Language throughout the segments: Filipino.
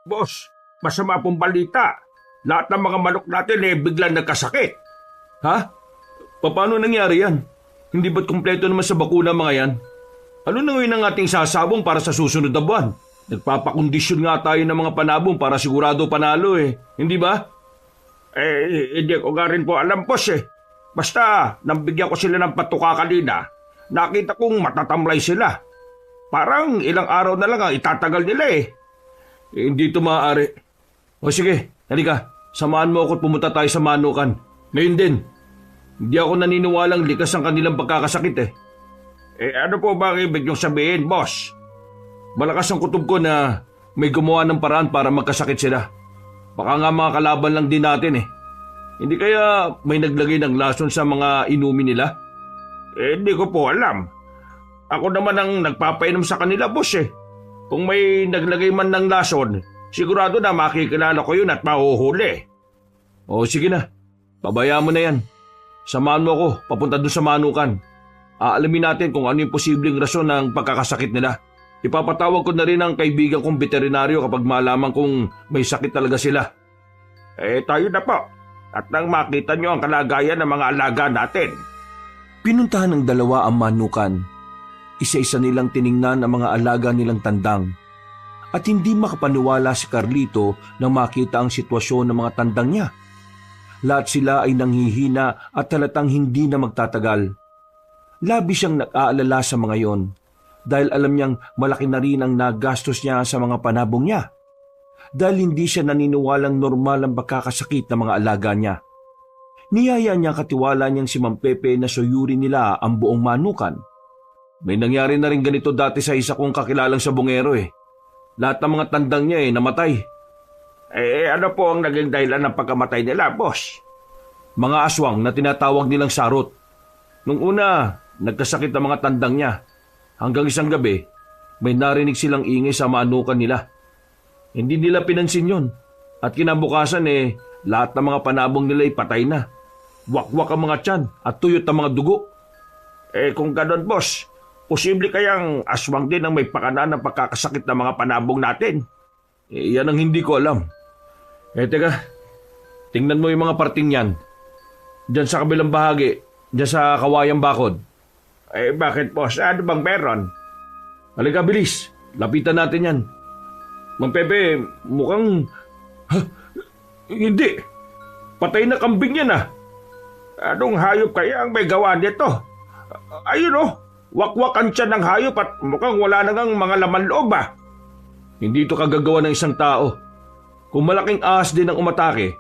Boss, masama pong balita. Lahat ng mga manok natin biglang nagkasakit. Ha? Paano nangyari yan? Hindi ba't kumpleto naman sa bakuna mga yan? Ano na ngayon ang ating sasabong para sa susunod na buwan? Nagpapakondisyon nga tayo ng mga panabong para sigurado panalo Hindi ba? Hindi ko nga rin po alam, boss Basta, nang bigyan ko sila ng patuka kanina, nakita kong matatamlay sila. Parang ilang araw na lang ang itatagal nila Hindi ito maaari. O sige, halika. Samahan mo ako at pumunta tayo sa manukan. Ngayon din. Hindi ako naniniwalang likas ang kanilang pagkakasakit Ano po ba ang ibig niyong sabihin, boss? Malakas ang kutob ko na may gumawa ng paraan para magkasakit sila. Baka nga mga kalaban lang din natin Hindi kaya may naglagay ng lason sa mga inumin nila? Hindi ko po alam. Ako naman ang nagpapainom sa kanila, boss Kung may naglagay man ng lason, sigurado na makikilala ko yun at mahuhuli. O sige na, pabayaan mo na yan. Samahan mo ako, papunta doon sa manukan. Aalamin natin kung ano yung posibleng rason ng pagkakasakit nila. Ipapatawag ko na rin ang kaibigan kong veterinaryo kapag malaman kung may sakit talaga sila. Tayo na po. At nang makita nyo ang kalagayan ng mga alaga natin. Pinuntahan ng dalawa ang manukan. Isa-isa nilang tiningnan ang mga alaga nilang tandang. At hindi makapaniwala si Carlito nang makita ang sitwasyon ng mga tandang niya. Lahat sila ay nanghihina at talatang hindi na magtatagal. Labis siyang nag-aalala sa mga yon dahil alam niyang malaki na rin ang nagastos niya sa mga panabong niya. Dahil hindi siya naniniwalang normal ang pagkakasakit ng mga alaga niya. Niyaya niya katiwala niyang si Mang Pepe na suyuri nila ang buong manukan. May nangyari na rin ganito dati sa isa kong kakilalang sabongero Lahat ng mga tandang niya namatay. Ano po ang naging dahilan ng pagkamatay nila, boss? Mga aswang na tinatawag nilang sarot. Nung una, nagkasakit ang mga tandang niya. Hanggang isang gabi, may narinig silang ingay sa manukan nila. Hindi nila pinansin yon. At kinabukasan lahat ng mga panabong nila ay patay na. Wakwak ang mga tiyan at tuyot ang mga dugo. Kung ganon, boss, posible kayang aswang din ang may pakana ng pagkakasakit ng mga panabong natin? Yan ang hindi ko alam. Teka, tingnan mo yung mga parting yan. Diyan sa kabilang bahagi, diyan sa kawayang bakod. Bakit, boss? Ano bang meron? Halika, bilis. Lapitan natin yan. Mang Pepe, mukhang... Hindi. Patay na kambing yan Anong hayop kaya ang may gawa nito? Ayun wakwakan siya ng hayop at mukhang wala na ngang mga laman loob Hindi ito kagagawa ng isang tao. Kung malaking ahas din ang umatake,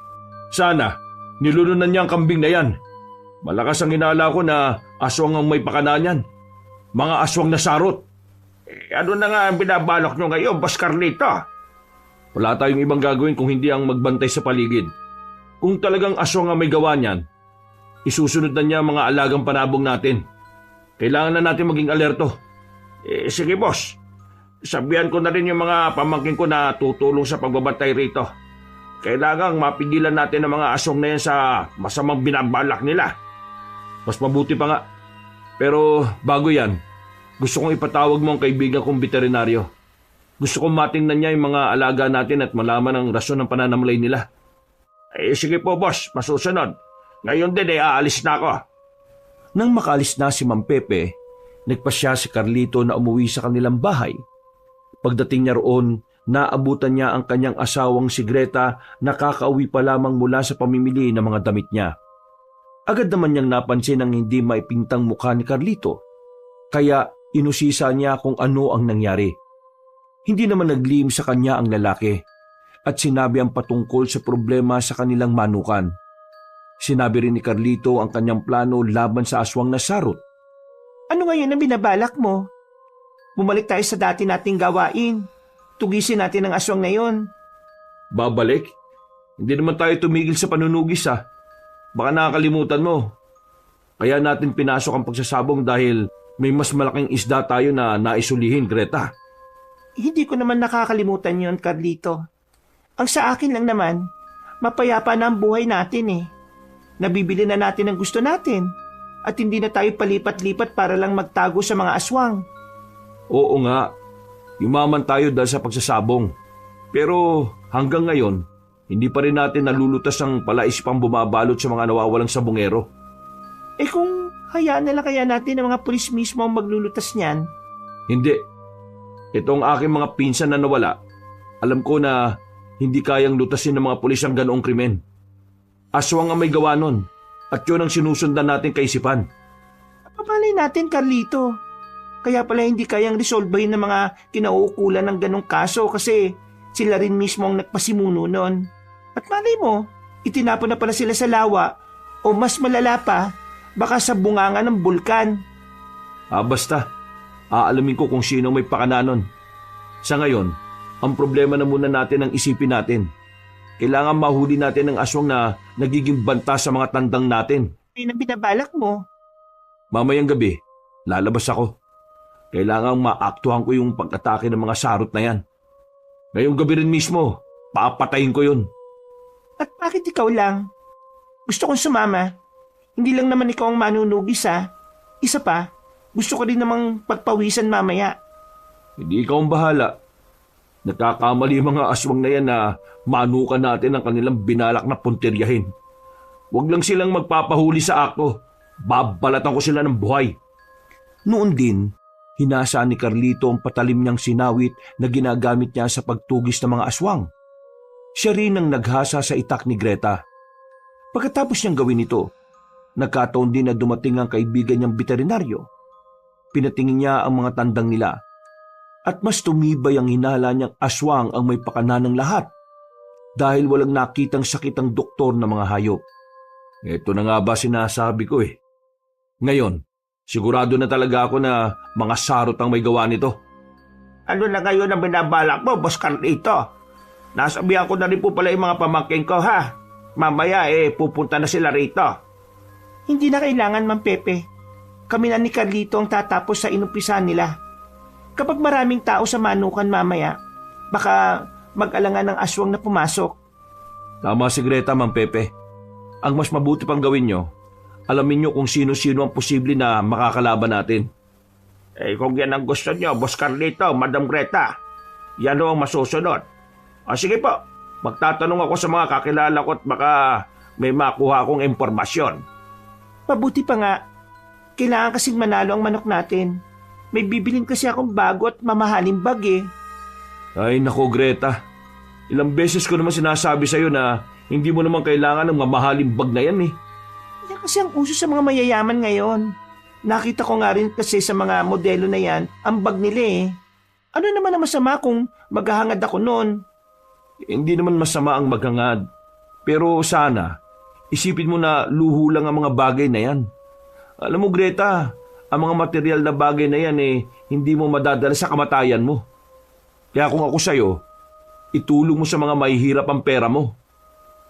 sana nilulunan niya ang kambing na yan. Malakas ang hinala ko na aswang ang may pakana niyan. Mga aswang na sarot. Ano na nga ang binabalak nyo ngayon, Boss Carlito? Wala tayong ibang gagawin kung hindi ang magbantay sa paligid. Kung talagang aswang ang may gawa niyan, isusunod na niya ang mga alagang panabong natin. Kailangan na natin maging alerto. Sige, boss. Sabihan ko na rin yung mga pamangkin ko na tutulong sa pagbabantay rito. Kailangang mapigilan natin ang mga aswang na yan sa masamang binabalak nila. Mas mabuti pa nga. Pero bago yan, gusto kong ipatawag mo ang kaibigan kong veterinaryo. Gusto kong matingnan niya yung mga alaga natin at malaman ang rason ng pananamlay nila. Sige po, boss. Masusunod. Ngayon din aalis na ako. Nang makaalis na si Mang Pepe, nagpasya si Carlito na umuwi sa kanilang bahay. Pagdating niya roon, naabutan niya ang kanyang asawang si Greta na kakauwi pa lamang mula sa pamimili ng mga damit niya. Agad naman niyang napansin ang hindi maipintang mukha ni Carlito, kaya inusisa niya kung ano ang nangyari. Hindi naman naglihim sa kanya ang lalaki at sinabi ang patungkol sa problema sa kanilang manukan. Sinabi rin ni Carlito ang kanyang plano laban sa aswang na sarot. Ano ngayon ang binabalak mo? Bumalik tayo sa dati nating gawain. Tugisin natin ang aswang na yon. Babalik? Hindi naman tayo tumigil sa panunugis Baka nakakalimutan mo. Kaya natin pinasok ang pagsasabong dahil may mas malaking isda tayo na naisulihin, Greta. Hindi ko naman nakakalimutan yon, Carlito. Ang sa akin lang naman, mapayapa na ang buhay natin Nabibili na natin ang gusto natin at hindi na tayo palipat-lipat para lang magtago sa mga aswang. Oo nga. Yumaman tayo dahil sa pagsasabong. Pero hanggang ngayon, hindi pa rin natin nalulutas ang palaisipang bumabalot sa mga nawawalang sabungero. Eh kung hayaan na lang kaya natin ang mga pulis mismo ang maglulutas niyan? Hindi. Ito ang aking mga pinsan na nawala. Alam ko na hindi kayang lutasin ng mga pulis ang ganoong krimen. Aswang ang may gawa nun at yun ang sinusundan natin kaisipan. Papalay natin, Carlito. Kaya pala hindi kayang resolbahin ng mga kinauukulan ng ganong kaso kasi sila rin mismo ang nagpasimuno nun. At malay mo, itinapon na pala sila sa lawa o mas malala pa, baka sa bunganga ng bulkan. Basta, aalamin ko kung sino may pakananon. Sa ngayon, ang problema na muna natin ang isipin natin. Kailangan mahuli natin ang aswang na nagiging banta sa mga tandang natin. Yun ang binabalak mo. Mamayang gabi, lalabas ako. Kailangang maaktuhan ko yung pag-atake ng mga sarot na yan. Ngayong gabi rin mismo, papatayin ko yun. At bakit ikaw lang? Gusto kong sumama. Hindi lang naman ikaw ang manunugis Isa pa, gusto ko rin namang pagpawisan mamaya. Hindi ikaw ang bahala. Nagkakamali yung mga aswang na yan na manukan natin ang kanilang binalak na punteryahin. Huwag lang silang magpapahuli sa akto. Babalatan ko sila ng buhay. Noon din, hinasa ni Carlito ang patalim niyang sinawit na ginagamit niya sa pagtugis ng mga aswang. Siya rin ang naghasa sa itak ni Greta. Pagkatapos niyang gawin ito, nagkataon din na dumating ang kaibigan niyang veterinaryo. Pinatingin niya ang mga tandang nila at mas tumibay ang hinala niyang aswang ang may pakana ng lahat dahil walang nakitang sakit ang doktor ng mga hayop. Ito na nga ba sinasabi ko eh. Ngayon, sigurado na talaga ako na mga sarot ang may gawa nito. Ano na ngayon ang binabalak mo, Boss Carlito? Nasabihan ko na rin po pala yung mga pamangkin ko, ha? Mamaya pupunta na sila rito. Hindi na kailangan, Ma'am Pepe. Kami na ni Carlito ang tatapos sa inumpisahan nila. Kapag maraming tao sa manukan mamaya, baka mag-alangan ng aswang na pumasok. Tama si Greta, Ma'am Pepe. Ang mas mabuti pang gawin nyo, alamin nyo kung sino-sino ang posible na makakalaban natin. Kung yan ang gusto nyo, Boss Carlito, Madam Greta, yan ang masusunod. Sige po, magtatanong ako sa mga kakilala ko at baka may makuha akong impormasyon. Mabuti pa nga. Kailangan kasing manalo ang manok natin. May bibilin kasi akong bago at mamahaling bag Ay nako Greta, ilang beses ko naman sinasabi sa'yo na hindi mo naman kailangan ng mamahaling bag na yan Yan kasi ang uso sa mga mayayaman ngayon. Nakita ko nga rin kasi sa mga modelo na yan, ang bag nila Ano naman ang masama kung maghahangad ako noon? Hindi naman masama ang maghangad. Pero sana, isipin mo na luho lang ang mga bagay na yan. Alam mo Greta, ang mga material na bagay na yan hindi mo madadala sa kamatayan mo. Kaya kung ako sa'yo, itulong mo sa mga mahihirap ang pera mo.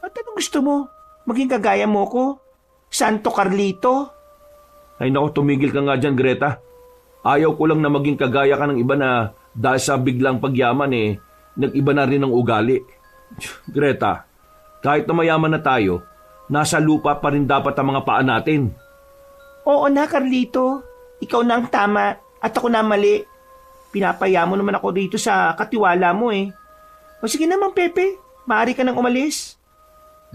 At ano gusto mo? Maging kagaya mo ko? Santo Carlito? Ay naku, tumigil ka nga dyan Greta. Ayaw ko lang na maging kagaya ka ng iba na dahil sa biglang pagyaman nag-iba na rin ang ugali. Greta, kahit na mayaman na tayo, nasa lupa pa rin dapat ang mga paa natin. Oo na, Carlito. Ikaw na ang tama at ako na mali. Pinapaya mo naman ako dito sa katiwala mo O sige na, Mang Pepe. Maaari ka nang umalis.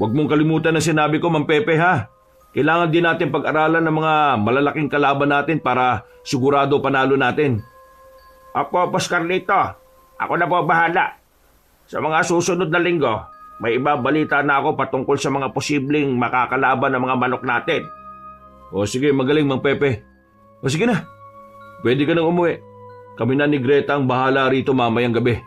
Huwag mong kalimutan ang sinabi ko, Mang Pepe, ha? Kailangan din natin pag-aralan ng mga malalaking kalaban natin para sigurado panalo natin. Opo, Boss Carlito. Ako na po bahala. Sa mga susunod na linggo, may ibabalita na ako patungkol sa mga posibleng makakalaban ng mga manok natin. O sige, magaling Mang Pepe. O sige na, pwede ka nang umuwi. Kami na ni Greta ang bahala rito mamayang gabi.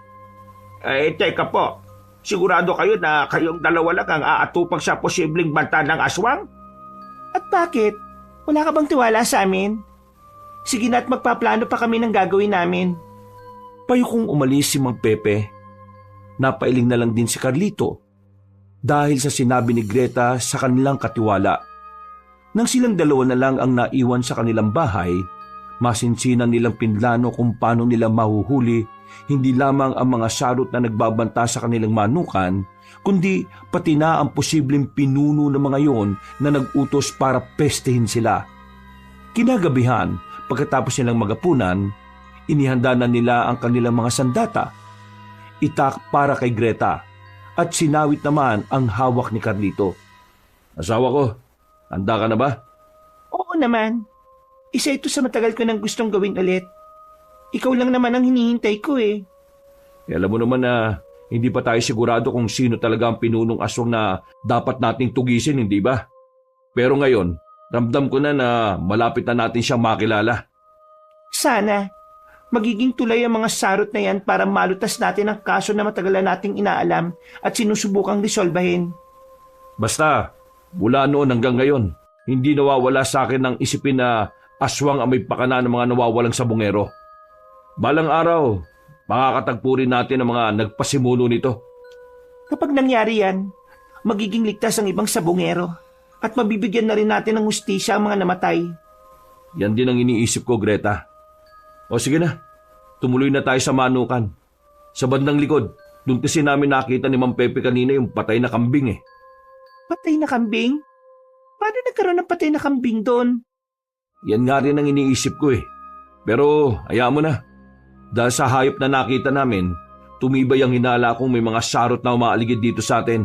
Teka po. Sigurado kayo na kayong dalawa lang ang aatupag sa posibleng banta ng aswang? At bakit? Wala ka bang tiwala sa amin? Sige na at magpaplano pa kami ng gagawin namin. Payokong umalis si Mang Pepe. Napailing na lang din si Carlito dahil sa sinabi ni Greta sa kanilang katiwala. Nang silang dalawa na lang ang naiwan sa kanilang bahay, masinsinan nilang pinlano kung paano nila mahuhuli hindi lamang ang mga sarot na nagbabanta sa kanilang manukan, kundi pati na ang posibleng pinuno ng mga yon na nag-utos para pestehin sila. Kinagabihan, pagkatapos nilang magapunan, inihanda na nila ang kanilang mga sandata. itak para kay Greta at sinawit naman ang hawak ni Carlito. Asawa ko, handa ka na ba? Oo naman. Isa ito sa matagal ko nang gustong gawin ulit. Ikaw lang naman ang hinihintay ko eh. Alam mo naman na hindi pa tayo sigurado kung sino talaga ang pinunong aswang na dapat nating tugisin, hindi ba? Pero ngayon, ramdam ko na malapit na natin siyang makilala. Sana, magiging tulay ang mga sarot na yan para malutas natin ang kaso na matagal na nating inaalam at sinusubukang resolbahin. Basta, mula noon hanggang ngayon, hindi nawawala sa akin ng isipin na aswang ang may pakana ng mga nawawalang sabungero. Balang araw, makakatagpo rin natin ang mga nagpasimuno nito. Kapag nangyari yan, magiging ligtas ang ibang sabungero at mabibigyan na rin natin ng hustisya ang mga namatay. Yan din ang iniisip ko, Greta. O sige na, tumuloy na tayo sa manukan. Sa bandang likod, doon kasi namin nakita ni Mang Pepe kanina yung patay na kambing eh. Patay na kambing? Paano nagkaroon ng patay na kambing doon? Yan nga rin ang iniisip ko eh. Pero hayaan mo na. Dahil sa hayop na nakita namin, tumibay ang hinala kong may mga sarot na umaaligid dito sa atin.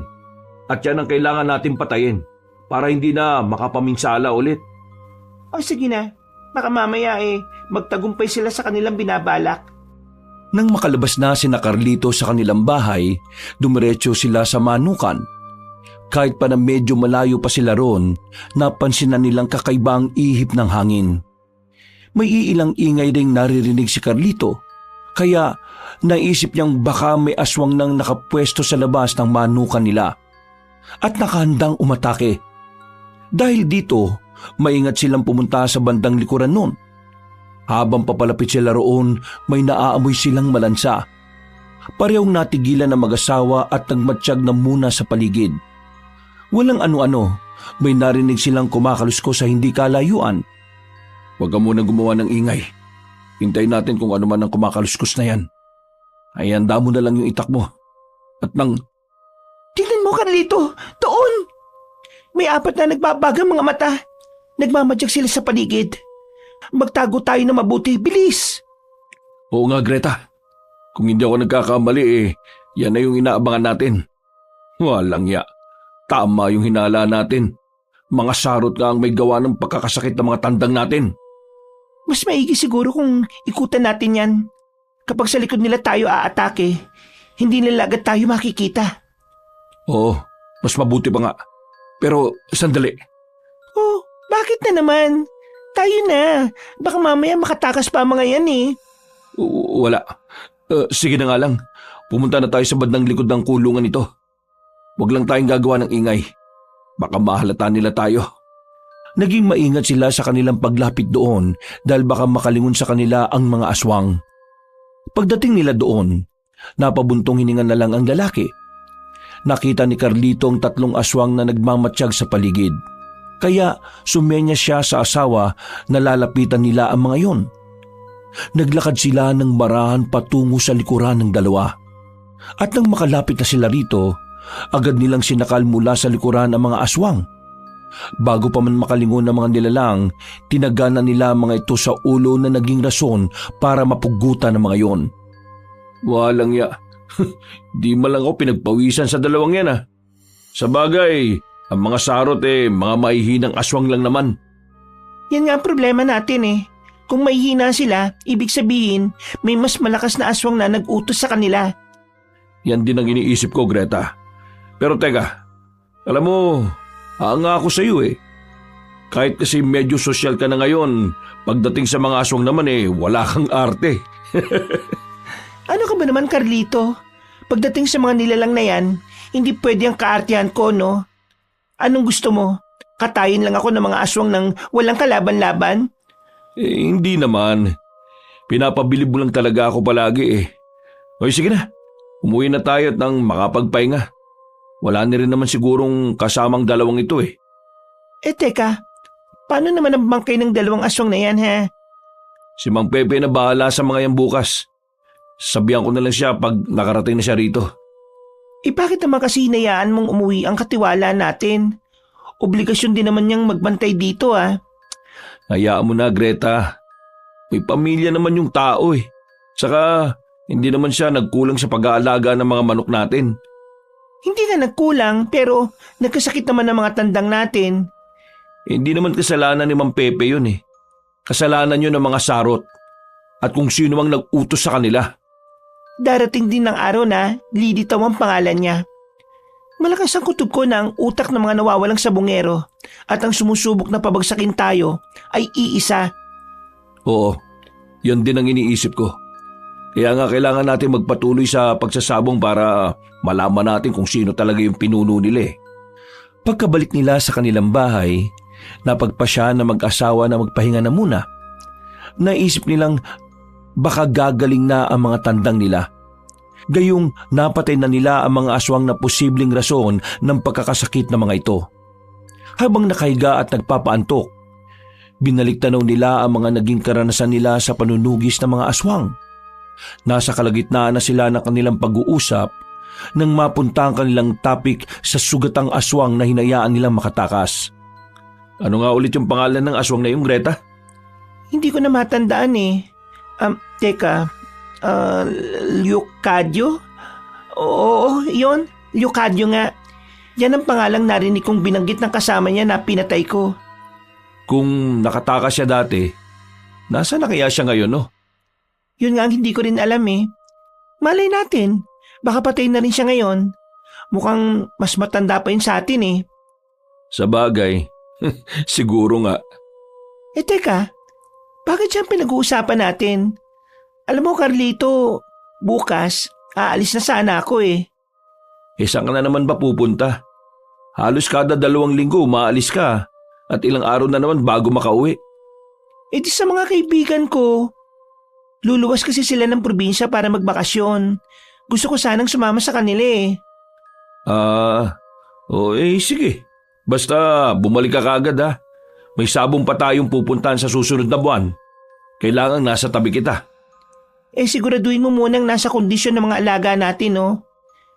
At yan ang kailangan natin patayin para hindi na makapaminsala ulit. O sige na, baka mamaya magtagumpay sila sa kanilang binabalak. Nang makalabas na sina Carlito sa kanilang bahay, dumiretso sila sa manukan. Kahit pa na medyo malayo pa sila roon, napansin na nilang kakaiba ang ihip ng hangin. May iilang ingay ring naririnig si Carlito, kaya naisip niyang baka may aswang nang nakapwesto sa labas ng manukan nila at nakahandang umatake. Dahil dito, maingat silang pumunta sa bandang likuran noon. Habang papalapit sila roon, may naaamoy silang malansa. Parehong natigilan ng mag-asawa at nagmatsyag na muna sa paligid. Walang ano-ano, may narinig silang kumakalusko sa hindi kalayuan. Huwag ka munang gumawa ng ingay. Hintayin natin kung ano man ang kumakaluskos na yan. Ay, handa mo na lang yung itak mo. At nang... Tingnan mo, Carlito! Doon! May 4 na nagbabagang mga mata. Nagmamadyag sila sa paligid. Magtago tayo na mabuti. Bilis! Oo nga, Greta. Kung hindi ako nagkakamali yan na yung inaabangan natin. Walang ya. Tama yung hinala natin. Mga sarot nga ang may gawa ng pagkakasakit ng mga tandang natin. Mas maigi siguro kung ikutan natin yan. Kapag sa likod nila tayo aatake, hindi nila agad tayo makikita. Oo, mas mabuti pa nga. Pero sandali. Oh, bakit na naman? Tayo na. Baka mamaya makatakas pa ang mga yan eh. Wala. Sige na nga lang. Pumunta na tayo sa bandang likod ng kulungan ito. Huwag lang tayong gagawa ng ingay. Baka mahalata nila tayo. Naging maingat sila sa kanilang paglapit doon dahil baka makalingon sa kanila ang mga aswang. Pagdating nila doon, napabuntong hininga na lang ang lalaki. Nakita ni Carlito ang 3 aswang na nagmamatsyag sa paligid. Kaya sumenya siya sa asawa na lalapitan nila ang mga yon. Naglakad sila ng marahan patungo sa likuran ng dalawa. At nang makalapit na sila rito, agad nilang sinakal mula sa likuran ang mga aswang. Bago pa man makalingon ng mga nilalang, tinagana nila mga ito sa ulo na naging rason para mapugutan ng mga yon. Walang ya. Di man lang ako pinagpawisan sa dalawang yan Sa bagay, ang mga sarot mga maihinang aswang lang naman. Yan nga ang problema natin eh. Kung mahihina sila, ibig sabihin may mas malakas na aswang na nag-utos sa kanila. Yan din ang iniisip ko, Greta. Pero teka, alam mo, hanga ako sa iyo Kahit kasi medyo sosyal ka na ngayon, pagdating sa mga aswang naman wala kang arte. Ano ka ba naman, Carlito? Pagdating sa mga nilalang na yan, hindi pwede ang kaartihan ko, no? Anong gusto mo? Katayin lang ako ng mga aswang ng walang kalaban-laban? Hindi naman. Pinapabilib mo lang talaga ako palagi Hoy, sige na. Umuwi na tayo at nang makapagpahinga. Wala na rin naman sigurong kasamang dalawang ito Teka. Paano naman ang bangkay ng 2 aswang na yan, ha? Si Mang Pepe na bahala sa mga yan bukas. Sabihan ko na lang siya pag nakarating na siya rito. Bakit naman kasi hinayaan mong umuwi ang katiwala natin? Obligasyon din naman niyang magbantay dito, Hayaan mo na, Greta. May pamilya naman yung tao Saka, Hindi naman siya nagkulang sa pag-aalaga ng mga manok natin. Hindi nga nagkulang pero nagkasakit naman ng mga tandang natin. Hindi naman kasalanan ni Mang Pepe yun eh. Kasalanan yun ng mga sarot. At kung sino mang nag-utos sa kanila. Darating din ng araw na Liditaw ang pangalan niya. Malakas ang kutob ko na ang utak ng mga nawawalang sabungero at ang sumusubok na pabagsakin tayo ay iisa. Oo, yun din ang iniisip ko. Kaya nga kailangan natin magpatuloy sa pagsasabong para malaman natin kung sino talaga yung pinuno nila eh. Pagkabalik nila sa kanilang bahay, napagpasya na mag-asawa na magpahinga na muna. Naisip nilang baka gagaling na ang mga tandang nila. Gayong napatay na nila ang mga aswang na posibleng rason ng pagkakasakit ng mga ito. Habang nakahiga at nagpapaantok, binaliktanaw nila ang mga naging karanasan nila sa panunugis ng mga aswang. Nasa kalagitnaan na sila ng kanilang pag-uusap nang mapunta ang kanilang topic sa sugatang aswang na hinayaan nilang makatakas. Ano nga ulit yung pangalan ng aswang na yung Greta? Hindi ko na matandaan eh. Leocadio? Oo, yun. Leocadio nga. Yan ang pangalang narinig kong binanggit ng kasama niya na pinatay ko. Kung nakatakas siya dati, nasa na kaya siya ngayon no? Yun nga ang hindi ko rin alam eh. Malay natin, baka patay na rin siya ngayon. Mukhang mas matanda pa yun sa atin eh. Sa bagay, siguro nga. Teka, bakit siya ang pinag-uusapan natin? Alam mo Carlito, bukas, aalis na sana ako eh. Saan ka na naman ba pupunta? Halos kada 2 linggo maalis ka at ilang araw na naman bago makauwi. Di sa mga kaibigan ko. Luluwas kasi sila ng probinsya para magbakasyon. Gusto ko sanang sumama sa kanila eh. Sige. Basta bumalik ka kaagad ha. May sabong pa tayong pupuntahan sa susunod na buwan. Kailangang nasa tabi kita. Siguraduhin mo munang nasa kondisyon ng mga alaga natin no.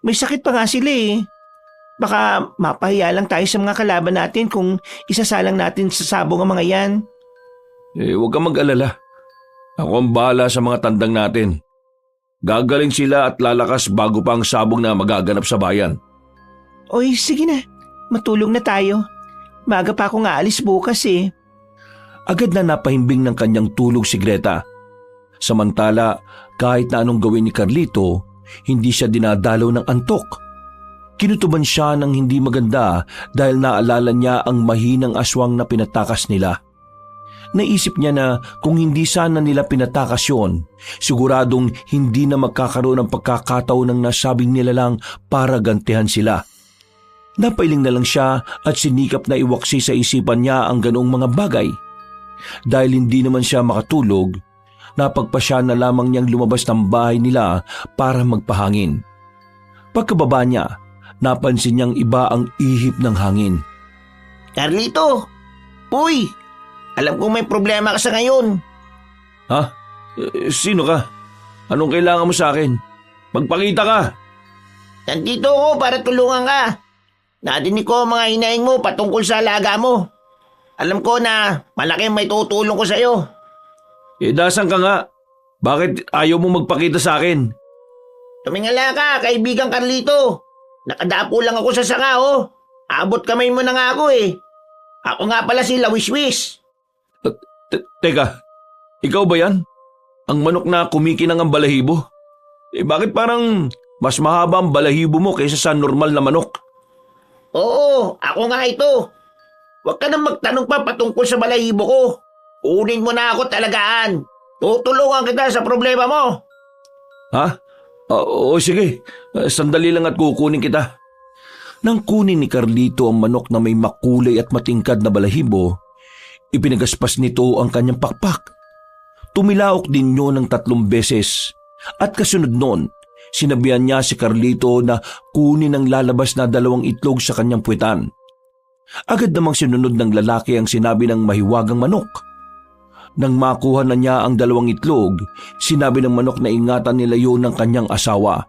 May sakit pa nga sila eh. Baka mapahiya lang tayo sa mga kalaban natin kung isasalang natin sa sabong ang mga yan. Huwag kang mag-alala. Ako ang bahala sa mga tandang natin. Gagaling sila at lalakas bago pa ang sabong na magaganap sa bayan. Sige na. Matulog na tayo. Maga pa akong aalis bukas eh. Agad na napahimbing ng kanyang tulog si Greta. Samantala, kahit na anong gawin ni Carlito, hindi siya dinadalaw ng antok. Kinutuban siya ng hindi maganda dahil naalala niya ang mahinang aswang na pinatakas nila. Naisip niya na kung hindi sana nila pinatakas yon, siguradong hindi na magkakaroon ng pagkakataon ng nasabing nilalang para gantihan sila. Napailing na lang siya at sinikap na iwaksi sa isipan niya ang ganoong mga bagay. Dahil hindi naman siya makatulog, napagpasya na lamang niyang lumabas ng bahay nila para magpahangin. Pagkababa niya, napansin niyang iba ang ihip ng hangin. Carlito! Uy! Alam kong may problema ka sa ngayon. Ha? Sino ka? Anong kailangan mo sa akin? Magpakita ka! Nandito ako para tulungan ka. Nadinig ko ang mga hinaing mo patungkol sa alaga mo. Alam ko na malaki may tutulong ko sa'yo. Dasan ka nga. Bakit ayaw mo magpakita sa akin? Tumingala ka, kaibigan Carlito. Nakadapo lang ako sa sanga Abot kamay mo na nga ako eh. Ako nga pala si Lawiswis. Teka, ikaw ba yan? Ang manok na kumikinang ang balahibo? Bakit parang mas mahaba ang balahibo mo kaysa sa normal na manok? Oo, ako nga ito. Huwag ka nang magtanong pa patungkol sa balahibo ko. Unin mo na ako talagaan. Tutulungan kita sa problema mo. Ha? Sige. Sandali lang at kukunin kita. Nang kunin ni Carlito ang manok na may makulay at matingkad na balahibo, ipinagaspas nito ang kanyang pakpak. Tumilaok din yun ng 3 beses at kasunod nun, sinabihan niya si Carlito na kunin ang lalabas na 2 itlog sa kanyang puwetan. Agad namang sinunod ng lalaki ang sinabi ng mahiwagang manok. Nang makuha na niya ang 2 itlog, sinabi ng manok na ingatan nila yun ng kanyang asawa.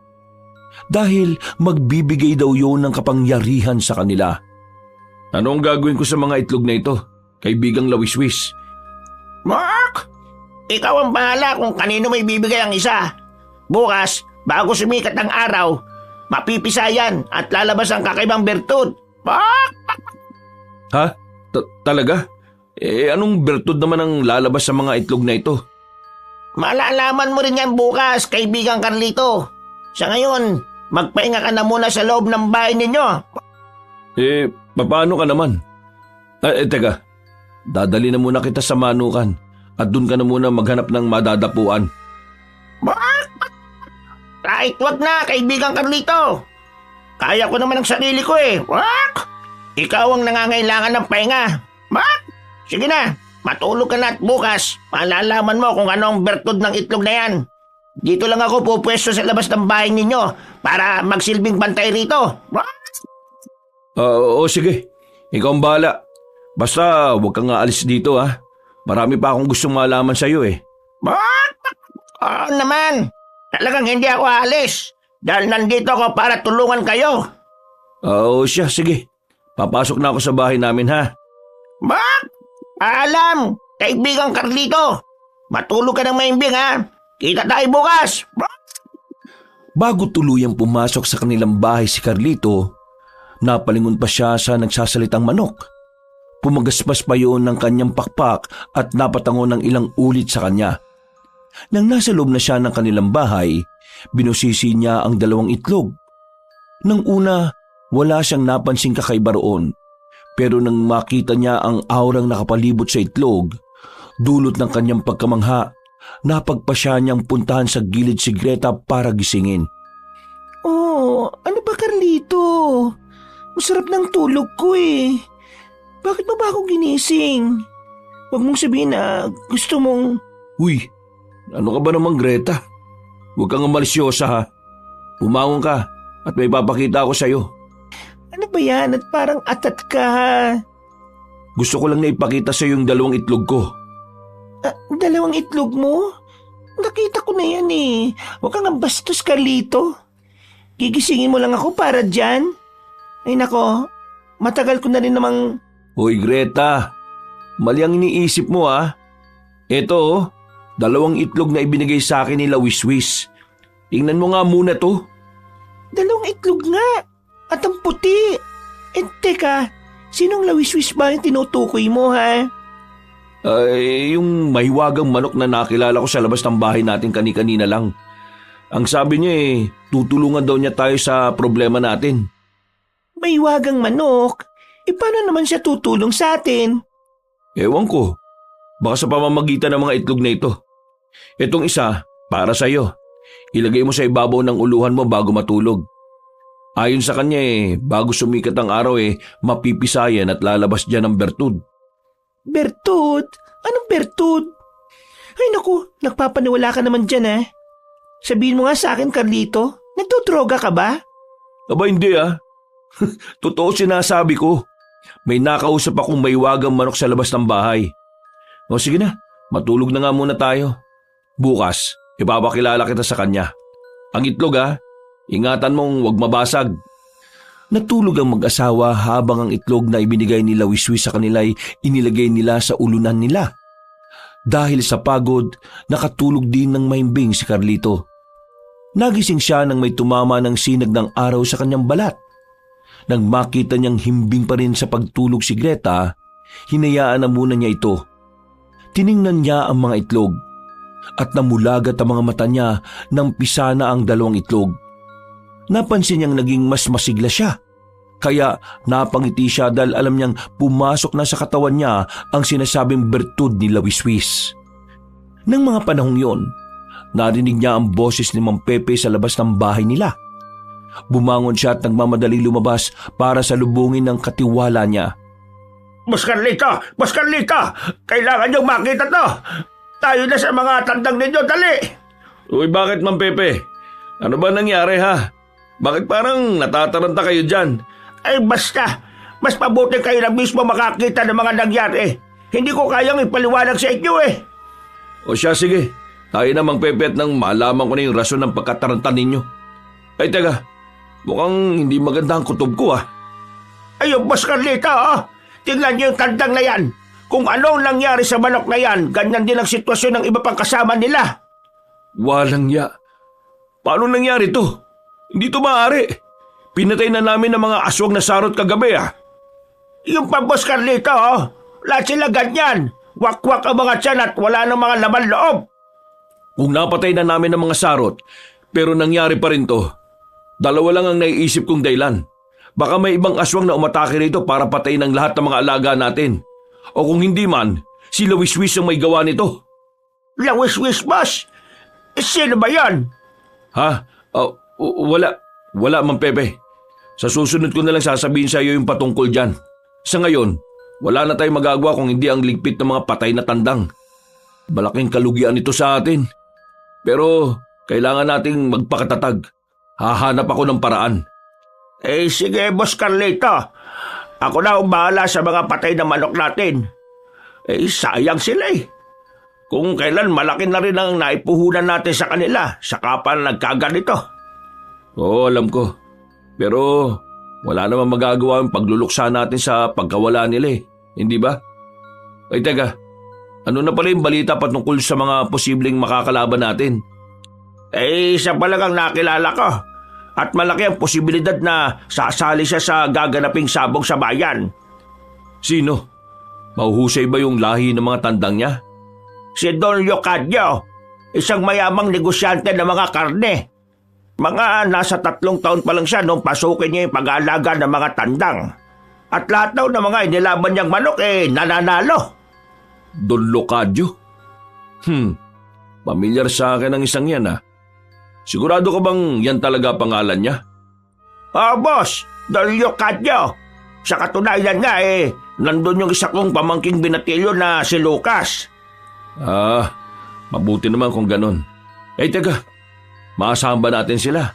Dahil magbibigay daw yun ng kapangyarihan sa kanila. Ano ang gagawin ko sa mga itlog na ito, kaibigang Lawiswis? Mark! Ikaw ang bahala kung kanino may bibigay ang isa. bukas, bago sumikat ang araw, mapipisa yan at lalabas ang kakaibang bertud. Pak! Ha? Talaga? Anong bertud naman ang lalabas sa mga itlog na ito? Malalaman mo rin yan bukas, kaibigang Carlito. Sa ngayon, magpahinga ka na muna sa loob ng bahay ninyo. Paano ka naman? Teka, dadali na muna kita sa manukan at doon ka na muna maghanap ng madadapuan. Kahit wag na, kaibigang Carlito. Kaya ko naman ang sarili ko eh. Ikaw ang nangangailangan ng pahinga. Sige na, matulog ka na at bukas, malalaman mo kung ano ang bertud ng itlog na yan. Dito lang ako pupwesto sa labas ng bahay ninyo para magsilbing bantay rito. Sige. Ikaw ang bahala. Basta huwag kang aalis dito ha. Marami pa akong gustong malaman sa'yo eh. Oo naman. Talagang hindi ako aalis. Dahil nandito ako para tulungan kayo. Siya, sige. Papasok na ako sa bahay namin ha. Paalam, kaibigang Carlito. Matulog ka ng maimbing ha. Kita tayo bukas. Bago tuluyang pumasok sa kanilang bahay si Carlito, napalingon pa siya sa nagsasalitang manok. Pumagaspas pa yun ng kanyang pakpak at napatango ng ilang ulit sa kanya. Nang nasa loob na siya ng kanilang bahay, binusisi niya ang 2 itlog. Nang una, wala siyang napansing kakaiba roon. Pero nang makita niya ang aurang nakapalibot sa itlog, dulot ng kanyang pagkamangha, napagpasya niyang puntahan sa gilid si Greta para gisingin. Ano ba Carlito? Masarap ng tulog ko eh. Bakit mo ba ako ginising? Huwag mong sabihin na gusto mong... Uy, ano ka ba naman Greta? Huwag kang malisyosa ha. Pumangon ka at may papakita ako sa'yo. Ano ba yan at parang atat ka ha? Gusto ko lang na ipakita sa'yo yung 2 itlog ko. 2 itlog mo? Nakita ko na yan eh. Huwag kang bastos, Carlito. Gigisingin mo lang ako para dyan. Ay nako, matagal ko na rin namang... Hoy Greta, mali ang iniisip mo ha. Ito 2 itlog na ibinigay sa akin nila Wiswis. Tingnan mo nga muna to. 2 itlog nga. At ang puti. Teka, sinong lawiswis ba yung tinutukoy mo ha? Yung mahiwagang manok na nakilala ko sa labas ng bahay natin kani-kanina lang. Ang sabi niya tutulungan daw niya tayo sa problema natin. Mahiwagang manok? Paano naman siya tutulong sa atin? Ewan ko. Baka sa pamamagitan ng mga itlog na ito. Itong isa, para sa'yo. Ilagay mo sa ibabaw ng uluhan mo bago matulog. Ayon sa kanya bago sumikat ang araw mapipisayan at lalabas dyan ang bertud. Bertud? Anong bertud? Ay naku, nagpapaniwala ka naman dyan eh. Sabihin mo nga sa akin, Carlito, nagdodroga ka ba? Aba hindi Totoo sinasabi ko. May nakausap akong mahiwagang manok sa labas ng bahay. O sige na, matulog na nga muna tayo. Bukas, ipapakilala kita sa kanya. Ang itlog ingatan mong huwag mabasag. Natulog ang mag-asawa habang ang itlog na ibinigay nila Wiswis sa kanila ay inilagay nila sa ulunan nila. Dahil sa pagod, nakatulog din ng maimbing si Carlito. Nagising siya nang may tumama ng sinag ng araw sa kanyang balat. Nang makita niyang himbing pa rin sa pagtulog si Greta, hinayaan na muna niya ito. Tiningnan niya ang mga itlog at namulagat ang mga mata niya nang pisa na ang 2 itlog. Napansin niyang naging mas masigla siya. Kaya napangiti siya dahil alam niyang pumasok na sa katawan niya ang sinasabing bertud ni Wiswis. Nang mga panahong yon, narinig niya ang boses ni Mang Pepe sa labas ng bahay nila. Bumangon siya at nagmamadali lumabas para salubungin ang katiwala niya. Boss Carlita! Kailangan niyong makita to! Tayo na sa mga tandang ninyo, dali! Uy, bakit Mang Pepe? Ano ba nangyari ha? Bakit parang natataranta kayo dyan? Ay basta, mas mabuti kayo na mismo makakita ng mga nangyari. Hindi ko kayang ipaliwanag sa inyo O siya, sige. Tayo na Mang Pepe at nang malaman ko na yung rason ng pagkataranta ninyo. Ay teka, mukhang hindi maganda ang kutob ko Ayun, Boss Carlita tingnan niyo yung tandang na yan. Kung anong nangyari sa manok na yan, ganyan din ang sitwasyon ng iba pang kasama nila. Walang ya. Paano nangyari to? Hindi to maaari. Pinatay na namin ang mga aswang na sarot kagabi ah. Yung pa, Boss Carlito, oh. Lahat sila ganyan. Wakwak ang mga tiyan at wala ng mga laman loob. Kung napatay na namin ang mga sarot, pero nangyari pa rin to, dalawa lang ang naiisip kong dahilan. Baka may ibang aswang na umatake rito para patayin ang lahat ng mga alaga natin. O kung hindi man, si Lawiswis ang may gawa nito. Lawiswis, boss. Sino ba yan? Ha? Wala. Wala, Mang Pepe. Sa susunod ko na lang sasabihin sa iyo yung patungkol dyan. Sa ngayon, wala na tayong magagawa kung hindi ang ligpit ng mga patay na tandang. Malaking kalugian ito sa atin. Pero kailangan nating magpakatatag. Hahanap ako ng paraan. Sige, Boss Carlito. Ako na ang bahala sa mga patay na manok natin. Sayang sila eh. Kung kailan malaki na rin ang naipuhunan natin sa kanila, saka pa nagkaganito. Oo, alam ko. Pero wala namang magagawa ang pagluluksa natin sa pagkawala nila eh. Hindi ba? Ay teka, ano na pala yung balita patungkol sa mga posibleng makakalaban natin? Isa pa lang ang nakilala ko. At malaki ang posibilidad na sasali siya sa gaganaping sabong sa bayan. Sino? Mahuhusay ba yung lahi ng mga tandang niya? Si Don Leocadio, isang mayamang negosyante ng mga karne. Mga nasa 3 taon pa lang siya nung pasukin niya yung pag-aalaga ng mga tandang. At lahat daw ng mga inilaban niyang manok nananalo. Don Leocadio? Pamilyar sa akin ang isang yan ah. Sigurado ka bang yan talaga pangalan niya? Boss, Don Leocadio. Sa katunayan nga nandun yung isa kong pamangking binatilyo na si Lucas. Mabuti naman kung ganun. Teka, maasahan ba natin sila?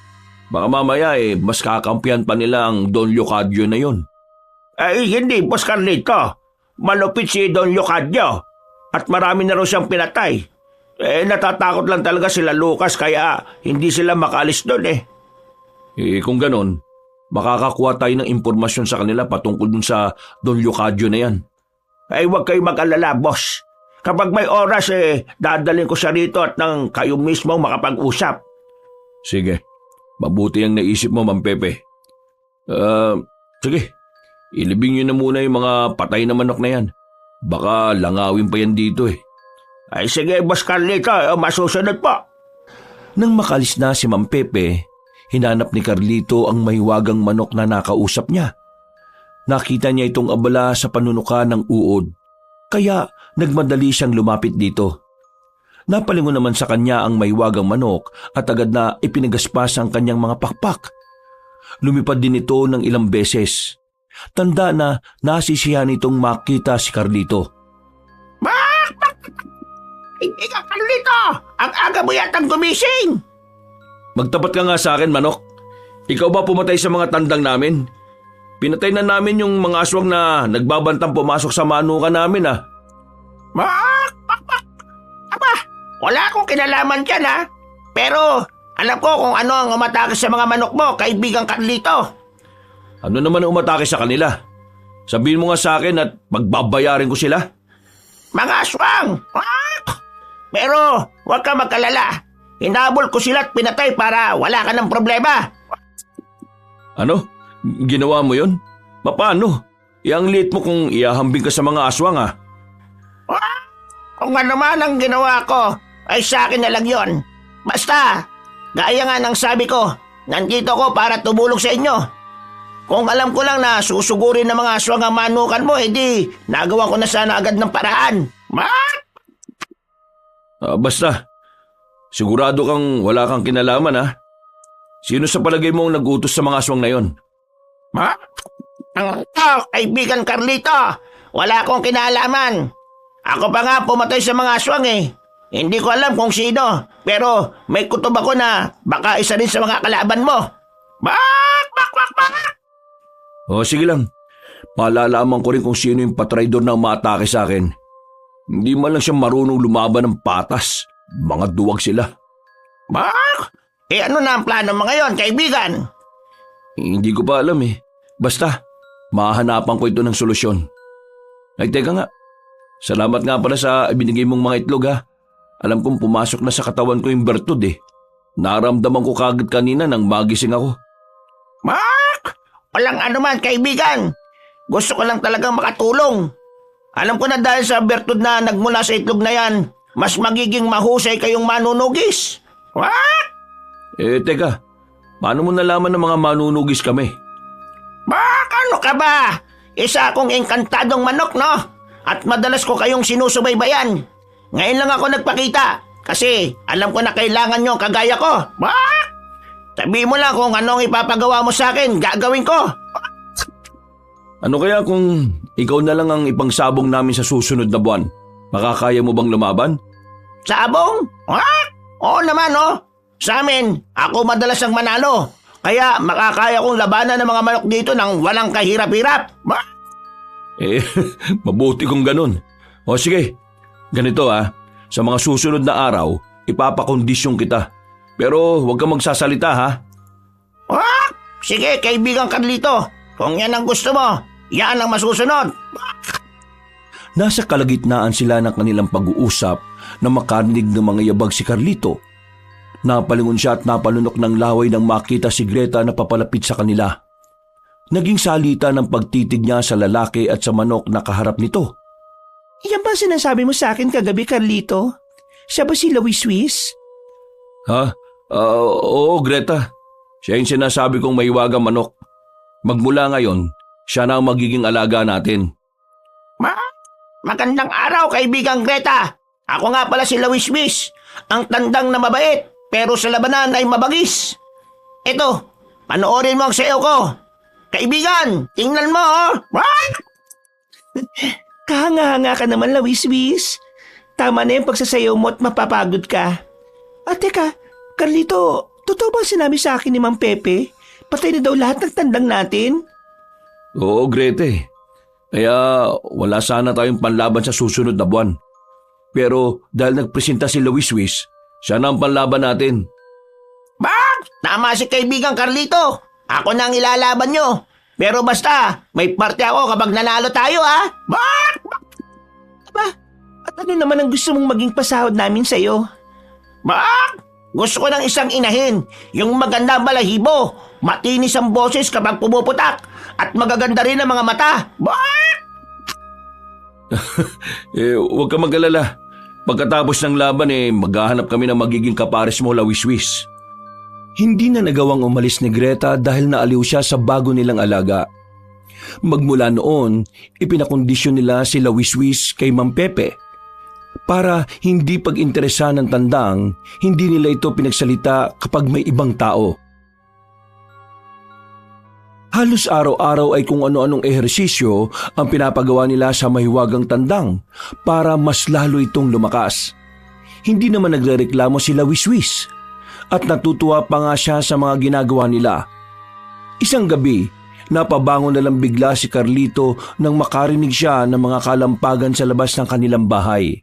Baka mamaya mas kakampihan pa nila ang Don Leocadio na yun. Hindi, Boss Carlito. Malupit si Don Leocadio. At marami na raw siyang pinatay. Natatakot lang talaga sila Lucas kaya hindi sila makaalis doon kung ganun, makakakuha tayo ng impormasyon sa kanila patungkol dun sa Don Leocadio na yan. Huwag kayo mag-alala, boss. Kapag may oras dadalhin ko siya rito at nang kayo mismo makapag-usap. Sige, mabuti ang naisip mo, Mang Pepe. Sige, ilibing nyo na muna yung mga patay na manok na yan. Baka langawin pa yan dito Sige, Boss Carlito, masusunod po. Nang makalis na si Mang Pepe, hinanap ni Carlito ang mahiwagang manok na nakausap niya. Nakita niya itong abala sa panunuka ng uod, kaya nagmadali siyang lumapit dito. Napalingon naman sa kanya ang mahiwagang manok at agad na ipinagaspas ang kanyang mga pakpak. Lumipad din ito ng ilang beses. Tanda na nasisiyahan itong makita si Carlito. Ikaw, Carlito! Ang aga mo yatang gumising! Magtapat ka nga sa akin, manok. Ikaw ba pumatay sa mga tandang namin? Pinatay na namin yung mga aswang na nagbabantang pumasok sa manukan namin Aba, wala akong kinalaman dyan Pero alam ko kung ano ang umatake sa mga manok mo, kaibigang Carlito. Ano naman ang umatake sa kanila? Sabihin mo nga sa akin at magbabayarin ko sila. Mga aswang! Pero huwag ka magkalala. Hinabol ko sila at pinatay para wala ka ng problema. Ano? Ginawa mo yun? Paano? Ang liit mo kung iahambing ka sa mga aswang Kung ano man ang ginawa ko, ay sa akin na lang yon. Basta, gaya nga ng sabi ko, nandito ko para tumulong sa inyo. Kung alam ko lang na susugurin ng mga aswang ang manukan mo, hindi nagawa ko na sana agad ng paraan. Basta, sigurado kang wala kang kinalaman Sino sa palagay mo ang nag-utos sa mga aswang na yon? Kaibigan Carlito, wala akong kinalaman. Ako pa nga pumatay sa mga aswang Hindi ko alam kung sino, pero may kutob ako na baka isa rin sa mga kalaban mo. Sige lang. Malalaman ko rin kung sino yung patraidor na umaatake sa akin. Hindi man lang siya marunong lumaban ng patas. Mga duwag sila. Ano na ang plano mo ngayon, kaibigan? Hindi ko pa alam Basta, mahanapan ko ito ng solusyon. Ay, teka nga. Salamat nga pala sa ibinigay mong mga itlog Alam kong pumasok na sa katawan ko yung bertud Naramdaman ko kagad kanina nang magising ako. Mark! Walang anuman, kaibigan. Gusto ko lang talagang makatulong. Alam ko na dahil sa bertud na nagmula sa itlog na yan, mas magiging mahusay kayong manunugis. What? Teka, paano mo nalaman ng mga manunugis kami? Mark, ano ka ba? Isa akong engkantadong manok, no? At madalas ko kayong sinusubaybayan. Ngayon lang ako nagpakita kasi alam ko na kailangan nyo kagaya ko. Mark! Sabihin mo lang kung anong ipapagawa mo sa akin, gagawin ko. Ano kaya kung ikaw na lang ang ipangsabong namin sa susunod na buwan? Makakaya mo bang lumaban? Sabong? Oo naman, oh. Sa amin, ako madalas ang manalo. Kaya makakaya kong labanan ng mga manok dito nang walang kahirap-hirap. Mabuti kung ganun. O sige, ganito sa mga susunod na araw, ipapakondisyon kita. Pero huwag kang magsasalita ha. Sige, kaibigan Carlito. Kung yan ang gusto mo, yan ang masusunod. Nasa kalagitnaan sila ng kanilang pag-uusap na makarinig ng mga yabag si Carlito. Napalingon siya at napalunok ng laway nang makita si Greta na papalapit sa kanila. Naging salita ng pagtitig niya sa lalaki at sa manok na kaharap nito. Yan ba sinasabi mo sa akin kagabi, Carlito? Siya ba si Louis? Ha? Oo, Greta. Siya yung sinasabi kong mahiwagang manok. Magmula ngayon, siya na ang magiging alaga natin. Magandang araw, kaibigang Greta. Ako nga pala si Louis, ang tandang na mabait, pero sa labanan ay mabagis. Ito, panoorin mo ang sayaw ko. Kaibigan, tingnan mo, oh. Kahanga-hanga ka naman, Louis. Tama na yung pagsasayaw mo at mapapagod ka. Teka, Carlito, totoo bang sinabi sa akin ni Mang Pepe? Patay na daw lahat ng tandang natin? Oo, Greta. Kaya wala sana tayong panlaban sa susunod na buwan. Pero dahil nagpresenta si Louis, siya na ang panlaban natin. Tama si kaibigan Carlito. Ako na ang ilalaban nyo. Pero basta, may parte ako kapag nanalo tayo, ha? Aba, at ano naman ang gusto mong maging pasahod namin sa'yo? Gusto ko ng isang inahin, yung maganda ang balahibo, matinis ang boses kapag pumuputak, at magaganda rin ang mga mata. Huwag ka mag-alala. Pagkatapos ng laban maghahanap kami ng magiging kapares mo, Louis. Hindi na nagawang umalis ni Greta dahil naaliw siya sa bago nilang alaga. Magmula noon, ipinakondisyon nila si Louis kay Mang Pepe. Para hindi pag-interesa ng tandang, hindi nila ito pinagsalita kapag may ibang tao. Halos araw-araw ay kung ano-anong ehersisyo ang pinapagawa nila sa mahiwagang tandang para mas lalo itong lumakas. Hindi naman nagrereklamo si Louis at natutuwa pa nga siya sa mga ginagawa nila. Isang gabi, napabangon na lang bigla si Carlito nang makarinig siya ng mga kalampagan sa labas ng kanilang bahay.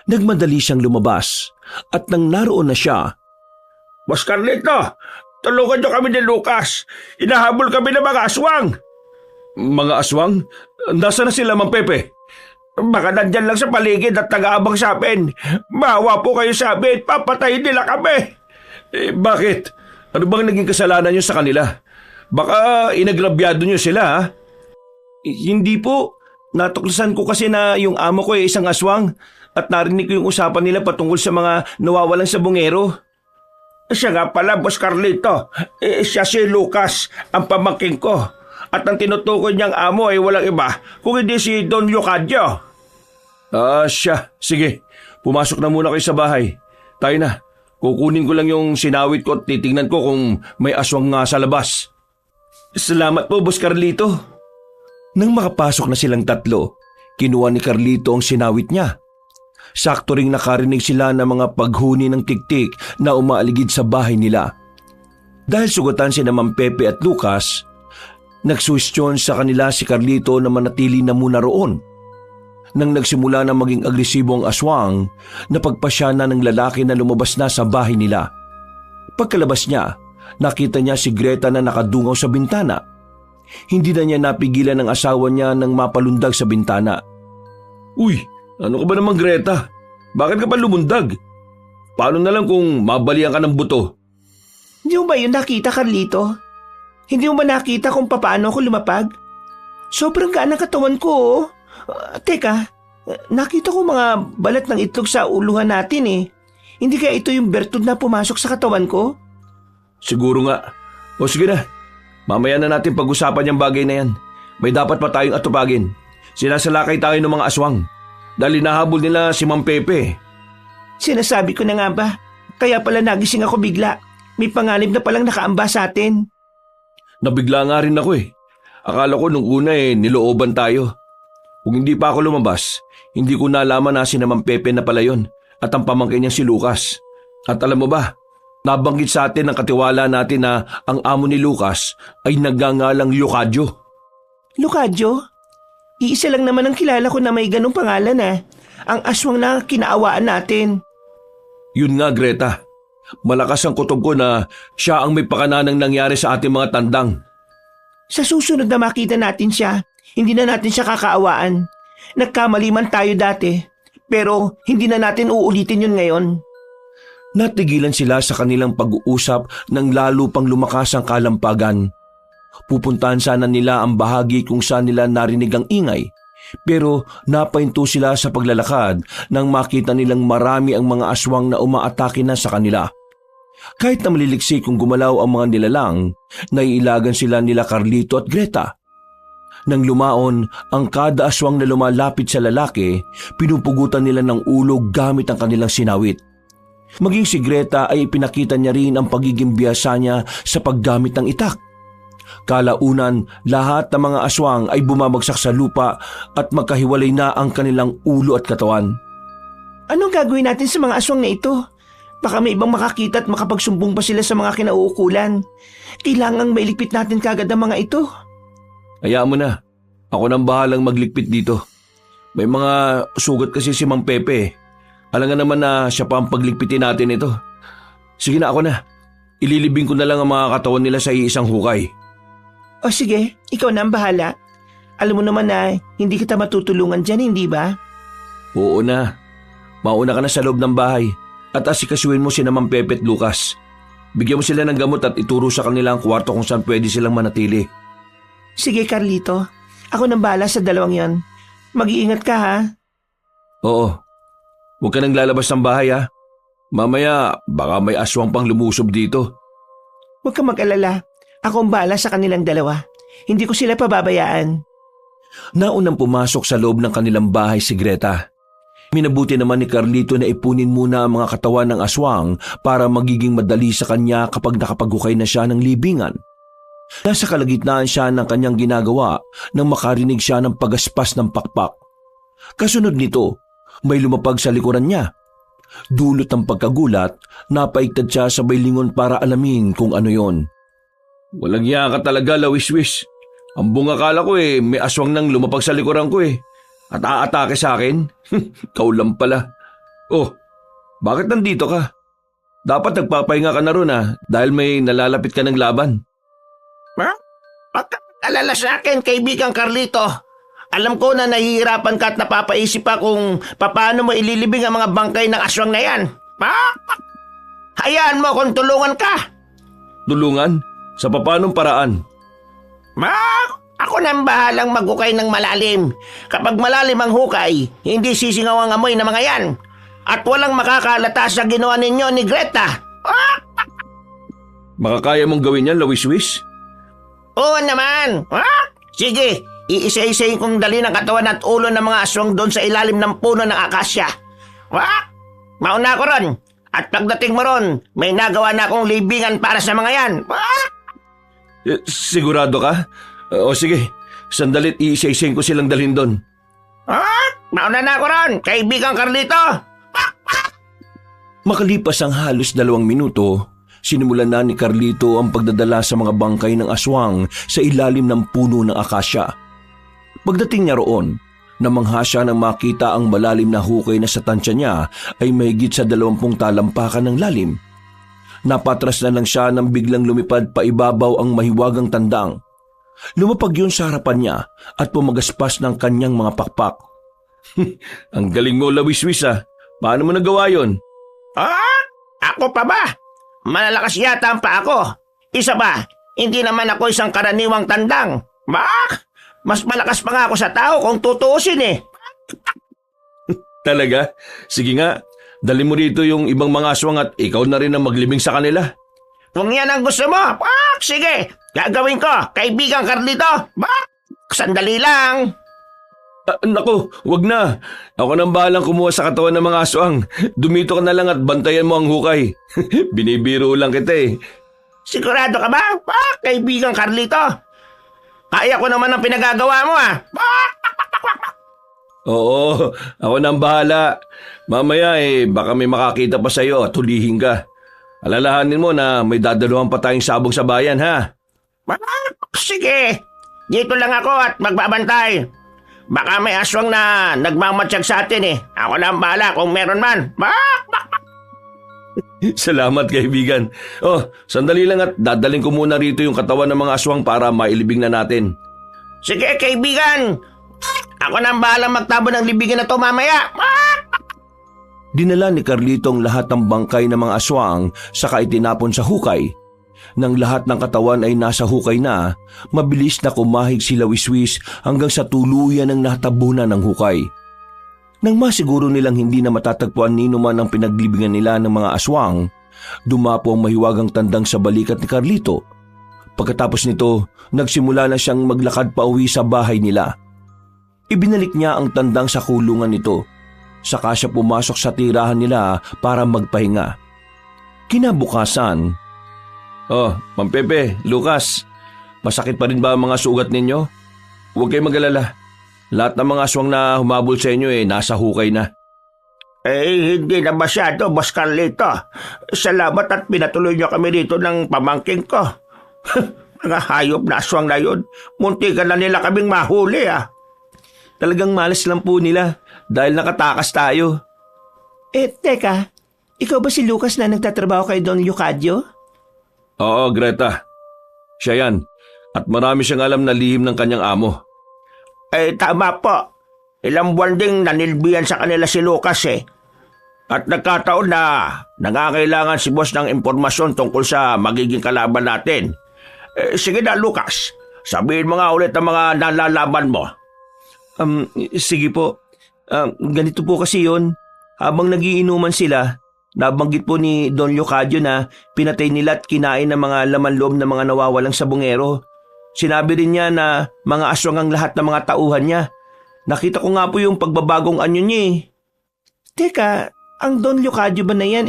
Nagmadali siyang lumabas at nang naroon na siya, Boss Carlito, tulungan niyo kami ni Lucas. Inahabol kami ng mga aswang. Mga aswang? Nasaan na sila, Mang Pepe? Baka nandyan lang sa paligid at nag-aabang sa amin. Maawa po kayo sa amin, papatayin nila kami. Bakit? Ano bang naging kasalanan niyo sa kanila? Baka inagrabyado niyo sila, ha? Hindi po. Natuklasan ko kasi na yung amo ko ay isang aswang at narinig ko yung usapan nila patungkol sa mga nawawalang sabongero. Siya nga pala, Boss Carlito. Siya si Lucas, ang pamangking ko. At ang tinutukoy niyang amo ay walang iba kung hindi si Don Leocadio. Siya. Sige, pumasok na muna kayo sa bahay. Tayo na. Kukunin ko lang yung sinawit ko at titignan ko kung may aswang nga sa labas. Salamat po, Boss Carlito. Nang makapasok na silang tatlo, kinuha ni Carlito ang sinawit niya. Sakto ring nakarinig sila ng mga paghuni ng tiktik na umaaligid sa bahay nila. Dahil sugatan si Mang Pepe at Lucas, nagsuwestyon sa kanila si Carlito na manatili na muna roon. Nang nagsimula na maging agresibo ang aswang, napagpasya na ng lalaki na lumabas na sa bahay nila. Pagkalabas niya, nakita niya si Greta na nakadungaw sa bintana. Hindi na niya napigilan ng asawa niya nang mapalundag sa bintana. Uy, ano ka ba naman, Greta? Bakit ka pa lumundag? paano na lang kung mabalian ka ng buto? Hindi mo ba yun nakita, Carlito? Hindi mo ba nakita kung paano ako lumapag? Sobrang gaan ng katawan ko, oh. Teka, nakita ko mga balat ng itlog sa uluhan natin eh. Hindi kaya ito yung bertud na pumasok sa katawan ko? Siguro nga. O sige na, mamaya na natin pag-usapan yung bagay na yan. May dapat pa tayong atupagin. Sinasalakay tayo ng mga aswang. Dahil nahabol nila si Mang Pepe. Sinasabi ko na nga ba? Kaya pala nagising ako bigla. May panganib na palang nakaamba sa atin. Nabigla nga rin ako eh. Akala ko nung una nilooban tayo. Kung hindi pa ako lumabas, hindi ko nalaman na si Mang Pepe na pala yun at ang pamangkin niya si Lucas. At alam mo ba, nabanggit sa atin ng katiwala natin na ang amo ni Lucas ay nagngangalang Leocadio. Leocadio? Iisa lang naman ang kilala ko na may ganong pangalan Ang aswang na kinaawaan natin. Yun nga, Greta. Malakas ang kutob ko na siya ang may pakananang nangyari sa ating mga tandang. Sa susunod na makita natin siya, hindi na natin siya kakaawaan. Nagkamali man tayo dati, pero hindi na natin uulitin yun ngayon. Natigilan sila sa kanilang pag-uusap nang lalo pang lumakas ang kalampagan. Pupuntahan sana nila ang bahagi kung saan nila narinig ang ingay, pero napahinto sila sa paglalakad nang makita nilang marami ang mga aswang na umaatake na sa kanila. Kahit na maliliksik kung gumalaw ang mga nilalang, naiilagan sila nila Carlito at Greta. Nang lumaon ang kada aswang na lumalapit sa lalaki, pinupugutan nila ng ulo gamit ang kanilang sinawit. Maging si Greta ay ipinakita niya rin ang pagiging biyasa niya sa paggamit ng itak. Kalaunan, lahat ng mga aswang ay bumabagsak sa lupa at magkahiwalay na ang kanilang ulo at katawan. Anong gagawin natin sa mga aswang na ito? Baka may ibang makakita at makapagsumbong pa sila sa mga kinauukulan. Kailangang mailigpit natin kagad ang mga ito. Hayaan mo na. Ako nang bahalang magligpit dito. May mga sugat kasi si Mang Pepe. Alam nga naman na siya pa ang pagligpitin natin ito. Sige na, ako na. Ililibing ko na lang ang mga katawan nila sa iisang hukay. O sige, ikaw na ang bahala. Alam mo naman na hindi kita matutulungan dyan, hindi ba? Oo na. Mauna ka na sa loob ng bahay at asikasuhin mo si Mang Pepe at Lucas. Bigyan mo sila ng gamot at ituro sa kanila ang kwarto kung saan pwede silang manatili. Sige, Carlito. Ako nang bahala sa dalawang yon. Mag-iingat ka, ha? Oo. Huwag ka nang lalabas ng bahay, ha? Mamaya, baka may aswang pang lumusob dito. Huwag ka mag-alala. Ako ang bahala sa kanilang dalawa. Hindi ko sila pababayaan. Naunang pumasok sa loob ng kanilang bahay si Greta. Minabuti naman ni Carlito na ipunin muna ang mga katawan ng aswang para magiging madali sa kanya kapag nakapaghukay na siya ng libingan. Nasa kalagitnaan siya ng kanyang ginagawa nang makarinig siya ng pagaspas ng pakpak. Kasunod nito, may lumapag sa likuran niya. Dulot ng pagkagulat, napaigtad siya sabay lingon para alamin kung ano yon. Walang iya ka talaga, Lawiswis. Ang bungakala ko may aswang nang lumapag sa likuran ko At aatake sa akin? Ikaw lang pala. Oh, bakit nandito ka? Dapat nagpapahinga ka na ron dahil may nalalapit ka ng laban. Ha? Pagka-alala sa akin, kaibigang Carlito. Alam ko na nahihirapan ka at napapaisip pa kung paano mo ililibing ang mga bangkay ng aswang na yan. Ha? Hayaan mo kung tulungan ka. Tulungan? Sa papanong paraan? Ako na ang bahalang maghukay ng malalim. Kapag malalim ang hukay, hindi sisingaw ang amoy ng mga yan. At walang makakalata sa ginawa ninyo ni Greta. Makakaya mong gawin yan, Lawiswis? Oo naman. Sige, iisa-isahin kong dali ng katawan at ulo ng mga aswang doon sa ilalim ng puno ng akasya. Mauna ko ron. At pagdating mo ron, may nagawa na akong libingan para sa mga yan. Sigurado ka? O sige, sandalit iisa-isahin ko silang dalhin doon. Mauna na ako ron, kaibigang Carlito. Makalipas ang halos 2 minuto, sinimulan na ni Carlito ang pagdadala sa mga bangkay ng aswang sa ilalim ng puno ng akasya. Pagdating niya roon, namangha siya nang makita ang malalim na hukay na sa tansya niya ay mahigit sa 20 talampakan ng lalim. Napatras na lang siya nang biglang lumipad pa ibabaw ang mahiwagang tandang. Lumapag yun sa harapan niya at pumagaspas ng kanyang mga pakpak. Ang galing mo, Lawiswis Paano mo nagawa yun? Ako pa ba? Malalakas yata ang paa ko. Isa ba, hindi naman ako isang karaniwang tandang. Mas malakas pa nga ako sa tao kung tutuusin eh. Talaga? Sige nga, dali mo rito yung ibang mga aswang at ikaw na rin ang maglibing sa kanila. Kung yan ang gusto mo, sige, gagawin ko, kaibigang Carlito. Sandali lang. Naku, wag na. Ako nang bahalang kumuha sa katawan ng mga aswang. Dumito ka na lang at bantayan mo ang hukay. Binibiro lang kita eh. Sigurado ka ba? Kaibigang Carlito. Kaya ko naman ang pinagagawa mo Oo, ako nang bahala. Mamaya baka may makakita pa sa'yo at hulihin ka. Alalahanin mo na may dadaluhan pa tayong sabong sa bayan, ha? Sige, dito lang ako at magbabantay. Baka may aswang na nagmamatsyag sa atin eh. Ako na ang bahala kung meron man. Salamat, kaibigan. Sandali lang at dadaling ko muna rito yung katawan ng mga aswang para mailibing na natin. Sige, kaibigan. Ako na ang bahala magtabo ng libingan na to mamaya. Dinala ni Carlito ang lahat ng bangkay ng mga aswang saka itinapon sa hukay. Nang lahat ng katawan ay nasa hukay na, mabilis na kumahig sila wiswis hanggang sa tuluyan ng natabunan ng hukay. Nang masiguro nilang hindi na matatagpuan nino man ang pinaglibingan nila ng mga aswang, dumapo ang mahiwagang tandang sa balikat ni Carlito. Pagkatapos nito, nagsimula na siyang maglakad pa uwi sa bahay nila. Ibinalik niya ang tandang sa kulungan nito, saka siya pumasok sa tirahan nila para magpahinga. Kinabukasan, Ma'am Pepe, Lucas, masakit pa rin ba ang mga sugat ninyo? Huwag kayong mag-alala. Lahat ng mga aswang na humabol sa inyo nasa hukay na. Hindi na masyado, Boss Carlito. Salamat at pinatuloy niyo kami dito ng pamangking ko. Mga hayop na aswang na yun. Muntikan na nila kaming mahuli talagang malas lang po nila dahil nakatakas tayo. Teka, ikaw ba si Lucas na nagtatrabaho kay Don Leocadio? Oo, Greta. Siya yan. At marami siyang alam na lihim ng kanyang amo. Tama po. Ilang buwan ding nanilbihan sa kanila si Lucas At nagkataon na nangangailangan si boss ng impormasyon tungkol sa magiging kalaban natin. Sige na, Lucas. Sabihin mo nga ulit ang mga nalalaban mo. Sige po. Ganito po kasi yon. Habang nagiinuman sila, nabanggit po ni Don Leocadio na pinatay nila at kinain ng mga laman loob ng mga nawawalang sabongero. Sinabi rin niya na mga aswang ang lahat ng mga tauhan niya. Nakita ko nga po yung pagbabagong anyo niya Teka, ang Don Leocadio ba na yan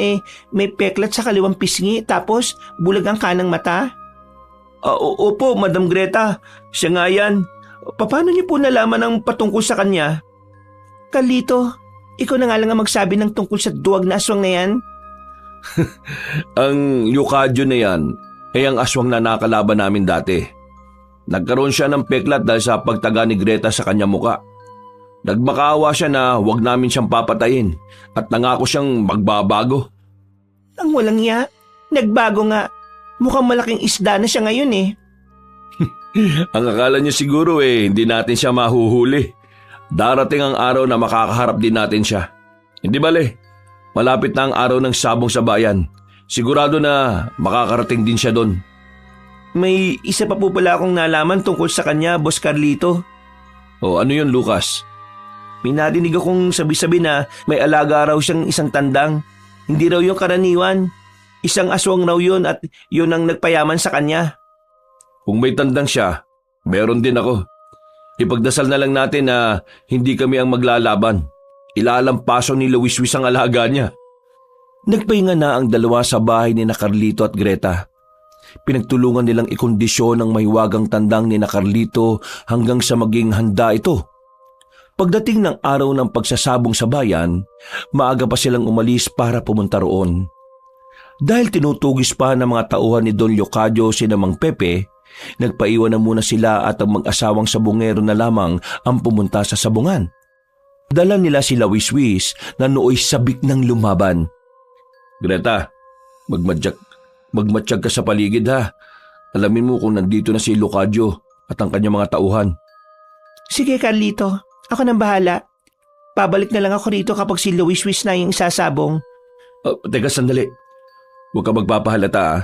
may peklat sa kaliwang pisngi tapos bulag ang kanang mata? Opo, Madam Greta. Siya nga yan. Paano niyo po nalaman ang patungkol sa kanya? Carlito, ikaw na nga lang ang magsabi ng tungkol sa duwag na aswang na yan. Ang Leocadio na yan ay ang aswang na nakalaban namin dati. Nagkaroon siya ng peklat dahil sa pagtaga ni Greta sa kanya muka. Nagmakaawa siya na huwag namin siyang papatayin at nangako siyang magbabago. Ang walang iya, nagbago nga. Mukhang malaking isda na siya ngayon Ang akala niya siguro hindi natin siya mahuhuli. Darating ang araw na makakaharap din natin siya. Hindi bale, malapit na ang araw ng sabong sa bayan. Sigurado na makakarating din siya doon. May isa pa po pala akong nalaman tungkol sa kanya, Boss Carlito. Ano yun, Lucas? May narinig akong sabi-sabi na may alaga raw siyang isang tandang. Hindi raw yung karaniwan. Isang aswang raw yun at yun ang nagpayaman sa kanya. Kung may tandang siya, meron din ako. Ipagdasal na lang natin na hindi kami ang maglalaban. Ilalampaso ni Luwiswis ang alaga niya. Nagpahinga na ang dalawa sa bahay ni na Carlito at Greta. Pinagtulungan nilang ikondisyon ang mahiwagang tandang ni na Carlito hanggang sa maging handa ito. Pagdating ng araw ng pagsasabong sa bayan, maaga pa silang umalis para pumunta roon. Dahil tinutugis pa ng mga tauhan ni Don Leocadio si Mang Pepe, nagpaiwan na muna sila at ang mag-asawang sabongero na lamang ang pumunta sa sabungan. Dala nila sila Wiswis na nooy sabik ng lumaban. Greta, magmatsyag ka sa paligid ha. Alamin mo kung nandito na si Leocadio at ang kanyang mga tauhan. Sige, Carlito. Ako nang bahala. Pabalik na lang ako rito kapag si Luwiswis na yung isasabong. Teka sandali. Huwag ka magpapahalata ah.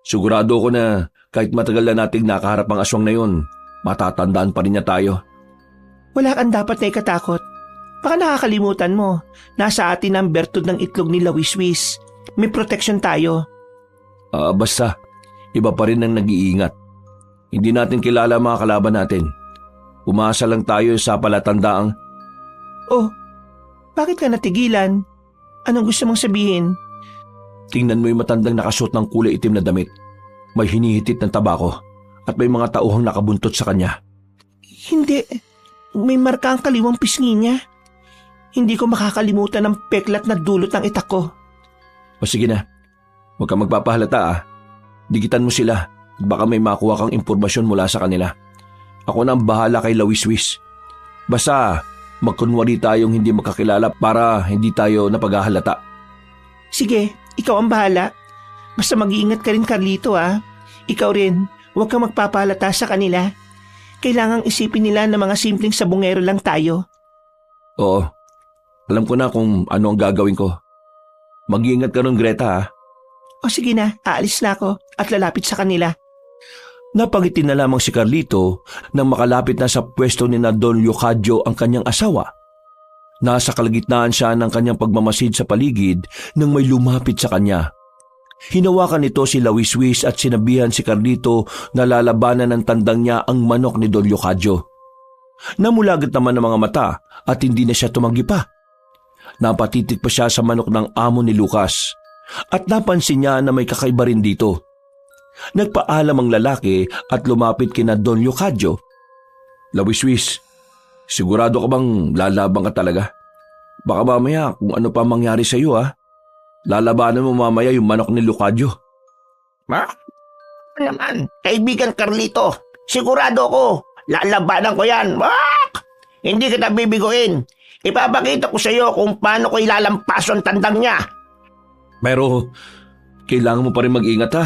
Sigurado ko na kahit matagal na nating nakaharap ang aswang na yun, matatandaan pa rin niya tayo. Wala kang dapat na ikatakot. Baka nakakalimutan mo, nasa atin ang bertud ng itlog ni Lawiswis. May protection tayo. Basta, iba pa rin ang nag-iingat. Hindi natin kilala ang mga kalaban natin. Umasa lang tayo sa palatandaang. Oh, bakit ka natigilan? Anong gusto mong sabihin? Tingnan mo yung matandang nakasuot ng kulay itim na damit. May hinihitit ng tabako at may mga tauhang nakabuntot sa kanya. Hindi. May marka ang kaliwang pisngi niya. Hindi ko makakalimutan ang peklat na dulot ng itak ko. O sige na, huwag kang magpapahalata ah. Digitan mo sila. Baka may makuha kang impormasyon mula sa kanila. Ako na ang bahala kay Lawiswis. Basta magkunwari tayong hindi makakilala para hindi tayo napaghahalata. Sige, ikaw ang bahala. Basta mag-iingat ka rin, Carlito ah. Ikaw rin, huwag kang magpapahalata sa kanila. Kailangang isipin nila na mga simpleng sabungero lang tayo. Oo, alam ko na kung ano ang gagawin ko. Mag-iingat ka nun, Greta ha. O sige na, aalis na ako at lalapit sa kanila. Napangiti na lamang si Carlito nang makalapit na sa pwesto ni na Don Leocadio ang kanyang asawa. Nasa kalagitnaan siya ng kanyang pagmamasid sa paligid nang may lumapit sa kanya. Hinawakan nito si Lawiswis at sinabihan si Carlito na lalabanan ng tandang niya ang manok ni Don Leocadio. Namulagat naman ang mga mata at hindi na siya tumanggi pa. Napatitig pa siya sa manok ng amo ni Lucas at napansin niya na may kakaiba rin dito. Nagpaalam ang lalaki at lumapit kina Don Leocadio. Lawiswis, sigurado ka bang lalaban ka talaga? Baka mamaya kung ano pa mangyari sa iyo ha. Lalabanan mo mamaya yung manok ni Leocadio. Ma? Naman, kaibigan Carlito, sigurado ko, lalabanan ko yan. Hindi kita bibiguin. Ipapakita ko sa iyo kung paano ko ilalampas ang tandang niya. Pero kailangan mo pa rin mag-ingat ha.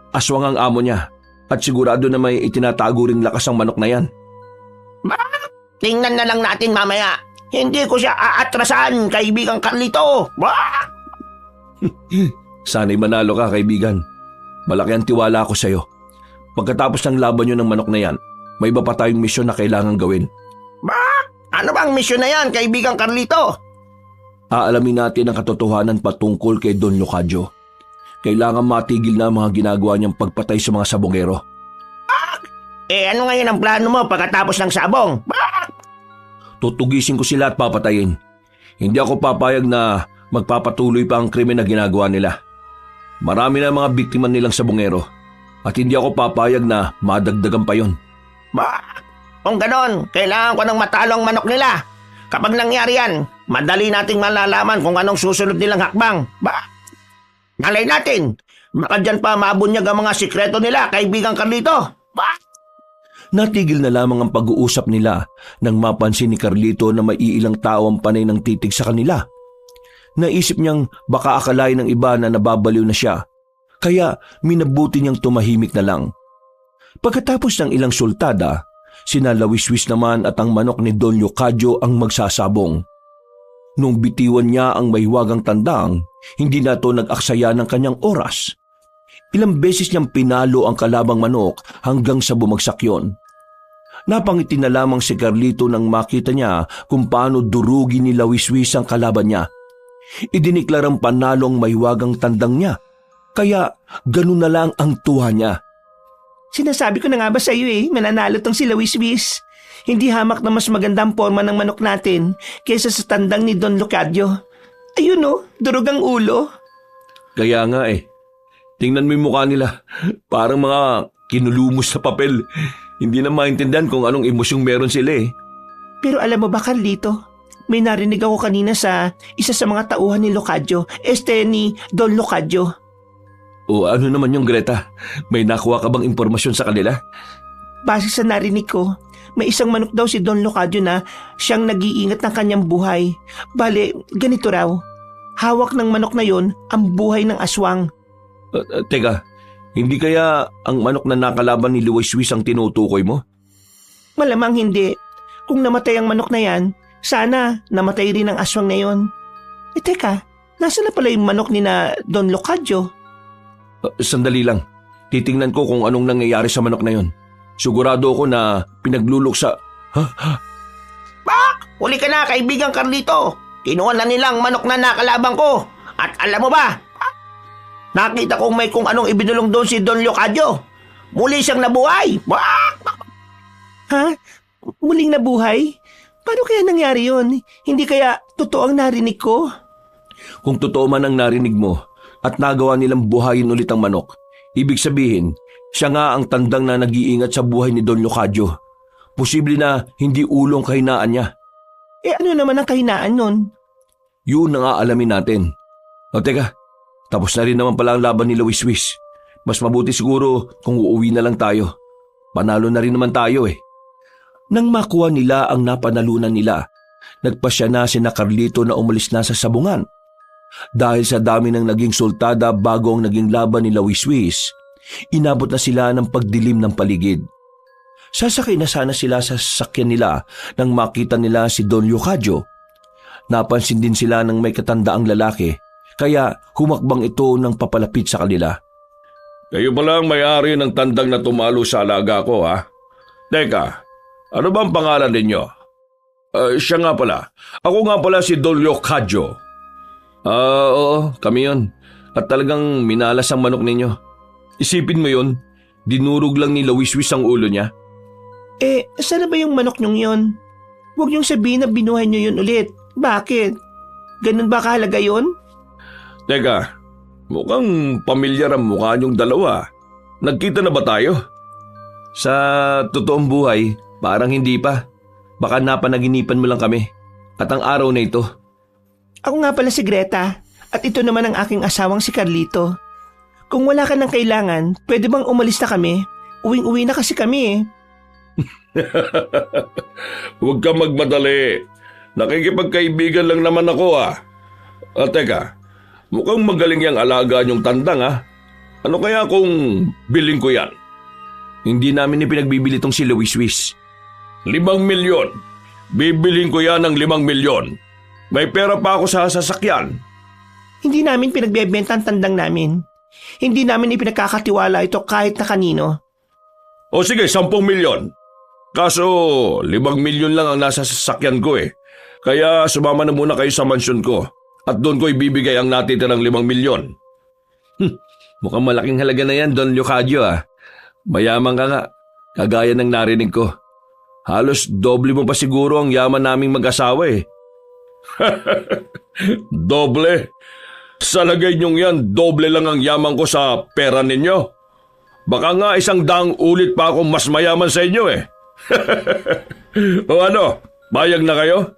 Aswang ang amo niya at sigurado na may itinatago ring lakas ang manok na yan. Tingnan na lang natin mamaya. Hindi ko siya aatrasan, kaibigan Carlito. Sana'y manalo ka, kaibigan. Malaki ang tiwala ko sa iyo. Pagkatapos ng laban nyo ng manok na yan, may iba pa tayong misyon na kailangan gawin. Ano bang misyon na yan, kaibigan Carlito? Aalamin natin ang katotohanan patungkol kay Don Leocadio. Kailangan matigil na ang mga ginagawa niyang pagpatay sa mga sabongero. Ano ngayon ang plano mo pagkatapos ng sabong? Tutugisin ko sila at papatayin. Hindi ako papayag na magpapatuloy pa ang krimen na ginagawa nila. Marami na mga biktima nilang sabongero at hindi ako papayag na madagdagan pa yon. Kung ganon, kailangan ko ng matalo ang manok nila. Kapag nangyari yan, madali nating malalaman kung anong susunod nilang hakbang. Nalay natin, baka dyan pa mabunyag ang mga sikreto nila, kaibigan Carlito. Natigil na lamang ang pag-uusap nila nang mapansin ni Carlito na may iilang tao ang panay ng titig sa kanila. Naisip niyang baka akalain ng iba na nababaliw na siya, kaya minabuti niyang tumahimik na lang. Pagkatapos ng ilang sultada, sina Lawiswis naman at ang manok ni Don Leocadio ang magsasabong. Nung bitiwan niya ang mahiwagang tandang, hindi na ito nag-aksaya ng kanyang oras. Ilang beses niyang pinalo ang kalabang manok hanggang sa bumagsak yon. Napangiti na lamang si Carlito nang makita niya kung paano durugi ni Lawiswis ang kalaban niya. Idiniklarang panalo ang mahiwagang tandang niya, kaya ganun na lang ang tuwa niya. Sinasabi ko na nga ba sa iyo mananalo tong si Lawiswis. Hindi hamak na mas maganda ang forma ng manok natin kaysa sa tandang ni Don Leocadio. Ayun durog ang ulo. Kaya nga tingnan mo yung mukha nila. Parang mga kinulumos sa papel. Hindi na maintindihan kung anong emosyong meron sila Pero alam mo ba, Carlito? May narinig ako kanina sa isa sa mga tauhan ni Leocadio, ni Don Leocadio. O ano naman yung Greta? May nakuha ka bang impormasyon sa kanila? Base sa narinig ko, may isang manok daw si Don Leocadio na siyang nag-iingat ng kanyang buhay. Bale, ganito raw. Hawak ng manok na yon ang buhay ng aswang. Teka, hindi kaya ang manok na nakalaban ni Lawiswis ang tinutukoy mo? Malamang hindi. Kung namatay ang manok na yan, sana namatay rin ang aswang na yon. Teka, nasa na pala yung manok ni na Don Leocadio? Sandali lang. Titingnan ko kung anong nangyayari sa manok na yon. Sigurado ako na pinagluluksa. Huli ka na, kaibigang Carlito. Kinuha na nilang manok na nakalabang ko. At alam mo ba, nakita kong may kung anong ibinulong doon si Don Leocadio. Muli siyang nabuhay. Ha? Muling nabuhay? Paano kaya nangyari yun? Hindi kaya totoo ang narinig ko? Kung totoo man ang narinig mo at nagawa nilang buhayin ulit ang manok, ibig sabihin, siya nga ang tandang na nag-iingat sa buhay ni Don Leocadio. Posible na hindi ulong kahinaan niya. Ano naman ang kahinaan nun? Yun ang aalamin natin. O teka, tapos na rin naman pala ang laban ni Wiswis. Mas mabuti siguro kung uuwi na lang tayo. Panalo na rin naman tayo eh. Nang makuha nila ang napanalunan nila, nagpasya na sina Carlito na umalis na sa sabungan. Dahil sa dami ng naging sultada bago ang naging laban ni Wiswis, inabot na sila ng pagdilim ng paligid. Sasakay na sana sila sa sasakyan nila nang makita nila si Don Leocadio. Napansin din sila ng may katandaang lalaki, kaya humakbang ito ng papalapit sa kanila. Kayo pala ang may-ari ng tandang na tumalo sa alaga ko, ha? Teka, ano bang pangalan ninyo? Siya nga pala. Ako nga pala si Don Leocadio. Oo, kami yon. At talagang minalas ang manok ninyo. Isipin mo yon, dinurog lang ni Wiswis ang ulo niya. Saan na ba yung manok nyong yon? Huwag niyong sabihin na binuhay niyo yun ulit. Bakit? Ganun ba kahalaga yun? Teka, mukhang pamilyar ang mukha niyong dalawa. Nagkita na ba tayo? Sa totoong buhay, parang hindi pa. Baka napanaginipan mo lang kami. At ang araw na ito. Ako nga pala si Greta. At ito naman ang aking asawang si Carlito. Kung wala ka ng kailangan, pwede bang umalis na kami? Uwing-uwi na kasi kami eh. Huwag ka magmadali. Nakikipagkaibigan lang naman ako, ah. Teka, mukhang magaling yung alaga niyong tandang, ah. Ano kaya kung biling ko yan? Hindi namin ipinagbibili tong si Wiswis. 5 milyon. Bibilhin ko yan ng 5 milyon. May pera pa ako sa sasakyan. Hindi namin pinagbebenta ang tandang namin. Hindi namin ipinagkakatiwala ito kahit na kanino. O sige, 10 milyon. Kaso, 5 milyon lang ang nasa sasakyan ko eh. Kaya sumama na muna kayo sa mansyon ko. At doon ko ibibigay ang natitirang 5 milyon. Mukhang malaking halaga na yan, Don Leocadio ah. Mayaman ka nga, kagaya ng narinig ko. Halos doble mo pa siguro ang yaman naming mag-asawa eh. Doble? Sa lagay niyong yan, doble lang ang yaman ko sa pera ninyo. Baka nga 100 ulit pa ako mas mayaman sa inyo eh. O ano, bayag na kayo?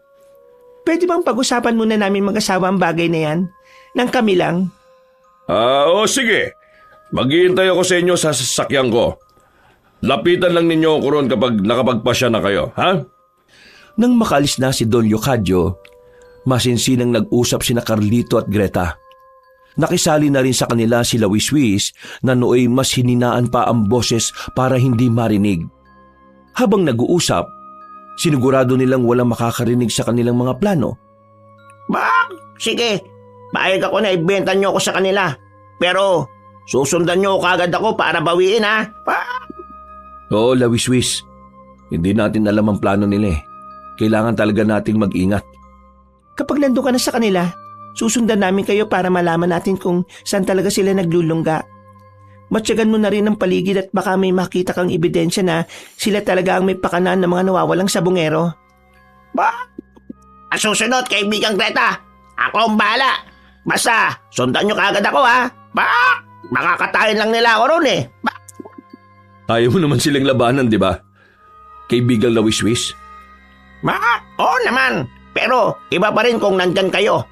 Pwede bang pag-usapan muna namin mag-asawa ang bagay na yan? Nang kami lang? O sige. Maghihintay ako sa inyo sa sasakyan ko. Lapitan lang ninyo ako ron kapag nakapagpasya na kayo, ha? Nang makalis na si Don Leocadio, masinsinang nag-usap sina Carlito at Greta. Nakisali na rin sa kanila si Wiswis na nooy mas hininaan pa ang boses para hindi marinig. Habang nag-uusap, sinigurado nilang walang makakarinig sa kanilang mga plano. Sige, paayag ako na ibenta niyo ako sa kanila. Pero susundan niyo kagad ako para bawiin ha. Oo, Wiswis. Hindi natin alam ang plano nila eh. Kailangan talaga nating mag-ingat. Kapag nandun ka na sa kanila, susundan namin kayo para malaman natin kung saan talaga sila naglulungga. Matyagan mo na rin ang paligid at baka may makita kang ebidensya na sila talaga ang may pakanan ng mga nawawalang sabungero. Susunod, kaibigang Greta. Ako ang bahala. Basta, sundan nyo kagad ako ha. Makakatayin lang nila ako ron eh. Ayaw mo naman silang labanan, di ba? Kaibigang Wiswis. Oo naman. Pero iba pa rin kung nandyan kayo.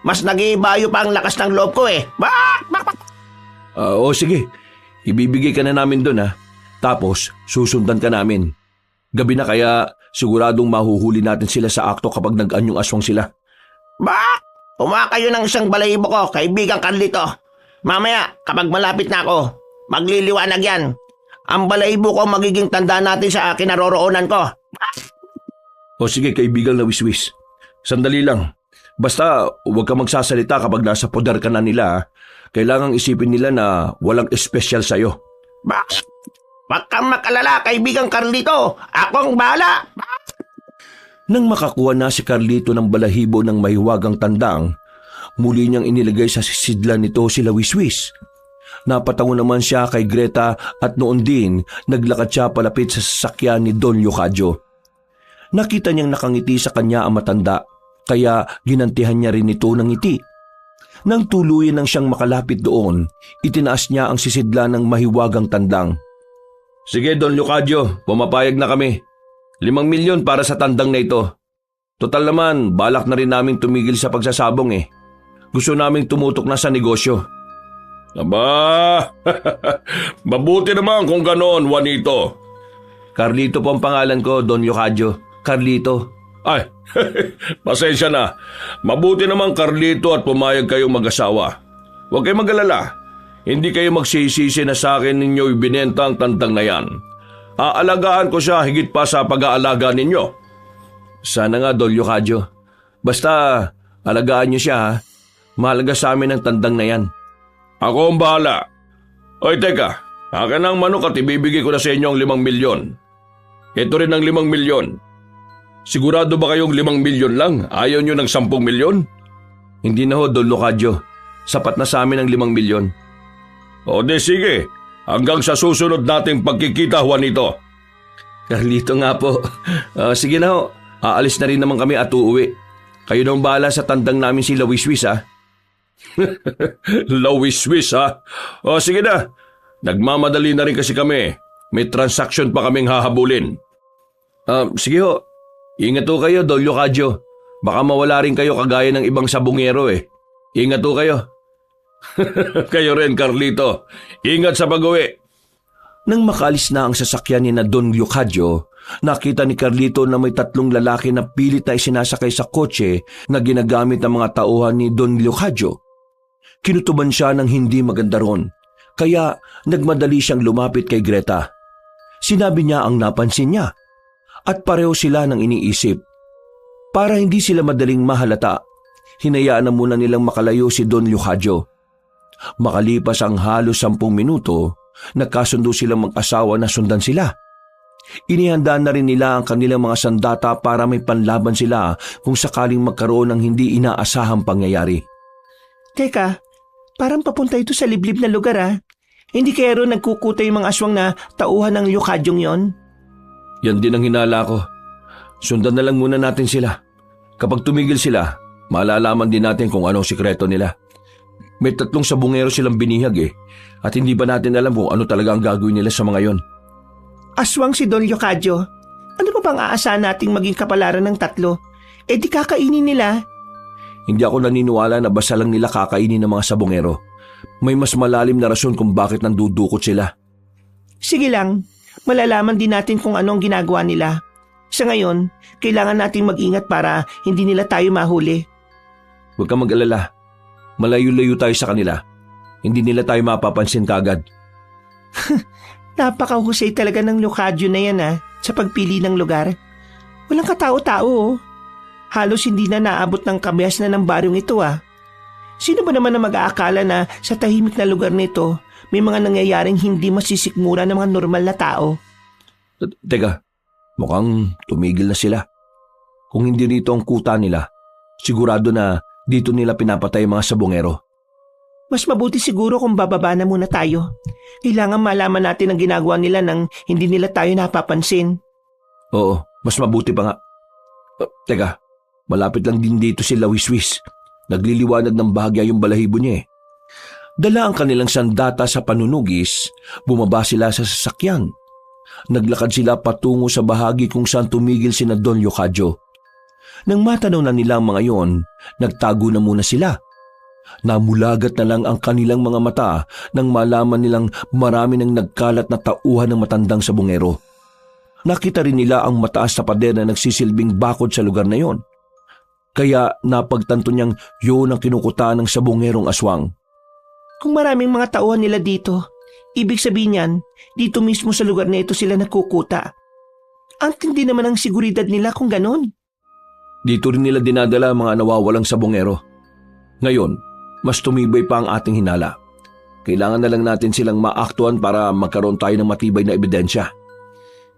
Mas nag-iibayo pa ang lakas ng loob ko eh. Oo, sige. Ibibigay ka na namin doon ha. Tapos, susundan ka namin. Gabi na kaya siguradong mahuhuli natin sila sa akto kapag nag-anyong aswang sila. Kumuha kayo ng isang balahibo ko, kaibigang Carlito. Mamaya, kapag malapit na ako, magliliwanag yan. Ang balahibo ko magiging tanda natin sa kinaroroonan ko. O sige, kaibigang Wiswis. Sandali lang. Basta huwag ka magsasalita kapag nasa poder ka na nila ha. kailangang isipin nila na walang espesyal sa'yo. Wag kang makalala, kaibigang Carlito. Ako ang bahala. Nang makakuha na si Carlito ng balahibo ng mahiwagang tandang, muli niyang inilagay sa sisidlan nito si Wiswis. Napatango naman siya kay Greta at noon din naglakad siya palapit sa sasakyan ni Don Leocadio. Nakita niyang nakangiti sa kanya ang matanda, kaya ginantihan niya rin ito ng ngiti. Nang tuluyan nang siyang makalapit doon, itinaas niya ang sisidlan ng mahiwagang tandang. Sige Don Leocadio, pumapayag na kami. 5 milyon para sa tandang na ito. Total naman, balak na rin naming tumigil sa pagsasabong eh. Gusto naming tumutok na sa negosyo. Aba, mabuti naman kung ganoon, Juanito. Carlito po ang pangalan ko, Don Leocadio. Carlito. Ay, pasensya na. Mabuti naman, Carlito, at pumayag kayong mag-asawa. Huwag kayong mag-alala. Hindi kayo magsisisi na sa akin ninyo ibinenta ang tandang na yan. Aalagaan ko siya higit pa sa pag-aalaga ninyo. Sana nga, Don Leocadio. Basta, alagaan niyo siya ha. Mahalaga sa amin ang tandang na yan. Ako ang bahala. Oy, teka. Akin ang manok at ibibigay ko na sa inyo ang 5 milyon. Ito rin ang 5 milyon. Sigurado ba kayong 5 milyon lang? Ayaw nyo ng 10 milyon? Hindi na ho, Don Leocadio. Sapat na sa amin ang 5 milyon. O de sige. Hanggang sa susunod nating pagkikita, Juanito. Carlito nga po. Sige na ho. Aalis na rin naman kami at uuwi. Kayo nang bahala sa tandang namin si Wiswis ha. Wiswis ha? O sige na. Nagmamadali na rin kasi kami. May transaction pa kaming hahabulin. Sige ho. Ingat ho kayo, Don Leocadio. Baka mawala rin kayo kagaya ng ibang sabungero eh. Ingat ho kayo. Kayo rin, Carlito. Ingat sa pag-uwi. Nang makalis na ang sasakyan ni na Don Leocadio, nakita ni Carlito na may 3 lalaki na pilit na isinasakay sa kotse na ginagamit ng mga tauhan ni Don Leocadio. Kinutuban siya ng hindi maganda ron, kaya nagmadali siyang lumapit kay Greta. Sinabi niya ang napansin niya, at pareho sila ng iniisip. Para hindi sila madaling mahalata, hinayaan na muna nilang makalayo si Don Leocadio. Makalipas ang halos 10 minuto, nagkasundo silang mag-asawa na sundan sila. Inihanda na rin nila ang kanilang mga sandata para may panlaban sila kung sakaling magkaroon ng hindi inaasahang pangyayari. Teka, parang papunta ito sa liblib na lugar ah. Hindi kaya ron nagkukuta yung mga aswang na tauhan ng Leocadyong yon? Yan din ang hinala ko. Sundan na lang muna natin sila. Kapag tumigil sila, malalaman din natin kung anong sikreto nila. May 3 sabungero silang binihag eh, at hindi ba natin alam kung ano talaga ang gagawin nila sa mga yon. Aswang si Don Leocadio. Ano pa bang aasahan nating maging kapalaran ng 3? Eh di kakainin nila. Hindi ako naniniwala na basta lang nila kakainin ng mga sabungero. May mas malalim na rason kung bakit nandudukot sila. Sige lang, malalaman din natin kung anong ginagawa nila. Sa ngayon, kailangan nating mag-ingat para hindi nila tayo mahuli. Huwag kang mag-alala. Malayo-layo tayo sa kanila. Hindi nila tayo mapapansin kagad. Napakahusay talaga ng Leocadio na yan sa pagpili ng lugar. Walang katao-tao oh. Halos hindi na naabot ng kabyas na ng baryong ito Sino ba naman na mag-aakala na sa tahimik na lugar nito may mga nangyayaring hindi masisikmura ng mga normal na tao? Teka, mukhang tumigil na sila. Kung hindi rito ang kuta nila, sigurado na dito nila pinapatay mga sabungero. Mas mabuti siguro kung bababa na muna tayo. Kailangan malaman natin ang ginagawa nila nang hindi nila tayo napapansin. Oo, mas mabuti pa nga. Teka, malapit lang din dito si Wiswis. Nagliliwanag ng bahagya yung balahibo niya eh. Dala ang kanilang sandata sa panunugis, bumaba sila sa sasakyan. Naglakad sila patungo sa bahagi kung saan tumigil sina Don Leocadio. Nang matanaw na nila ang mga yon, nagtago na muna sila. Namulagat na lang ang kanilang mga mata nang malaman nilang marami nang nagkalat na tauhan ng matandang sabungero. Nakita rin nila ang mataas na pader na nagsisilbing bakod sa lugar na yon. Kaya napagtanto niyang yun ang kinukutaan ng sabungerong aswang. Kung maraming mga tauhan nila dito, ibig sabihin yan, dito mismo sa lugar na ito sila nagkukuta. Ang tindi naman ang seguridad nila kung ganon. Dito rin nila dinadala ang mga nawawalang sabungero. Ngayon, mas tumibay pa ang ating hinala. Kailangan na lang natin silang maaktuhan para magkaroon tayo ng matibay na ebidensya.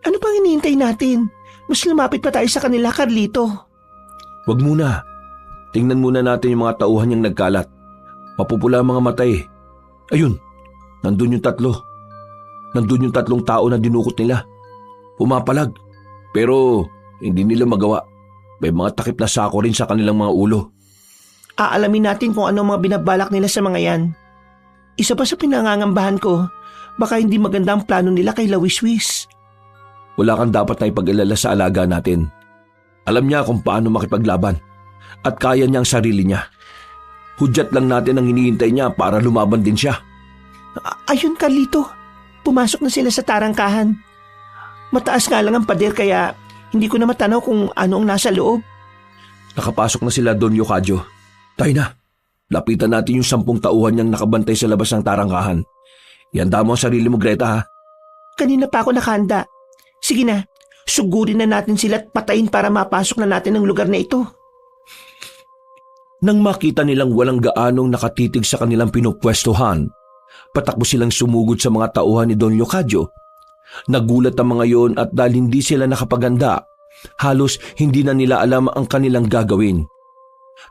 Ano pang hinihintay natin? Mas lumapit pa tayo sa kanila, Carlito. Wag muna. Tingnan muna natin yung mga tauhan niyang nagkalat. Mapupula ang mga mata eh. Ayun, nandun yung tatlo. Nandun yung tatlong tao na dinukot nila. Pumapalag. Pero hindi nila magawa. May mga takip na sako rin sa kanilang mga ulo. Aalamin natin kung ano mga binabalak nila sa mga yan. Isa pa sa pinangangambahan ko, baka hindi maganda ang plano nila kay Lawiswis. Wala kang dapat na ipag-alala sa alaga natin. Alam niya kung paano makipaglaban. At kaya niya ang sarili niya. Hudyat lang natin ang hinihintay niya para lumaban din siya. Ayun, Carlito. Pumasok na sila sa tarangkahan. Mataas nga lang ang pader kaya hindi ko na matanaw kung ano ang nasa loob. Nakapasok na sila Don Yocadio. Tayo na. Lapitan natin yung 10 tauhan niyang nakabantay sa labas ng tarangkahan. Ihanda mo ang sarili mo, Greta, ha? Kanina pa ako nakahanda. Sige na, sugurin na natin sila at patayin para mapasok na natin ang lugar na ito. Nang makita nilang walang gaanong nakatitig sa kanilang pinupwestuhan, patakbo silang sumugod sa mga tauhan ni Don Yocadio. Nagulat ang mga yon at dahil hindi sila nakapaganda, halos hindi na nila alam ang kanilang gagawin.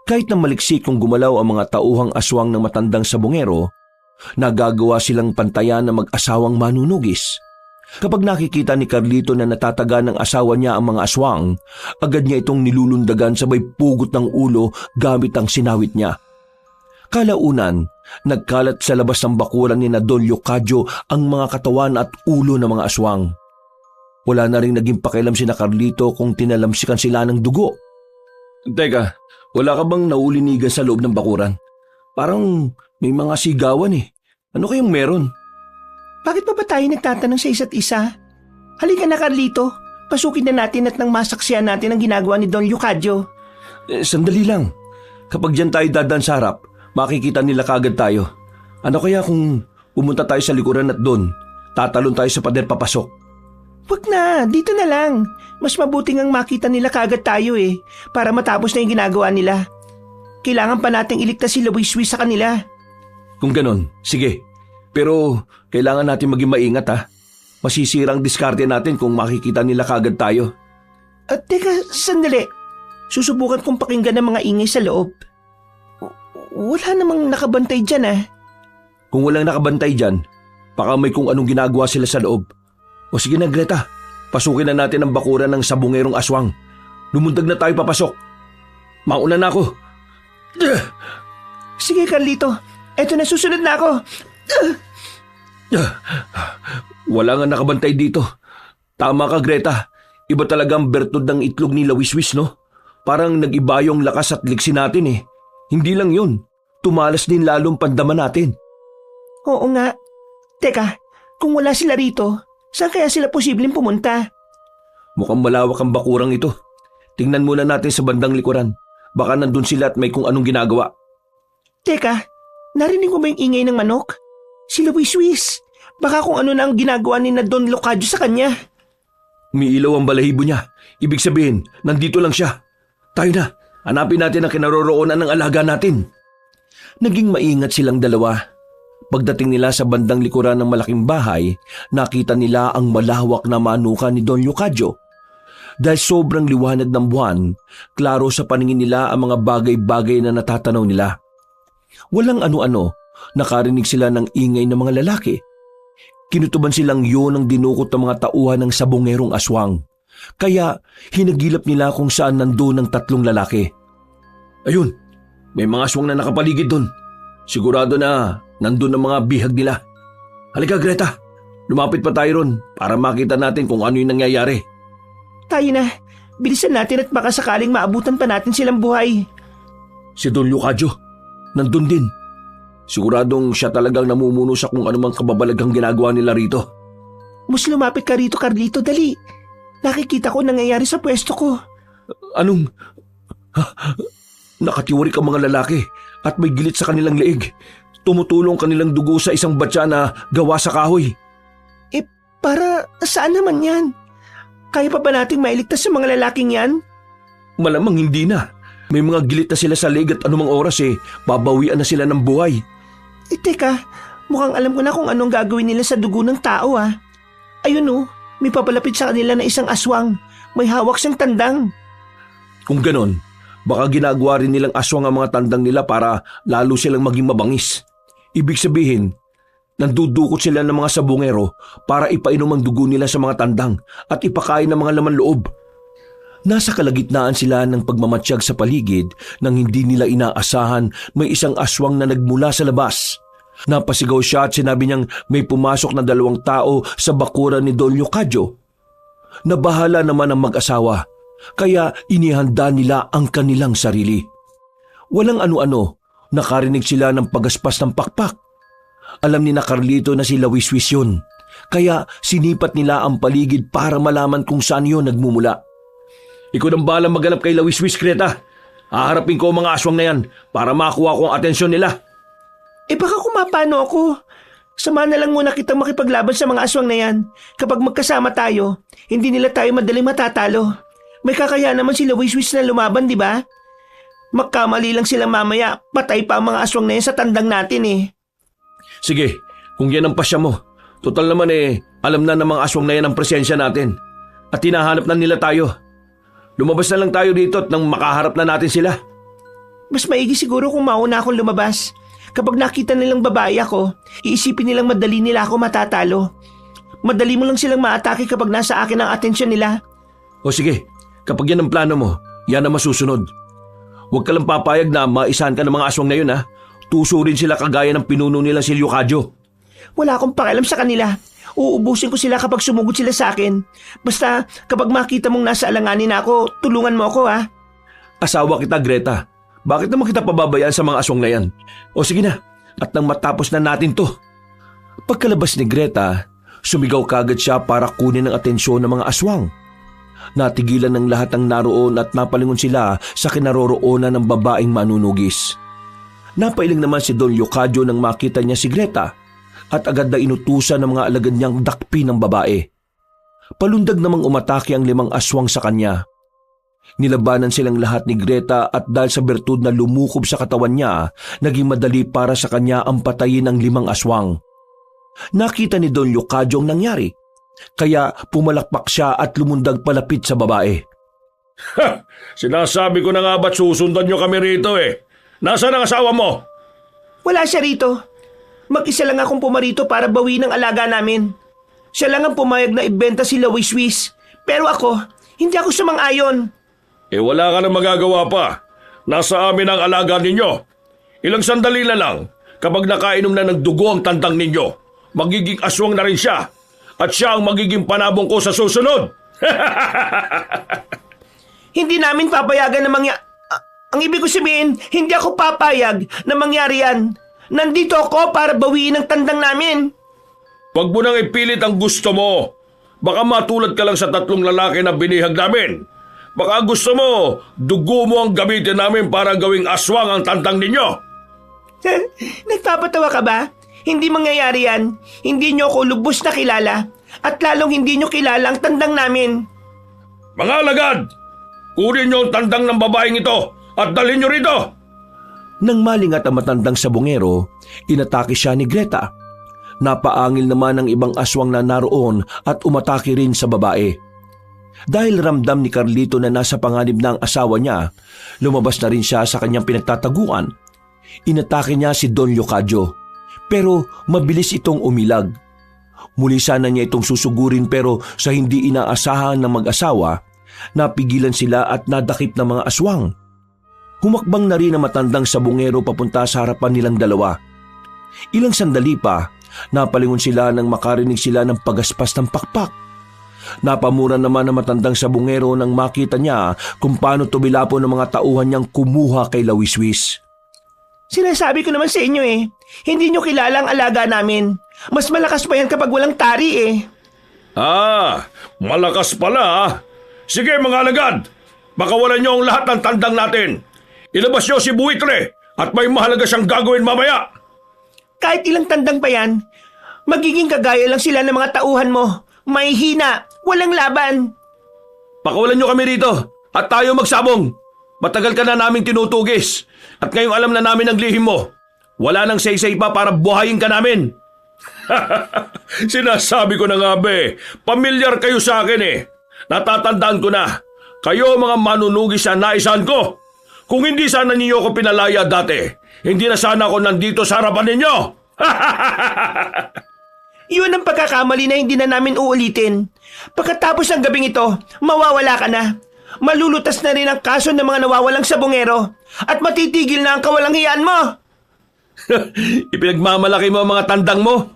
Kahit na maliksik kung gumalaw ang mga tauhang aswang ng matandang sabongero, nagagawa silang pantayan na mag-asawang manunugis. Kapag nakikita ni Carlito na natataga ng asawa niya ang mga aswang, agad niya itong nilulundagan sabay pugot ng ulo gamit ang sinawit niya. Kalaunan, nagkalat sa labas ng bakuran ni Don Yocadio ang mga katawan at ulo ng mga aswang. Wala na rin naging pakialam si Carlito kung tinalamsikan sila ng dugo. Teka, wala ka bang naulinigan sa loob ng bakuran? Parang may mga sigawan eh. Ano kayong meron? Bakit pa ba tayo nagtatanong sa isa't isa? Halika na, Carlito. Pasukin na natin at nang masaksiyan natin ang ginagawa ni Don Yocadio. Sandali lang. Kapag dyan tayo dadaan sa harap, makikita nila kagad tayo. Ano kaya kung pumunta tayo sa likuran at doon, tatalon tayo sa pader papasok? Wag na, dito na lang. Mas mabuting ang makita nila kagad tayo eh, para matapos na yung ginagawa nila. Kailangan pa nating iligtas si Lawiswis sa kanila. Kung ganon, sige. Pero kailangan natin maging maingat ha. Masisira ang diskarte natin kung makikita nila kagad tayo. At teka, sandali. Susubukan kong pakinggan ang mga ingay sa loob. Wala namang nakabantay dyan ah. Kung walang nakabantay dyan, baka may kung anong ginagawa sila sa loob. O sige na Greta, pasukin na natin ang bakuran ng sabongerong aswang. Lumundag na tayo papasok. Mauna na ako. Sige Carlito, eto na susunod na ako. Wala nga nakabantay dito. Tama ka Greta, iba talaga ang bertud ng itlog ni Lawiswis no? Parang nag-iba yung lakas at liksi natin eh. Hindi lang yun, tumalas din lalong pandaman natin. Oo nga. Teka, kung wala sila rito, saan kaya sila posibleng pumunta? Mukhang malawak ang bakurang ito. Tingnan muna natin sa bandang likuran. Baka nandun sila at may kung anong ginagawa. Teka, narinig mo ba yung ingay ng manok? Si Lawiswis. Baka kung ano na ang ginagawa ni na Don Yocadio sa kanya. Umiilaw ang balahibo niya. Ibig sabihin, nandito lang siya. Tayo na, hanapin natin ang kinaroroonan ng alaga natin. Naging maingat silang dalawa. Pagdating nila sa bandang likuran ng malaking bahay, nakita nila ang malawak na manukan ni Don Yocadio. Dahil sobrang liwanag ng buwan, klaro sa paningin nila ang mga bagay-bagay na natatanaw nila. Walang ano-ano, nakarinig sila ng ingay ng mga lalaki. Kinutuban silang yun ang dinukot ng mga tauhan ng sabongerong aswang. Kaya hinagilap nila kung saan nandoon ang 3 lalaki. Ayun, may mga aswang na nakapaligid doon. Sigurado na nandun ang mga bihag nila. Halika Greta, lumapit pa tayo ron para makita natin kung ano yung nangyayari. Tayo na, bilisan natin at baka sakaling maabutan pa natin silang buhay. Si Don Yocadio, nandun din. Siguradong siya talagang namumuno sa kung anumang kababalaghang ginagawa nila rito. Mas lumapit ka rito, Carlito, dali. Nakikita ko nangyayari sa pwesto ko. Anong? Nakatiwarik ang mga lalaki at may gilit sa kanilang leeg. Tumutulong kanilang dugo sa isang batya na gawa sa kahoy. Para saan naman yan? Kaya pa ba nating mailigtas sa mga lalaking yan? Malamang hindi na. May mga gilit na sila sa leeg at anumang oras babawian na sila ng buhay. Teka, Mukhang alam ko na kung anong gagawin nila sa dugo ng tao ah. Ayun oh, may papalapit sa kanila na isang aswang. May hawak siyang tandang. Kung ganon, baka ginagawa rin nilang aswang ang mga tandang nila para lalo silang maging mabangis. Ibig sabihin, nandudukot sila ng mga sabungero para ipainom ang dugo nila sa mga tandang at ipakain ng mga laman loob. Nasa kalagitnaan sila ng pagmamatsyag sa paligid nang hindi nila inaasahan may isang aswang na nagmula sa labas. Napasigaw siya at sinabi niyang may pumasok na 2 tao sa bakuran ni Don Leocadio. Nabahala naman ang mag-asawa, kaya inihanda nila ang kanilang sarili. Walang ano-ano, nakarinig sila ng pagaspas ng pakpak. Alam ni na Carlito na si Lawiswis yun, kaya sinipat nila ang paligid para malaman kung saan yun nagmumula. Ikaw nang balang maghanap kay Lawiswis, Greta. Haharapin ko ang mga aswang na yan para makuha ko ang atensyon nila. Baka kumapano ako. Sama na lang muna kitang makipaglaban sa mga aswang na yan. Kapag magkasama tayo, hindi nila tayo madaling matatalo. May kakaya naman sila Wiswis na lumaban, di ba? Magkamali lang sila mamaya, patay pa ang mga aswang na yan sa tandang natin eh. Sige, kung yan ang pasya mo. Total naman alam na ng mga aswang na yan ang presensya natin. At hinahanap na nila tayo. Lumabas na lang tayo dito at nang makaharap na natin sila. Mas maigi siguro kung mauna akong lumabas. Kapag nakita nilang babae ako, iisipin nilang madali nila ako matatalo. Madali mo lang silang maatake kapag nasa akin ang atensyon nila. O sige, kapag yan ang plano mo, yan ang masusunod. Huwag ka lang papayag na maisahan ka ng mga aswang na yun ha. Tuso rin sila kagaya ng pinuno nila si Leocadio. Wala akong pakialam sa kanila. Uubusin ko sila kapag sumugod sila sa akin. Basta kapag makita mong nasa alanganin ako, tulungan mo ako ha. Asawa kita, Greta. Bakit naman kita pababayaan sa mga aswang na yan? O sige na, at nang matapos na natin to. Pagkalabas ni Greta, sumigaw kagad siya para kunin ang atensyon ng mga aswang. Natigilan ng lahat ng naroon at napalingon sila sa kinaroroonan ng babaeng manunugis. Napailing naman si Don Leocadio nang makita niya si Greta at agad na inutusan ng mga alagad niyang dakpin ng babae. Palundag namang umatake ang 5 aswang sa kanya. Nilabanan silang lahat ni Greta at dahil sa bertud na lumukob sa katawan niya, naging madali para sa kanya ang patayin ng 5 aswang. Nakita ni Don Leocadio ang nangyari, kaya pumalakpak siya at lumundag palapit sa babae. Ha! Sinasabi ko na nga ba't susundan nyo kami rito eh? Nasaan ang asawa mo? Wala siya rito. Mag-isa lang akong pumarito para bawiin ang alaga namin. Siya lang ang pumayag na ibenta si Lawiswis. Pero ako, hindi ako sumang-ayon. Wala ka na magagawa pa. Nasa amin ang alaga ninyo. Ilang sandali na lang, kapag nakainom na ng dugo ang tandang ninyo, magiging aswang na rin siya. At siya ang magiging panabong ko sa susunod. Hindi namin papayagan na ang ibig ko sabihin, hindi ako papayag na mangyari yan. Nandito ako para bawiin ang tandang namin. Huwag mo nang ipilit ang gusto mo. Baka matulad ka lang sa 3 lalaki na binihag namin. Baka gusto mo, dugo mo ang gamitin namin para gawing aswang ang tandang ninyo. Nagpapatawa ka ba? Hindi mangyayari yan. Hindi nyo ako lubos na kilala. At lalong hindi nyo kilala ang tandang namin. Mga alagad, kunin nyo ang tandang ng babaeng ito at dalhin nyo rito. Nang malingat ang matandang sabungero, inatake siya ni Greta. Napaangil naman ang ibang aswang na naroon at umatake rin sa babae. Dahil ramdam ni Carlito na nasa panganib na ang asawa niya, lumabas na rin siya sa kanyang pinagtataguan. Inatake niya si Don Leocadio, pero mabilis itong umilag. Muli sana niya itong susugurin pero sa hindi inaasahan ng mag-asawa, napigilan sila at nadakip ng mga aswang. Humakbang na rin ang matandang sabungero papunta sa harapan nilang dalawa. Ilang sandali pa, napalingon sila nang makarinig sila ng pagaspas ng pakpak. Napamura naman ang matandang sabungero nang makita niya kung paano tumilapo ng mga tauhan niyang kumuha kay Lawiswis. Sinasabi ko naman sa inyo hindi nyo kilala ang alaga namin. Mas malakas pa yan kapag walang tari Malakas pala ha. Sige mga alagad, pakawalan nyo ang lahat ng tandang natin. Ilabas nyo si Buitre at may mahalaga siyang gagawin mamaya. Kahit ilang tandang pa yan, magiging kagaya lang sila ng mga tauhan mo. May hina, walang laban. Pakawalan nyo kami rito at tayo magsabong. Matagal ka na naming tinutugis at ngayong alam na namin ang lihim mo. Wala nang say-say pa para buhayin ka namin. Sinasabi ko na nga be, pamilyar kayo sa akin eh. Natatandaan ko na. Kayo mga manunugi sa naisan ko. Kung hindi sana ninyo ako pinalaya dati, hindi na sana ako nandito sa harapan ninyo. Yun ang pagkakamali na hindi na namin uulitin. Pagkatapos ng gabing ito, mawawala ka na. Malulutas na rin ang kaso ng mga nawawalang sabongero at matitigil na ang kawalanghiyaan mo. Ipinagmamalaki mo ang mga tandang mo.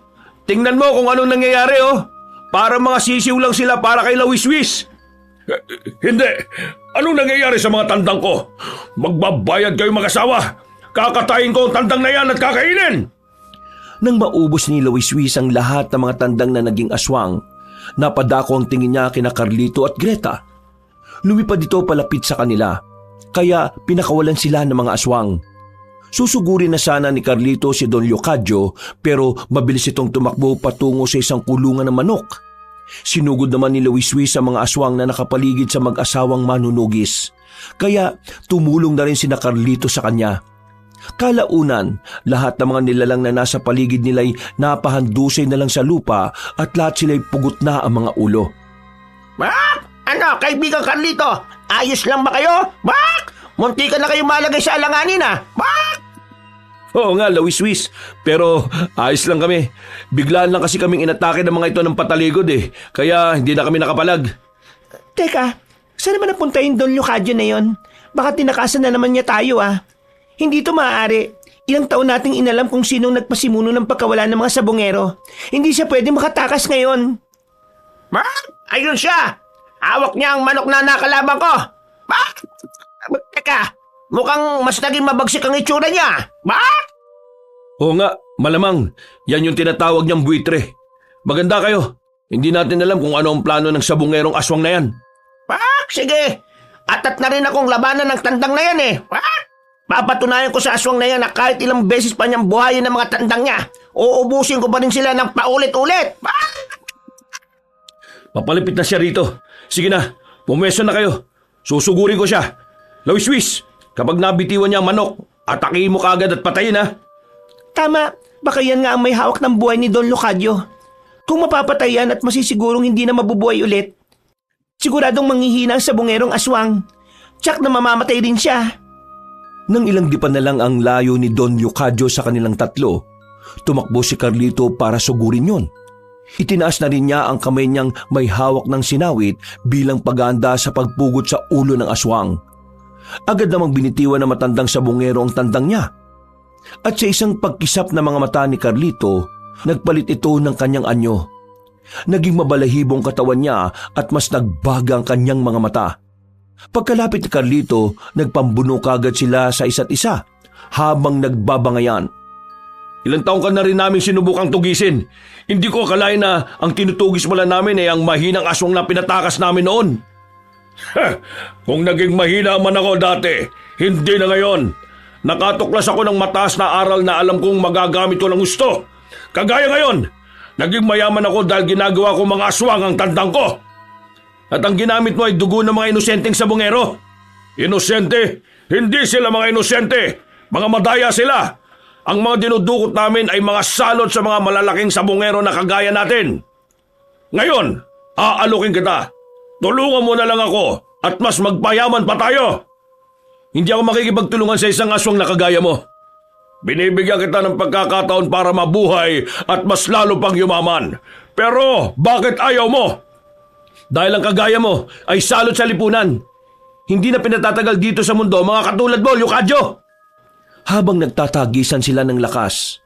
Tingnan mo kung anong nangyayari oh. Para mga sisiw lang sila para kay Lawiswis. Hindi. Anong nangyayari sa mga tandang ko? Magbabayad kayo mag-asawa. Kakatayin ko ang tandang na yan at kakainin. Nang maubos ni Lawiswis ang lahat ng mga tandang na naging aswang, napadako ang tingin niya kina Carlito at Greta. Lumipad ito palapit sa kanila, kaya pinakawalan sila ng mga aswang. Susugurin na sana ni Carlito si Don Leocadio pero mabilis itong tumakbo patungo sa isang kulungan ng manok. Sinugod naman ni Lawiswis ang mga aswang na nakapaligid sa mag-asawang manunugis, kaya tumulong na rin sina Carlito sa kanya. Kalaunan, lahat ng mga nilalang na nasa paligid nila'y napahandusay na lang sa lupa at lahat sila'y pugot na ang mga ulo. Bak! Ano, kaibigan Carlito? Ayos lang ba kayo? Bak! Munti ka na kayo malagay sa alanganin ah! Bak! Oo nga, Lawiswis. Pero ayos lang kami. Biglaan lang kasi kaming inatake ng mga ito ng pataligod eh. Kaya hindi na kami nakapalag. Teka, saan naman napunta yung Don Leocadio na yon? Baka tinakasan na naman niya tayo ah. Hindi ito maaari. Ilang taon nating inalam kung sinong nagpasimuno ng pagkawala ng mga sabongero. Hindi siya pwede makatakas ngayon. Bak! Ayun siya! Hawak niya ang manok na nakalaban ko! Bak! Teka, mukhang mas naging mabagsik ang itsura niya. Bak! Oo nga, malamang. Yan yung tinatawag niyang buitre. Maganda kayo. Hindi natin alam kung ano ang plano ng sabongerong aswang na yan. Bak! Sige! Atat na rin akong labanan ng tandang na yan eh. Bak! Papatunayan ko sa aswang na yan na kahit ilang beses pa niyang buhayin ng mga tandang niya, uubusin ko pa rin sila ng paulit-ulit. Bak! Papalipit na siya rito. Sige na, pumwesto na kayo. Susugurin ko siya. Lawiswis, kapag nabitiwan niya ang manok, atakihin mo kaagad at patayin ha. Tama, baka yan nga ang may hawak ng buhay ni Don Leocadio. Kung mapapatay yan at masisigurong hindi na mabubuhay ulit, siguradong manghihina ang sabongerong aswang. Tsak na mamamatay din siya. Nang ilang dipan na lang ang layo ni Don Leocadio sa kanilang tatlo, tumakbo si Carlito para sugurin yon. Itinaas na rin niya ang kamay niyang may hawak ng sinawit bilang pag-aanda sa pagpugot sa ulo ng aswang. Agad namang binitiwan ng matandang sabongero ang tandang niya. At sa isang pagkisap ng mga mata ni Carlito, nagpalit ito ng kanyang anyo. Naging mabalahibong katawan niya at mas nagbaga ang kanyang mga mata. Pagkalapit ni Carlito, nagpambuno kagad sila sa isa't isa habang nagbabangayan. Ilang taong ka na rin namin sinubukang tugisin. Hindi ko akalain na ang tinutugis mo lang namin ay ang mahinang aswang na pinatakas namin noon. Kung naging mahina man ako dati, hindi na ngayon. Nakatuklas ako ng mataas na aral na alam kong magagamit ko ng gusto. Kagaya ngayon, naging mayaman ako dahil ginagawa ko mga aswang ang tandang ko. At ang ginamit mo ay dugo ng mga inosenteng sabongero. Inosente? Hindi sila mga inosente. Mga madaya sila. Ang mga dinudukot namin ay mga salot sa mga malalaking sabongero na kagaya natin. Ngayon, aalukin kita. Tulungan mo na lang ako at mas magpayaman pa tayo. Hindi ako makikipagtulungan sa isang aswang na kagaya mo. Binibigyan kita ng pagkakataon para mabuhay at mas lalo pang yumaman. Pero bakit ayaw mo? Dahil ang kagaya mo ay salot sa lipunan. Hindi na pinatatagal dito sa mundo mga katulad mo, Leocadio. Habang nagtatagisan sila ng lakas,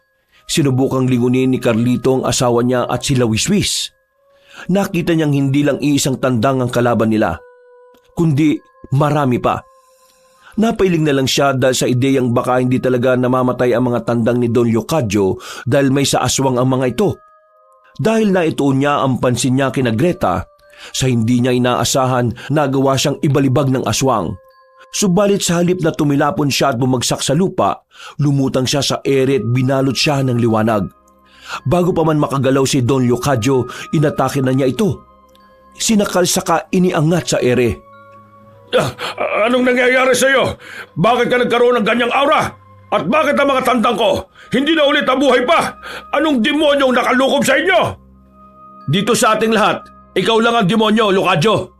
sinubukang lingunin ni Carlito ang asawa niya at si Lawiswis. Nakita niyang hindi lang iisang tandang ang kalaban nila, kundi marami pa. Napailing na lang siya dahil sa ideyang baka hindi talaga namamatay ang mga tandang ni Don Leocadio dahil may sa aswang ang mga ito. Dahil naituon niya ang pansin niya kina Greta, sa hindi niya inaasahan nagawa siyang ibalibag ng aswang. Subalit sa halip na tumilapon siya at bumagsak sa lupa, lumutang siya sa ere at binalot siya ng liwanag. Bago pa man makagalaw si Don Leocadio, inatake na niya ito. Sinakal saka iniangat sa ere. Anong nangyayari sa iyo? Bakit ka nagkaroon ng ganyang aura? At bakit ang mga tandang ko hindi na ulit nabuhay pa? Anong demonyong nakalukob sa inyo? Dito sa ating lahat, ikaw lang ang demonyo, Lucadyo.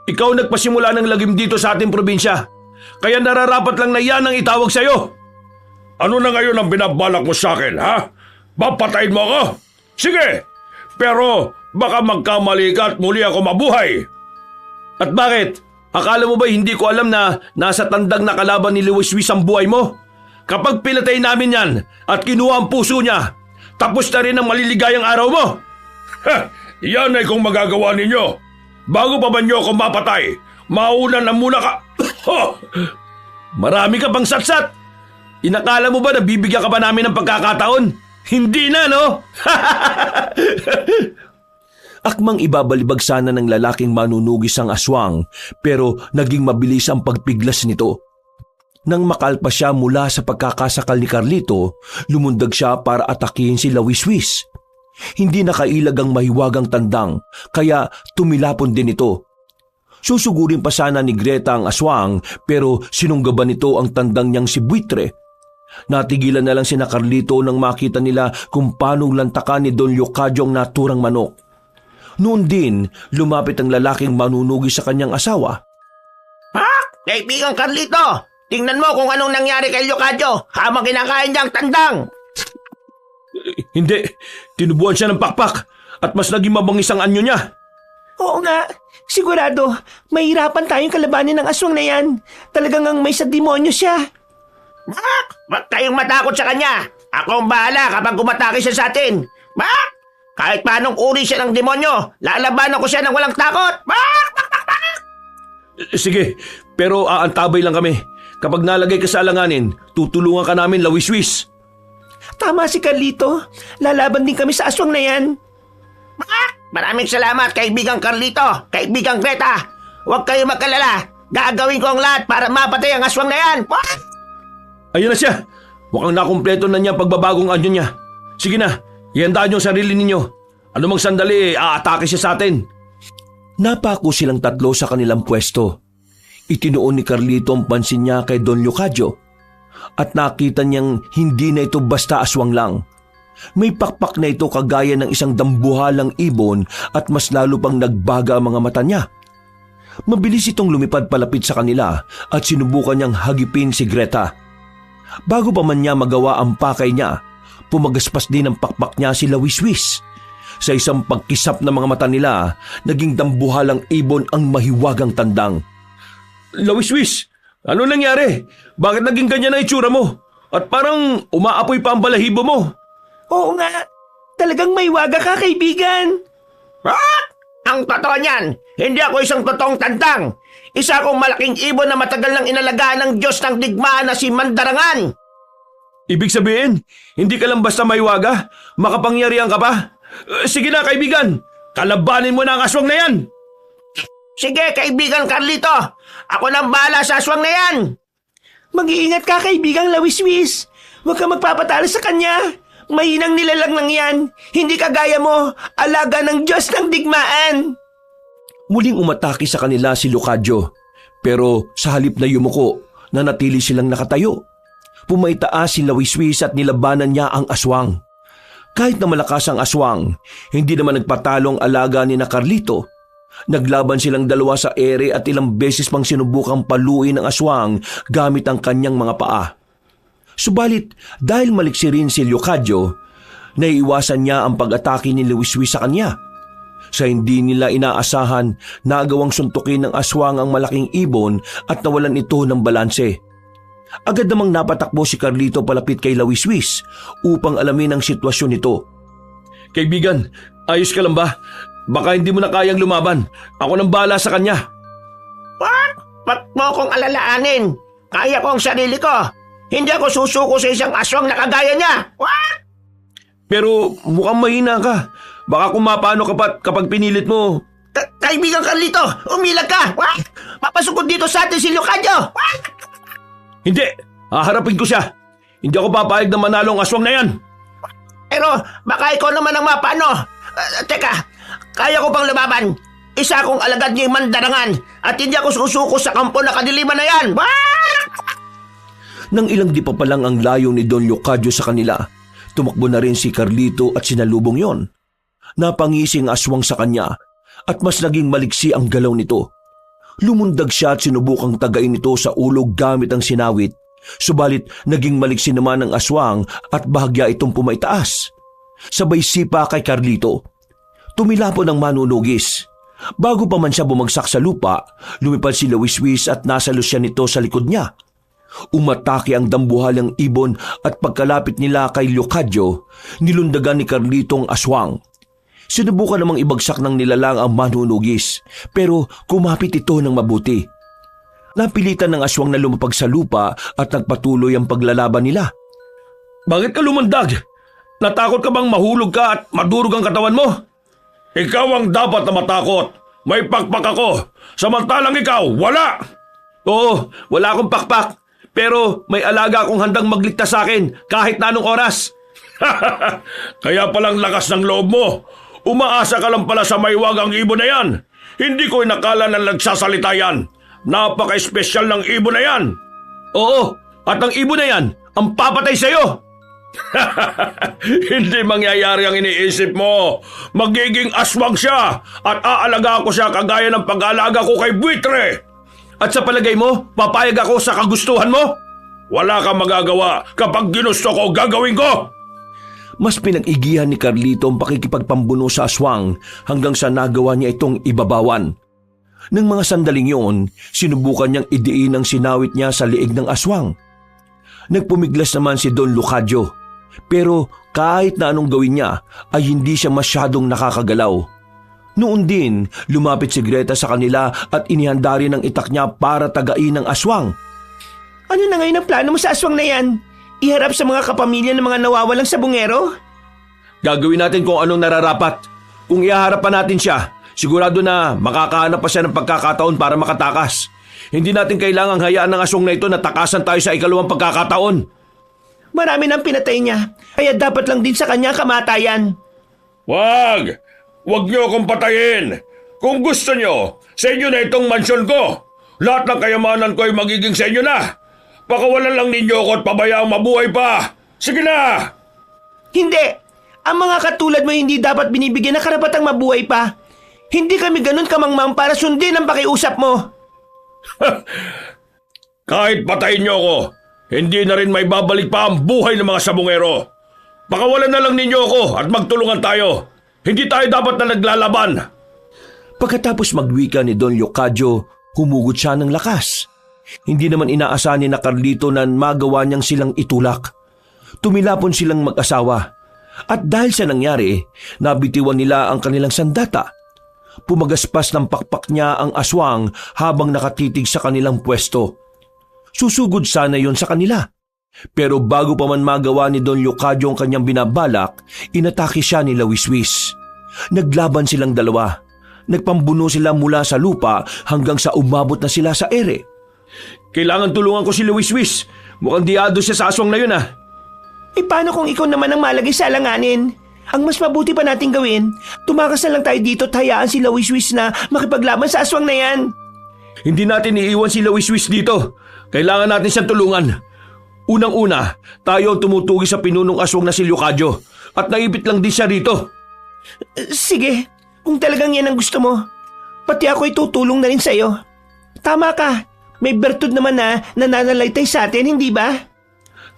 Ikaw nagpasimula ng lagim dito sa ating probinsya. Kaya nararapat lang na yan ang itawag sa'yo. Ano na ngayon ang binabalak mo sa akin, ha? Papatayin mo ako? Sige, pero baka magkamali ka at muli ako mabuhay. At bakit? Akala mo ba hindi ko alam na nasa tandang na kalaban ni Luwiswis ang buhay mo? Kapag pinatay namin yan at kinuha ang puso niya, tapos na rin ang maliligayang araw mo. Ha! Yan ay kung magagawa ninyo. Bago pa ba niyo ako mapatay, mauna na muna ka... Marami ka pang satsat. Inakala mo ba na bibigyan ka pa namin ng pagkakataon? Hindi na, no? Akmang ibabalibag sana ng lalaking manunugis ang aswang pero naging mabilis ang pagpiglas nito. Nang makalpa siya mula sa pagkakasakal ni Carlito, lumundag siya para atakihin si Lawiswis. Hindi nakailag ang mahiwagang tandang kaya tumilapon din ito. Susugurin pa sana ni Greta ang aswang pero sinunggaban nito ang tandang niyang si Buitre. Natigilan na lang sina Carlito nang makita nila kung paano lantakan ni Don Leocadio ang naturang manok. Noon din, lumapit ang lalaking manunugis sa kanyang asawa. Kaibigang Carlito, tingnan mo kung anong nangyari kay Leocadio habang kinakain niya ang tandang. Hindi, tinubuan siya ng pakpak at mas naging mabangis ang anyo niya. Oo nga, sigurado, mahirapan tayong kalabanin ng aswang na yan. Talagang ang may sa demonyo siya. Huwag kayong matakot sa kanya. Ako ang bahala kapag gumatake siya sa atin. Kahit paanong uri siya ng demonyo, lalabanan ko siya ng walang takot. Sige, pero aantabay lang kami. Kapag nalagay ka sa alanganin, tutulungan ka namin, Lawiswis. Tama si Carlito. Lalaban din kami sa aswang na yan. Maraming salamat, kaibigang Carlito, kaibigang Greta. Huwag kayo magkalala. Gagawin ko ang lahat para mapatay ang aswang na yan. Ayun na siya. Mukhang nakumpleto na niya ang pagbabagong anyo niya. Sige na, ihandaan niyo ang sarili ninyo. Ano mang sandali, aatake siya sa atin. Napako silang tatlo sa kanilang pwesto. Itinuon ni Carlito ang pansin niya kay Don Leocadio at nakita niyang hindi na ito basta aswang lang. May pakpak na ito kagaya ng isang dambuhalang ibon at mas lalo pang nagbaga ang mga mata niya. Mabilis itong lumipad palapit sa kanila at sinubukan niyang hagipin si Greta. Bago pa man niya magawa ang pakay niya, pumagaspas din ang pakpak niya si Lawiswis. Sa isang pagkisap ng mga mata nila, naging dambuhalang ibon ang mahiwagang tandang. Lawiswis, ano nangyari? Bakit naging ganyan ang itsura mo? At parang umaapoy pa ang balahibo mo. Oo nga, talagang may waga ka, kaibigan. Ang totoo niyan, hindi ako isang totoong tandang. Isa akong malaking ibon na matagal nang inalagaan ng Diyos ng digmaan na si Mandarangan. Ibig sabihin, hindi ka lang basta may waga, makapangyarihan ka pa. Sige na, kaibigan, kalabanin mo na ang aswang na yan. Sige, kaibigan Carlito, ako nang bahala sa aswang na yan. Mag-iingat ka, kaibigang Lawiswis. Huwag ka magpapatalo sa kanya. Mahinang nilalang lang yan. Hindi kagaya mo, alaga ng Diyos ng digmaan. Muling umatake sa kanila si Leocadio, pero sa halip na yumuko, nanatili silang nakatayo. Pumaitaas si Lawiswis at nilabanan niya ang aswang. Kahit na malakas ang aswang, hindi naman nagpatalong alaga ni na Carlito. Naglaban silang dalawa sa ere at ilang beses pang sinubukang paluin ang aswang gamit ang kanyang mga paa. Subalit dahil maliksi rin si Leocadio, naiiwasan niya ang pag-atake ni Lawiswis sa kanya. Sa hindi nila inaasahan, nagawang suntukin ng aswang ang malaking ibon at nawalan ito ng balanse. Agad namang napatakbo si Carlito palapit kay Lawiswis upang alamin ang sitwasyon nito. Kaibigan, ayos ka lang ba? Baka hindi mo na kayang lumaban. Ako nang bahala sa kanya. Ba't mo akong alalaanin? Kaya ko ang sarili ko. Hindi ako susuko sa isang aswang na kagaya niya. Pero mukhang mahina ka. Baka kung mapano ka pa kapag pinilit mo. Kaibigan Carlito, umilag ka. Papasukod dito sa atin si Leocadio. Hindi, haharapin ko siya. Hindi ako papayag na manalo ang aswang na yan. Pero baka ikaw naman ang mapano. Teka, kaya ko pang lumaban. Isa akong alagad ni Mandarangan at hindi ako susuko sa kampo na kadiliman na yan. Nang ilang di pa palang ang layo ni Don Leocadio sa kanila, tumakbo na rin si Carlito at sinalubong yon. Napangisi ang aswang sa kanya at mas naging maliksi ang galaw nito. Lumundag siya at sinubukang tagain ito sa ulo gamit ang sinawit, subalit naging maliksi naman ang aswang at bahagya itong pumaitaas. Sabay sipa kay Carlito. Tumilapon ang manunugis. Bago pa man siya bumagsak sa lupa, lumipad si Lawiswis at nasalos siya nito sa likod niya. Umatake ang dambuhalang ibon at pagkalapit nila kay Leocadio, nilundagan ni Carlito ang aswang. Sinubukan namang ibagsak ng nilalang ang manunugis, pero kumapit ito ng mabuti. Napilitan ng aswang na lumapag sa lupa at nagpatuloy ang paglalaban nila. Bakit ka lumundag? Natakot ka bang mahulog ka at madurog ang katawan mo? Ikaw ang dapat na matakot. May pakpak ako. Samantalang ikaw, wala! Oo, wala akong pakpak. Pero may alaga akong handang magligtas sa akin kahit na anong oras. Kaya palang lakas ng loob mo. Umaasa ka lang pala sa maiwagang ibon na yan. Hindi ko inakala na nagsasalita yan. Napaka-espesyal ng ibon na yan. Oo, at ang ibon na yan ang papatay sa'yo. Hindi mangyayari ang iniisip mo. Magiging aswang siya at aalaga ko siya kagaya ng pag-aalaga ko kay buitre. At sa palagay mo, papayag ako sa kagustuhan mo? Wala kang magagawa. Kapag ginusto ko, gagawin ko. Mas pinag-igihan ni Carlito ang pakikipagpambuno sa aswang hanggang sa nagawa niya itong ibabawan. Nang mga sandaling yun, sinubukan niyang idiin ang sinawit niya sa liig ng aswang. Nagpumiglas naman si Don Leocadio, pero kahit na anong gawin niya ay hindi siya masyadong nakakagalaw. Noon din, lumapit si Greta sa kanila at inihanda rin ang itak niya para tagain ang aswang. Ano na ngayon ang plano mo sa aswang na yan? Iharap sa mga kapamilya ng mga nawawalang sabungero? Gagawin natin kung anong nararapat. Kung ihaharap pa natin siya, sigurado na makakahanap pa siya ng pagkakataon para makatakas. Hindi natin kailangang hayaan ng aswang na ito na takasan tayo sa ikalawang pagkakataon. Marami nang pinatay niya, kaya dapat lang din sa kanya kamatayan. Wag! Wag niyo akong patayin! Kung gusto niyo, sa inyo na itong mansyon ko. Lahat ng kayamanan ko ay magiging sa inyo na. Pakawalan lang ninyo ako at pabayaang mabuhay pa. Sige na! Hindi! Ang mga katulad mo hindi dapat binibigyan ng karapatang mabuhay pa. Hindi kami ganun kamangmang para sundin ang pakiusap mo. Kahit patayin niyo ako, hindi na rin may babalik pa ang buhay ng mga sabungero. Pakawalan na lang ninyo ako at magtulungan tayo. Hindi tayo dapat na naglalaban. Pagkatapos magwika ni Don Leocadio, humugot siya ng lakas. Hindi naman inaasahan ni Carlito na magawa niyang silang itulak. Tumilapon silang mag-asawa. At dahil sa nangyari, nabitiwan nila ang kanilang sandata. Pumagaspas ng pakpak niya ang aswang habang nakatitig sa kanilang pwesto. Susugod sana yon sa kanila. Pero bago pa man magawa ni Don Leocadio ang kanyang binabalak, inatake siya ni Lawiswis. Naglaban silang dalawa. Nagpambuno sila mula sa lupa hanggang sa umabot na sila sa ere. Kailangan tulungan ko si Lawiswis. Mukhang diado siya sa aswang na yun ah. Eh paano kung ikaw naman ang malagay sa alanganin? Ang mas mabuti pa nating gawin, tumakas na lang tayo dito at hayaan si Lawiswis na makipaglaban sa aswang na yan. Hindi natin iiwan si Lawiswis dito. Kailangan natin siyang tulungan. Unang-una, tayo ang tumutugi sa pinunong aswang na si Leocadio at naipit lang din siya rito. Sige, kung talagang yan ang gusto mo, pati ako ay tutulong na rin sa'yo. Tama ka, may bertud naman na nananalaytay sa atin, hindi ba?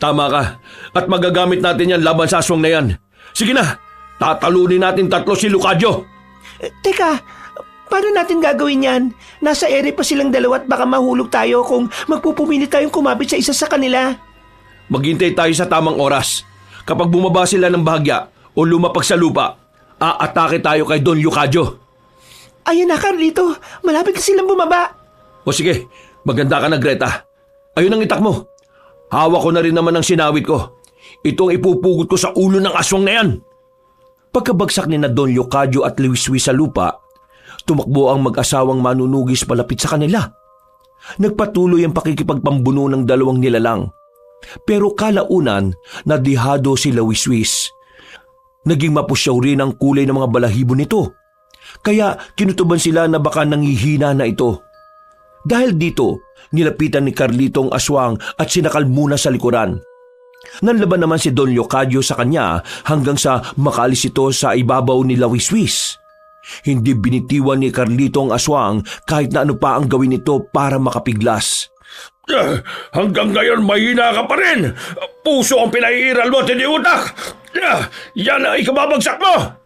Tama ka, at magagamit natin yan laban sa aswang na yan. Sige na, tatalunin natin tatlo si Leocadio. Teka, paano natin gagawin yan? Nasa ere pa silang dalawa at baka mahulog tayo kung magpupumili tayong kumapit sa isa sa kanila. Maghintay tayo sa tamang oras. Kapag bumaba sila ng bahagya o lumapag sa lupa, aatake tayo kay Don Leocadio. Ayun na, Carlito. Malapit na silang bumaba. O sige, maganda ka na, Greta. Ayun ang itak mo. Hawak ko na rin naman ang sinawit ko. Ito ang ipupugot ko sa ulo ng aswang na yan. Pagkabagsak ni na Don Leocadio at Lawiswis sa lupa, tumakbo ang mag-asawang manunugis palapit sa kanila. Nagpatuloy ang pakikipagpambuno ng dalawang nilalang. Pero kalaunan, nadihado si Lawiswis. Naging mapusyaw rin ang kulay ng mga balahibo nito. Kaya kinutuban sila na baka nanghihina na ito. Dahil dito, nilapitan ni Carlito ang aswang at sinakal muna sa likuran. Nanlaban naman si Don Leocadio sa kanya hanggang sa makaalis ito sa ibabaw ni Lawiswis. Hindi binitiwan ni Carlito ang aswang kahit na ano pa ang gawin nito para makapiglas. Hanggang ngayon mahina ka pa rin. Puso ang pinaiiral mo, hindi utak. Yan ang ikababagsak mo.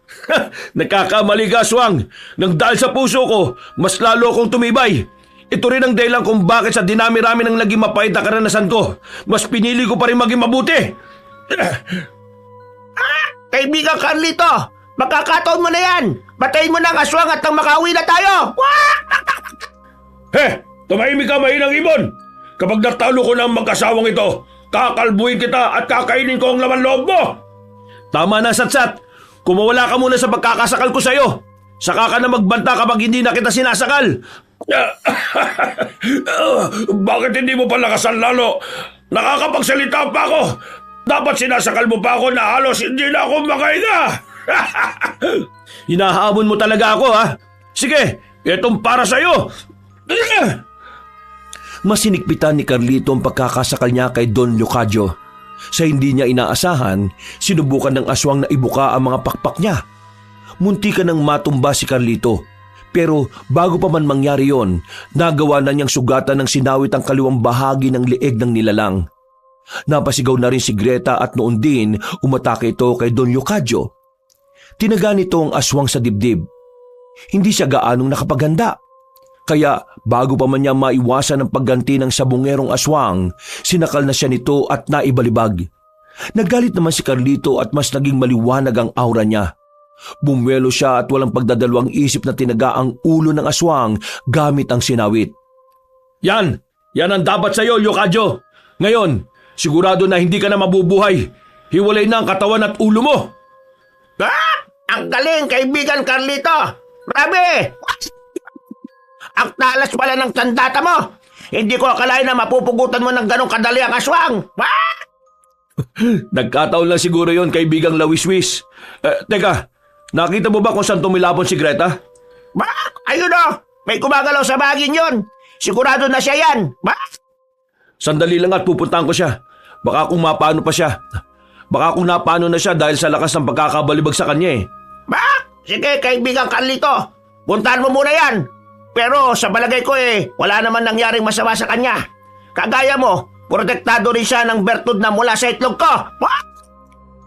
Nagkakamali ka, aswang. Nang dahil sa puso ko, mas lalo akong tumibay. Ito rin ang dahilan kung bakit sa dinami-rami ng naging mapait na karanasan ko, mas pinili ko pa rin maging mabuti. Kaibigan Carlito, makakataon mo na yan. Patayin mo na ang aswang at nang makauwi na tayo. Tumahimik ka, mahinang ibon. Kapag natalo ko ng mag-asawang ito, kakalbuhin kita at kakainin ko ang laman loob mo. Tama na, Satsat. Kumawala ka muna sa pagkakasakal ko sa'yo. Saka ka na magbanta kapag hindi na kita sinasakal. Bakit hindi mo pa lakasan lalo? Nakakapagsalita pa ako. Dapat sinasakal mo pa ako na halos hindi na ako makahinga. Hinahamon mo talaga ako, ha? Sige, itong para sa'yo. Masinikpitan ni Carlito ang pagkakasakal niya kay Don Leocadio. Sa hindi niya inaasahan, sinubukan ng aswang na ibuka ang mga pakpak niya. Munti ka nang matumba si Carlito. Pero bago pa man mangyari yon, nagawa na niyang sugatan ng sinawit ang kaliwang bahagi ng leeg ng nilalang. Napasigaw na rin si Greta at noon din umatake ito kay Don Leocadio. Tinaga nito ang aswang sa dibdib. Hindi siya gaanong nakapaghanda. Kaya bago pa man niya maiwasan ang pagganti ng sabungerong aswang, sinakal na siya nito at naibalibag. Nagalit naman si Carlito at mas naging maliwanag ang aura niya. Bumwelo siya at walang pagdadalawang isip na tinaga ang ulo ng aswang gamit ang sinawit. Yan ang dapat sa'yo, Leocadio. Ngayon, sigurado na hindi ka na mabubuhay. Hiwalay na ang katawan at ulo mo. Ang galing, kaibigan Carlito. Grabe! Ang talas pala ng sandata mo. Hindi ko akalain na mapupugutan mo ng ganong kadali ang aswang. Nagkataon lang siguro yon, kaibigang Lawiswis. Teka, nakita mo ba kung saan tumilapon si Greta? Ayun o, may kumagalaw sa baging yon. Sigurado na siya yan. Sandali lang at pupuntahan ko siya. Baka kung mapano pa siya. Baka kung napano na siya dahil sa lakas ng pagkakabalibag sa kanya eh. Sige, kaibigang Carlito. Puntahan mo muna yan. Pero sa balagay ko wala naman nangyaring masama sa kanya. Kagaya mo, protektado rin siya ng bertud na mula sa itlog ko.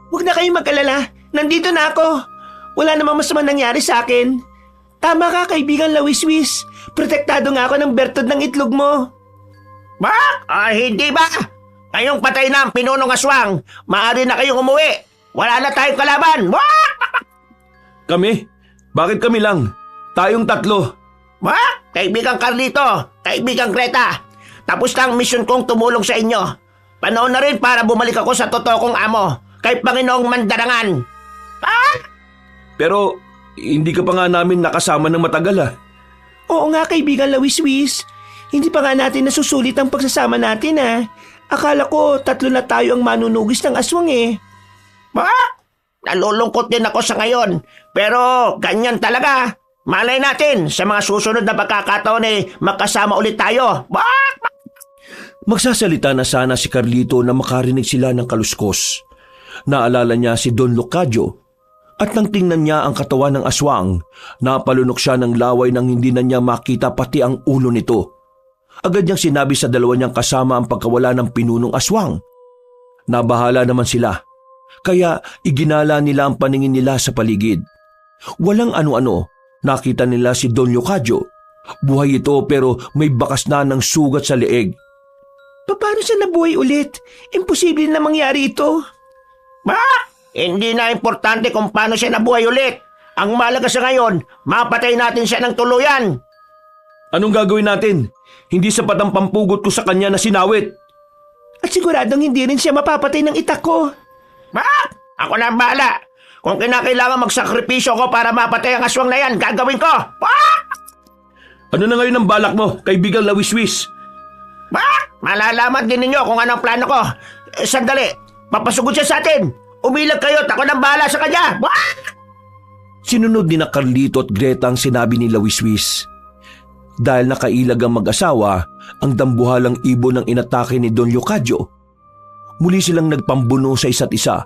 Huwag na kayong mag-alala. Nandito na ako. Wala namang masama nangyari sa akin. Tama ka, kaibigan Lawiswis. Protektado nga ako ng bertud ng itlog mo. Hindi ba? Ngayong patay na ang pinunong aswang, maaari na kayong umuwi. Wala na tayong kalaban. Kami? Bakit kami lang? Tayong tatlo. Kaibigang Carlito, kaibigang Greta, tapos na ang misyon kong tumulong sa inyo. Panahon na rin para bumalik ako sa totoo kong amo, kay Panginoong Mandarangan. Pero hindi ka pa nga namin nakasama ng matagal ah. Oo nga, kaibigan Lawiswis. Hindi pa nga natin nasusulit ang pagsasama natin ah. Akala ko 3 na tayo ang manunugis ng aswang eh. Nalulungkot din ako sa ngayon, pero ganyan talaga. Malay natin, sa mga susunod na pagkakataon magkasama ulit tayo. Magsasalita na sana si Carlito na makarinig sila ng kaluskos. Naalala niya si Don Leocadio at nang tingnan niya ang katawan ng aswang, napalunok siya ng laway nang hindi na niya makita pati ang ulo nito. Agad niyang sinabi sa dalawa niyang kasama ang pagkawala ng pinunong aswang. Nabahala naman sila, kaya iginala nila ang paningin nila sa paligid. Walang ano-ano, nakita nila si Don Leocadio. Buhay ito pero may bakas na ng sugat sa leeg. Paano siya nabuhay ulit? Imposible na mangyari ito. Hindi na importante kung paano siya nabuhay ulit. Ang mahalaga sa ngayon, mapatay natin siya ng tuluyan. Anong gagawin natin? Hindi sapat ang pampugot ko sa kanya na sinawit. At siguradong hindi rin siya mapapatay ng itak ko. Ako na ang bahala. Kung kinakailangan magsakripisyo ko para mapatay ang aswang na yan, gagawin ko. Ano na ngayon ang balak mo, kaibigang Lawiswis? Malalaman din ninyo kung anong plano ko. Sandali, papasugod siya sa atin. Umilag kayo at ako nang bahala sa kanya. Sinunod ni na Carlito at Greta ang sinabi ni Lawiswis. Dahil nakailag ang mag-asawa, ang dambuhalang ibon ng inatake ni Don Leocadio. Muli silang nagpambuno sa isa't isa.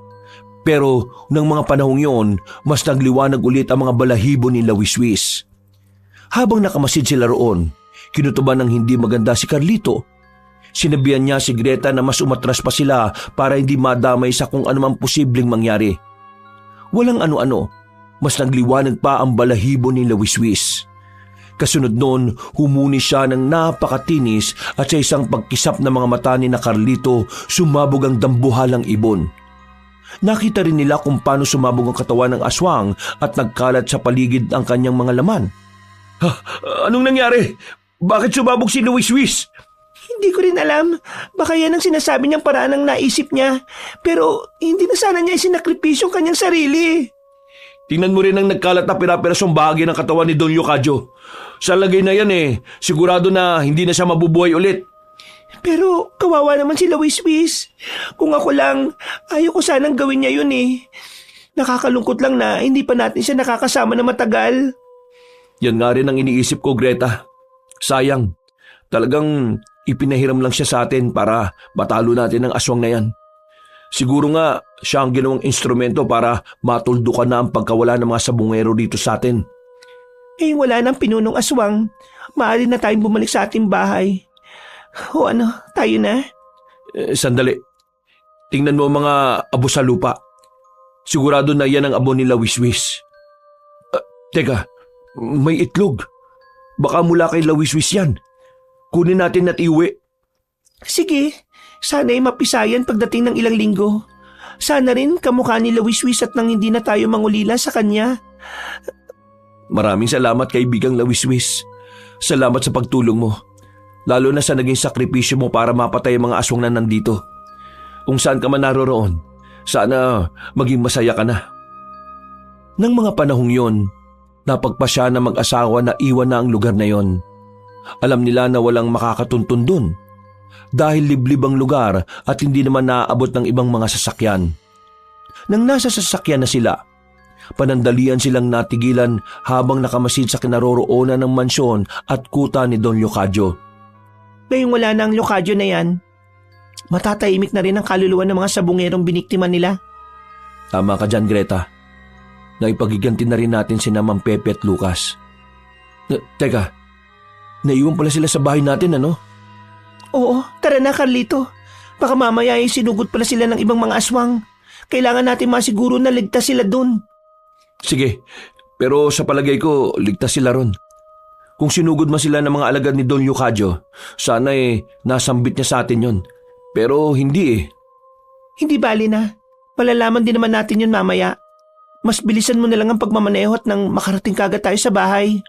Pero ng mga panahong yon, mas nagliwanag ulit ang mga balahibo ni Lawiswis. Habang nakamasid sila roon, kinutuban ng hindi maganda si Carlito. Sinabihan niya si Greta na mas umatras pa sila para hindi madamay sa kung anumang posibleng mangyari. Walang ano-ano, mas nagliwanag pa ang balahibo ni Lawiswis. Kasunod noon, humuni siya ng napakatinis at sa isang pagkisap ng mga mata ni na Carlito, sumabog ang dambuhalang ibon. Nakita rin nila kung paano sumabog ang katawan ng aswang at nagkalat sa paligid ang kanyang mga laman. Anong nangyari? Bakit sumabog si Lawiswis? Hindi ko rin alam. Baka yan ang sinasabi niyang paraan ng naisip niya. Pero hindi na sana niya isinakripisyo ang kanyang sarili. Tingnan mo rin ang nagkalat na piraperasong bahagi ng katawan ni Don Leocadio. Sa lagay na yan sigurado na hindi na siya mabubuhay ulit. Pero kawawa naman si Lawiswis. Kung ako lang, ayaw ko sanang gawin niya yun Nakakalungkot lang na hindi pa natin siya nakakasama na matagal. Yan nga rin ang iniisip ko, Greta. Sayang, talagang ipinahiram lang siya sa atin para matalo natin ang aswang na yan. Siguro nga siya ang ginawang instrumento para matuldukan na ang pagkawala ng mga sabungero dito sa atin. Wala nang pinunong aswang. Maaari na tayong bumalik sa ating bahay. O tayo na? Sandali. Tingnan mo mga abo sa lupa. Sigurado na yan ang abo ni Lawiswis. Teka, may itlog. Baka mula kay Lawiswis yan. Kunin natin at iuwi. Sige, sana'y mapisayan pagdating ng ilang linggo. Sana rin kamukha ni Lawiswis at nang hindi na tayo mangulila sa kanya. Maraming salamat kaibigang Lawiswis. Salamat sa pagtulong mo. Lalo na sa naging sakripisyo mo para mapatay ang mga aswang na nandito. Kung saan ka man naroroon, sana maging masaya ka na. Nang mga panahong yon, napagpasya na mag-asawa na iwan na ang lugar na yon. Alam nila na walang makakatuntun dun. Dahil liblib ang lugar at hindi naman naaabot ng ibang mga sasakyan. Nang nasa sasakyan na sila, panandalian silang natigilan habang nakamasid sa kinaroroonan ng mansyon at kuta ni Don Leocadio. Ngayong wala na ang Leocadio na yan, matatahimik na rin ang kaluluwa ng mga sabungerong biniktima nila. Tama ka dyan, Greta. Naipagiganti na rin natin si Ma'am Pepe at Lucas. Teka, naiwan pala sila sa bahay natin, ano? Oo, tara na Carlito. Baka mamaya ay sinugod pala sila ng ibang mga aswang. Kailangan natin masiguro na ligtas sila dun. Sige, pero sa palagay ko, ligtas sila ron. Kung sinugod man sila ng mga alagad ni Don Leocadio, sana nasambit niya sa atin yon. Pero hindi Hindi bali na. Malalaman din naman natin yun mamaya. Mas bilisan mo na lang ang pagmamaneho at nang makarating kagad tayo sa bahay.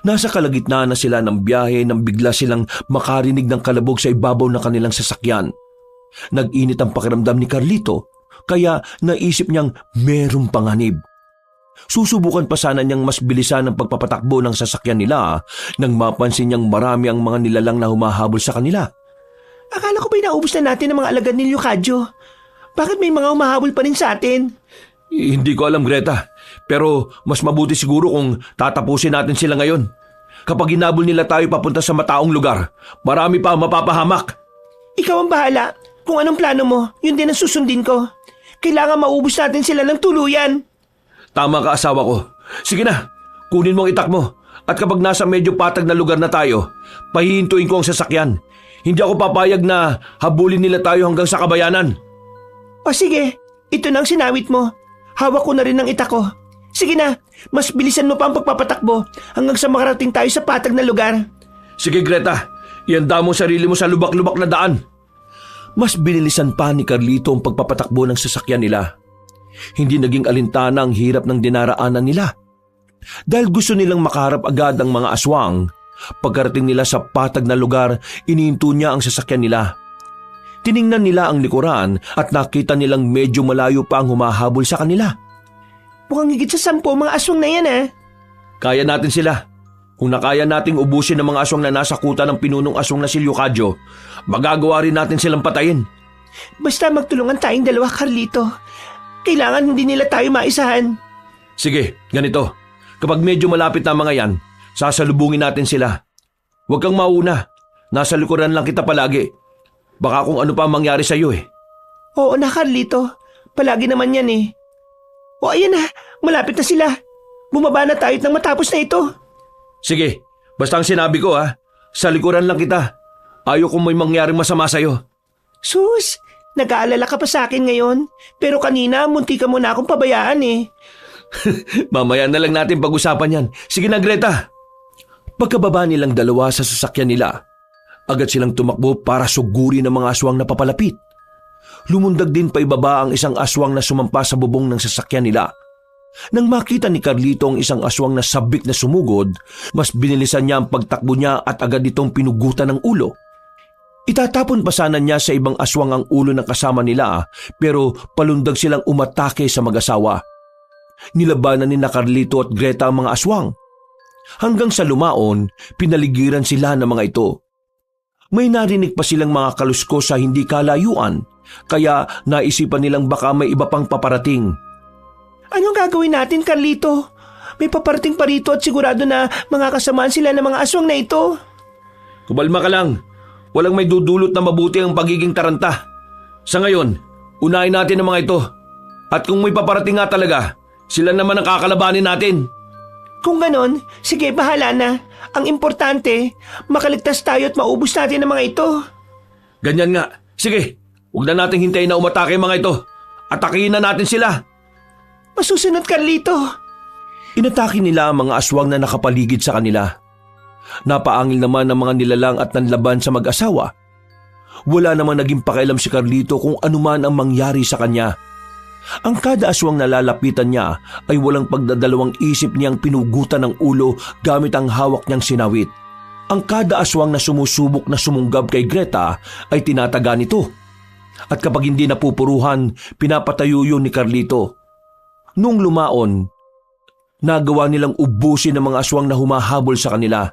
Nasa kalagitnaan na sila ng biyahe nang bigla silang makarinig ng kalabog sa ibabaw ng kanilang sasakyan. Nag-init ang pakiramdam ni Carlito, kaya naisip niyang merong panganib. Susubukan pa sana niyang mas bilisan ang pagpapatakbo ng sasakyan nila nang mapansin niyang marami ang mga nilalang na humahabol sa kanila. Akala ko ba'y naubos na natin ang mga alagad ni Leocadio? Bakit may mga humahabol pa rin sa atin? Hindi ko alam, Greta. Pero mas mabuti siguro kung tatapusin natin sila ngayon. Kapag hinabol nila tayo papunta sa mataong lugar, marami pa ang mapapahamak. Ikaw ang bahala. Kung anong plano mo, yun din ang susundin ko. Kailangan maubos natin sila ng tuluyan. Tama ka, asawa ko. Sige na, kunin mo ang itak mo. At kapag nasa medyo patag na lugar na tayo, pahihintuin ko ang sasakyan. Hindi ako papayag na habulin nila tayo hanggang sa kabayanan. O sige, ito na ang sinawit mo. Hawak ko na rin ang itak ko. Sige na, mas bilisan mo pa ang pagpapatakbo hanggang sa makarating tayo sa patag na lugar. Sige, Greta, ihanda mo sarili mo sa lubak-lubak na daan. Mas binilisan pa ni Carlito ang pagpapatakbo ng sasakyan nila. Hindi naging alintana ang hirap ng dinaraanan nila. Dahil gusto nilang makaharap agad ang mga aswang, pagkarating nila sa patag na lugar, inihinto niya ang sasakyan nila. Tiningnan nila ang likuran at nakita nilang medyo malayo pa ang humahabol sa kanila. Mukhang higit sa 10 mga aswang na yan Kaya natin sila. Kung nakaya nating ubusin ang mga aswang na nasa kuta ng pinunong aswang na si Leocadio, magagawa rin natin silang patayin. Basta magtulungan tayong dalawa, Carlito. Kailangan hindi nila tayo maisahan. Sige, ganito. Kapag medyo malapit na mga yan, sasalubungin natin sila. Huwag kang mauna. Nasa likuran lang kita palagi. Baka kung ano pa ang mangyari sa'yo eh. Oo na, Carlito. Palagi naman yan eh. O ayan na, malapit na sila. Bumaba na tayo nang matapos na ito. Sige, basta ang sinabi ko ha. Sa likuran lang kita. Ayaw kung may mangyaring masama sa'yo. Sus, nag-aalala ka pa sa akin ngayon. Pero kanina, munti ka muna akong pabayaan eh. Mamaya na lang natin pag-usapan yan. Sige na, Greta. Pagkababa nilang dalawa sa sasakyan nila, agad silang tumakbo para suguri ng mga aswang na papalapit. Lumundag din pa ibaba ang isang aswang na sumampa sa bubong ng sasakyan nila. Nang makita ni Carlito ang isang aswang na sabik na sumugod, mas binilisan niya ang pagtakbo niya at agad itong pinugutan ng ulo. Itatapon pa sana niya sa ibang aswang ang ulo ng kasama nila pero palundag silang umatake sa mag-asawa. Nilabanan ni Carlito at Greta ang mga aswang. Hanggang sa lumaon, pinaligiran sila ng mga ito. May narinig pa silang mga kaluskos sa hindi kalayuan, kaya naisipan nilang baka may iba pang paparating. Anong gagawin natin, Carlito? May paparating pa rito at sigurado na mga kasamaan sila ng mga aswang na ito. Kumalma ka lang. Walang may dudulot na mabuti ang pagiging taranta. Sa ngayon, unahin natin ang mga ito. At kung may paparating nga talaga, sila naman ang kakalabanin natin. Kung ganon, sige, bahala na. Ang importante, makaligtas tayo at maubos natin ang mga ito. Ganyan nga. Sige, huwag na natin hintayin na umatake ang mga ito. Atakihin na natin sila. Masusunod, Carlito. Inatake nila ang mga aswang na nakapaligid sa kanila. Napaangil naman ang mga nilalang at nanlaban sa mag-asawa. Wala namang naging pakialam si Carlito kung anuman ang mangyari sa kanya. Ang kada aswang na lalapitan niya ay walang pagdadalawang isip niyang pinugutan ng ulo gamit ang hawak niyang sinawit. Ang kada aswang na sumusubok na sumunggab kay Greta ay tinataga nito. At kapag hindi napupuruhan, pinapatayo yun ni Carlito. Nung lumaon, nagawa nilang ubusin ng mga aswang na humahabol sa kanila.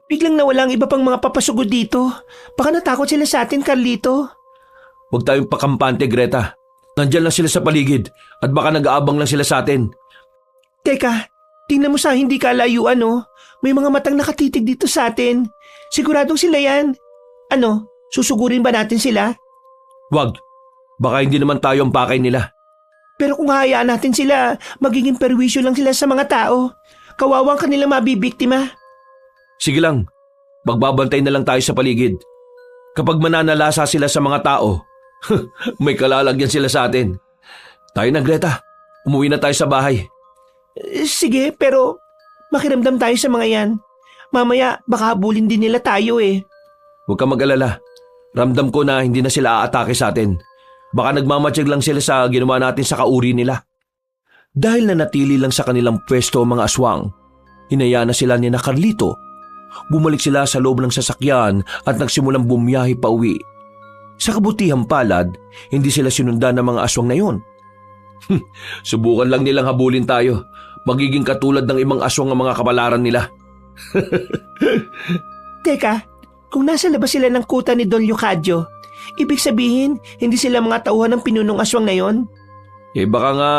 Biglang nawala ang iba pang mga papasugod dito. Baka natakot sila sa atin, Carlito. Huwag tayong pakampante, Greta. Nandyan lang sila sa paligid at baka nag-aabang lang sila sa atin. Teka, tingnan mo sa hindi kalayuan, oh. May mga matang nakatitig dito sa atin. Siguradong sila yan. Ano, susugurin ba natin sila? Wag. Baka hindi naman tayo ang pakay nila. Pero kung hayaan natin sila, magiging perwisyo lang sila sa mga tao. Kawawang kanilang mabibiktima. Sige lang. Magbabantay na lang tayo sa paligid. Kapag mananalasa sila sa mga tao, may kalalagyan sila sa atin. Tayo na, Greta. Umuwi na tayo sa bahay. Sige, pero makiramdam tayo sa mga yan. Mamaya, baka habulin din nila tayo eh. Huwag kang mag-alala. Ramdam ko na hindi na sila aatake sa atin. Baka nagmamatsyag lang sila sa ginawa natin sa kauri nila. Dahil na natili lang sa kanilang pwesto ang mga aswang, hinaya na sila ni Carlito. Bumalik sila sa loob ng sasakyan at nagsimulang bumiyahe pa uwi. Sa kabutihang palad, hindi sila sinundan ng mga aswang na yon. Subukan lang nilang habulin tayo. Magiging katulad ng ibang aswang ang mga kapalaran nila. Teka, kung nasa labas sila ng kuta ni Don Leocadio, ibig sabihin, hindi sila mga tauhan ng pinunong aswang na yon? Baka nga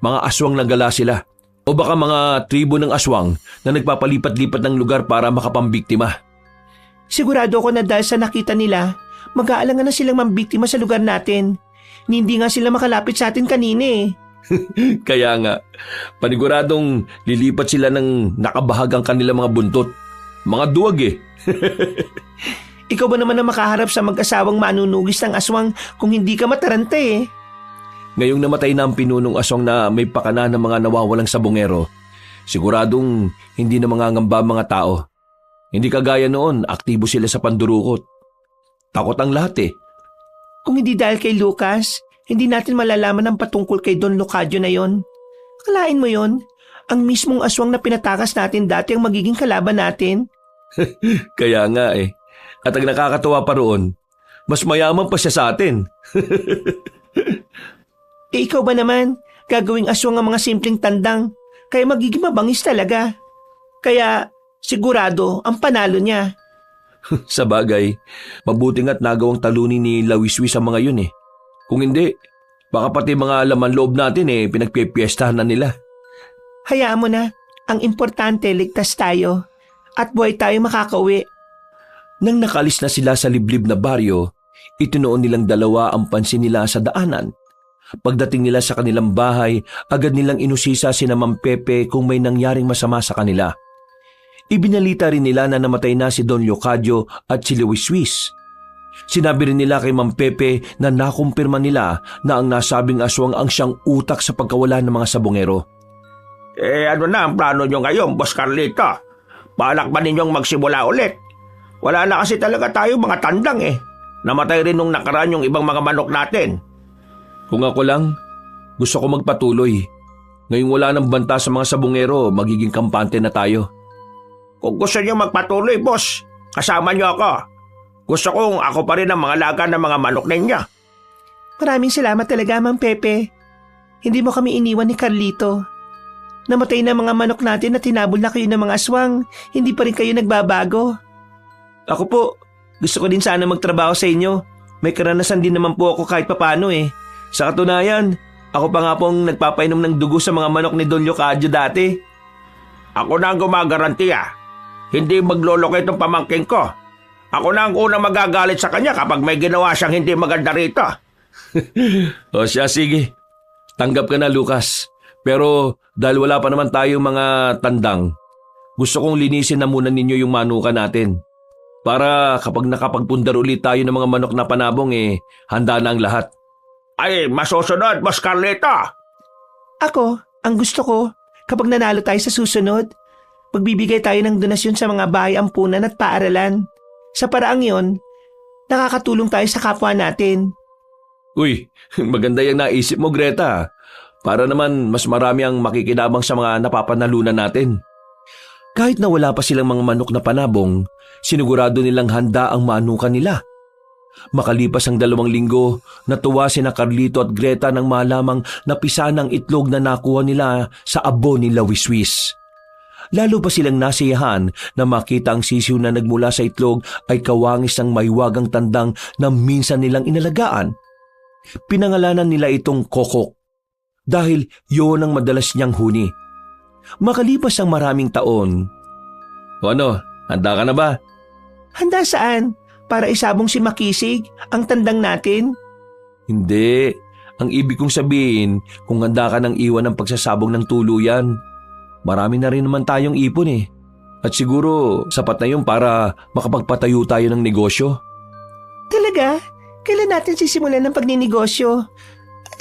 mga aswang na gala sila. O baka mga tribo ng aswang na nagpapalipat-lipat ng lugar para makapambiktima. Sigurado ako na dahil sa nakita nila, mag-aalangan na silang mambiktima sa lugar natin. Hindi nga sila makalapit sa atin kanina eh. Kaya nga, paniguradong lilipat sila ng nakabahagang kanilang mga buntot. Mga duwag eh. Ikaw ba naman na makaharap sa mag-asawang manunugis ng aswang kung hindi ka matarante eh? Ngayong namatay na ang pinunong aswang na may pakana ng mga nawawalang sabongero, siguradong hindi na mangangamba ang mga tao. Hindi kagaya noon, aktibo sila sa pandurukot. Takot ang lahat eh. Kung hindi dahil kay Lucas, hindi natin malalaman ang patungkol kay Don Leocadio na yon. Kalain mo yon, ang mismong aswang na pinatakas natin dati ang magiging kalaban natin. Kaya nga eh. At ang nakakatuwa pa roon, mas mayaman pa siya sa atin. Ikaw ba naman, gagawing aswang ang mga simpleng tandang, kaya magiging mabangis talaga. Kaya sigurado ang panalo niya. Sa bagay, mabuti nga't nagawang talunin ni Lawiswis ang mga yun eh. Kung hindi, baka pati mga laman loob natin eh pinagpipiestahan na nila. Hayaan mo na, ang importante ligtas tayo at buhay tayo makakauwi. Nang nakalis na sila sa liblib na baryo, itinuon nilang dalawa ang pansin nila sa daanan. Pagdating nila sa kanilang bahay, agad nilang inusisa sina Mang Pepe kung may nangyaring masama sa kanila. Ibinalita rin nila na namatay na si Don Leocadio at si Luiswis. Sinabi rin nila kay Mang Pepe na nakumpirma nila na ang nasabing aswang ang siyang utak sa pagkawala ng mga sabongero. Ano na ang plano nyo ngayon, Boss Carlito? Balak ba ninyong magsimula ulit? Wala na kasi talaga tayo mga tandang eh. Namatay rin nung nakaraan yung ibang mga manok natin. Kung ako lang, gusto ko magpatuloy. Ngayong wala nang banta sa mga sabongero, magiging kampante na tayo. Kung gusto nyo magpatuloy, boss, kasama nyo ako. Gusto kong ako pa rin ang mga laga ng mga manok ninyo. Maraming salamat talaga, Mang Pepe. Hindi mo kami iniwan ni Carlito. Namatay na mga manok natin at tinabol na kayo ng mga aswang. Hindi pa rin kayo nagbabago. Ako po, gusto ko din sana magtrabaho sa inyo. May karanasan din naman po ako kahit papano eh. Sa katunayan, ako pa nga pong nagpapainom ng dugo sa mga manok ni Don Leocadio dati. Ako na ang gumagarantiya. Hindi magloloko itong pamangking ko. Ako na ang unang magagalit sa kanya kapag may ginawa siyang hindi maganda rito. O siya, sige. Tanggap ka na, Lucas. Pero dahil wala pa naman tayong mga tandang, gusto kong linisin na muna ninyo yung manuka natin. Para kapag nakapagpundar ulit tayo ng mga manok na panabong handa na ang lahat. Ay, masusunod, Boss Carlito. Ako, ang gusto ko, kapag nanalo tayo sa susunod, magbibigay tayo ng donasyon sa mga bahay ampunan at paaralan. Sa paraang yon, nakakatulong tayo sa kapwa natin. Uy, maganda yung naisip mo, Greta. Para naman mas marami ang makikinabang sa mga napapanalunan natin. Kahit na wala pa silang mga manok na panabong, sinigurado nilang handa ang manukan nila. Makalipas ang 2 linggo, natuwa sina Carlito at Greta nang malamang napisa ng itlog na nakuha nila sa abo ni Luiswis. Lalo pa silang nasiyahan na makita ang sisiw na nagmula sa itlog ay kawangis ng maywagang tandang na minsan nilang inalagaan. Pinangalanan nila itong Kokok dahil yun ang madalas niyang huni. Makalipas ang maraming taon. O ano, handa ka na ba? Handa saan? Para isabong si Makisig, ang tandang natin? Hindi. Ang ibig kong sabihin, kung handa ka ng iwan ng pagsasabong ng tuluyan. Marami na rin naman tayong ipon eh. At siguro sapat na yun para makapagpatayo tayo ng negosyo. Talaga? Kailan natin sisimulan ng pagninegosyo?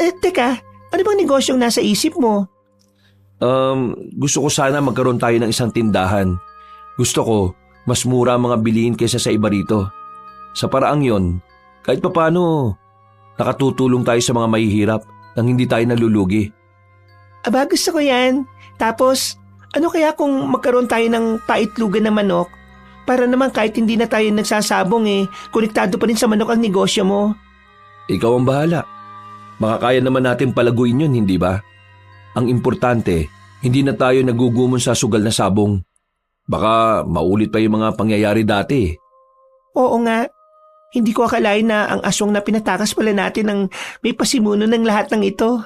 Teka, ano bang negosyong nasa isip mo? Gusto ko sana magkaroon tayo ng isang tindahan. Gusto ko, mas mura ang mga bilihin kaysa sa iba rito. Sa paraang yon, kahit papano, nakatutulong tayo sa mga mahihirap nang hindi tayo nalulugi. Aba, gusto ko yan. Tapos, ano kaya kung magkaroon tayo ng paitlugan na manok? Para naman kahit hindi na tayo nagsasabong konektado pa rin sa manok ang negosyo mo. Ikaw ang bahala. Makakaya naman natin palaguin yun, hindi ba? Ang importante, hindi na tayo nagugumon sa sugal na sabong. Baka maulit pa yung mga pangyayari dati. Oo nga. Hindi ko akalain na ang aswang na pinatakas pala natin ang may pasimuno ng lahat ng ito.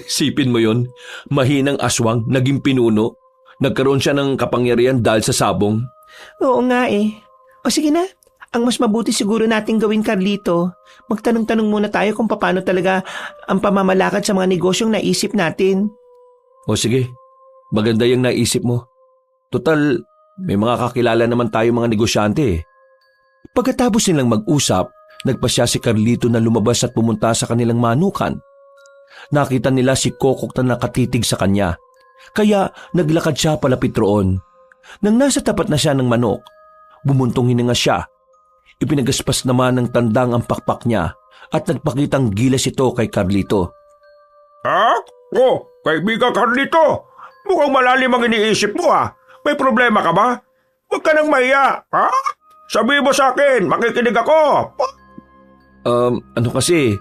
Sipin mo yon, mahinang aswang, naging pinuno. Nagkaroon siya ng kapangyarihan dahil sa sabong. Oo nga O sige na, ang mas mabuti siguro nating gawin, Carlito, magtanong-tanong muna tayo kung paano talaga ang pamamalakad sa mga negosyong naisip natin. O sige, maganda yung naisip mo. Total, may mga kakilala naman tayo mga negosyante eh. Pagkatapos nilang mag-usap, nagpasya si Carlito na lumabas at pumunta sa kanilang manukan. Nakita nila si Kokok na nakatitig sa kanya, kaya naglakad siya palapit roon. Nang nasa tapat na siya ng manok, bumuntong hininga siya. Ipinagaspas naman ng tandang ang pakpak niya at nagpakitang gilas ito kay Carlito. Ha? Oh, kaibigan Carlito, mukhang malalim ang iniisip mo May problema ka ba? Huwag ka nang mahiya, ha? Sabi mo sa akin, makikinig ako. Ano kasi,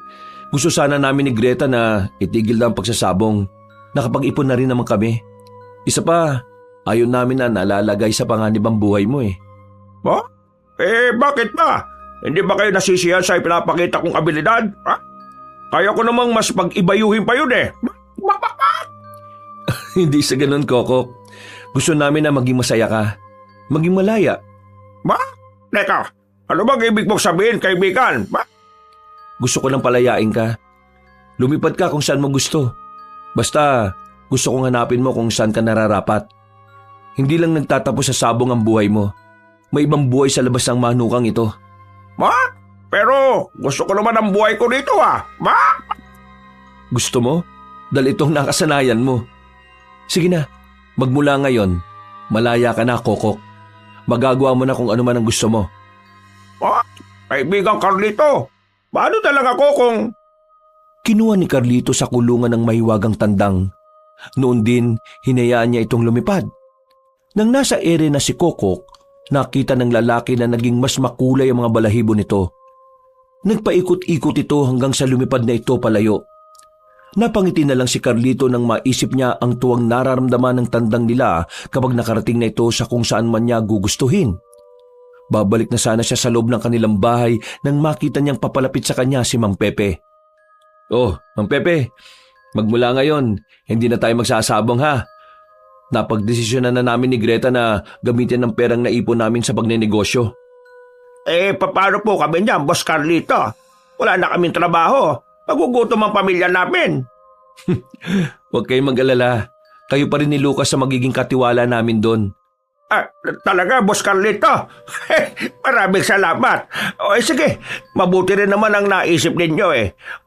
gusto sana namin ni Greta na itigil na ang pagsasabong. Nakapag-ipon na rin naman kami. Isa pa, ayaw namin na nalalagay sa panganib ang buhay mo eh. Ha? Bakit ba? Hindi ba kayo nasisiyahan sa ipinapakita kong abilidad? Ha? Kaya ko namang mas pag-ibayuhin pa yun eh. Hindi sa ganun, Kokok. Gusto namin na maging masaya ka. Maging malaya. Ma? Teka, ano bang ibig mong sabihin, kaibigan? Gusto ko lang palayain ka. Lumipad ka kung saan mo gusto. Basta gusto kong hanapin mo kung saan ka nararapat. Hindi lang nagtatapos sa sabong ang buhay mo. May ibang buhay sa labas ng manukang ito. Pero gusto ko naman ang buhay ko dito Gusto mo? Dahil itong nakasanayan mo. Sige na, magmula ngayon, malaya ka na, Kokok. Magagawa mo na kung ano man ang gusto mo. Kaibigan Carlito, paano talaga ako kung... Kinuha ni Carlito sa kulungan ng mahiwagang tandang. Noon din, hinayaan niya itong lumipad. Nang nasa ere na si Kokok, nakita ng lalaki na naging mas makulay ang mga balahibo nito. Nagpaikot-ikot ito hanggang sa lumipad na ito palayo. Napangiti na lang si Carlito nang maisip niya ang tuwang nararamdaman ng tandang nila kapag nakarating na ito sa kung saan man niya gugustuhin. Babalik na sana siya sa loob ng kanilang bahay nang makita niyang papalapit sa kanya si Mang Pepe. Oh, Mang Pepe, magmula ngayon, hindi na tayo magsasabong ha. Napagdesisyonan na namin ni Greta na gamitin ang perang naipon namin sa pagnenegosyo. Paano po kami niyan, Boss Carlito? Wala na kaming trabaho. Magugutom ang pamilya namin. Huwag kayong mag-alala. Kayo pa rin ni Lucas sa magiging katiwala namin doon. Talaga, Boss Carlito? Maraming salamat. Sige, mabuti rin naman ang naisip ninyo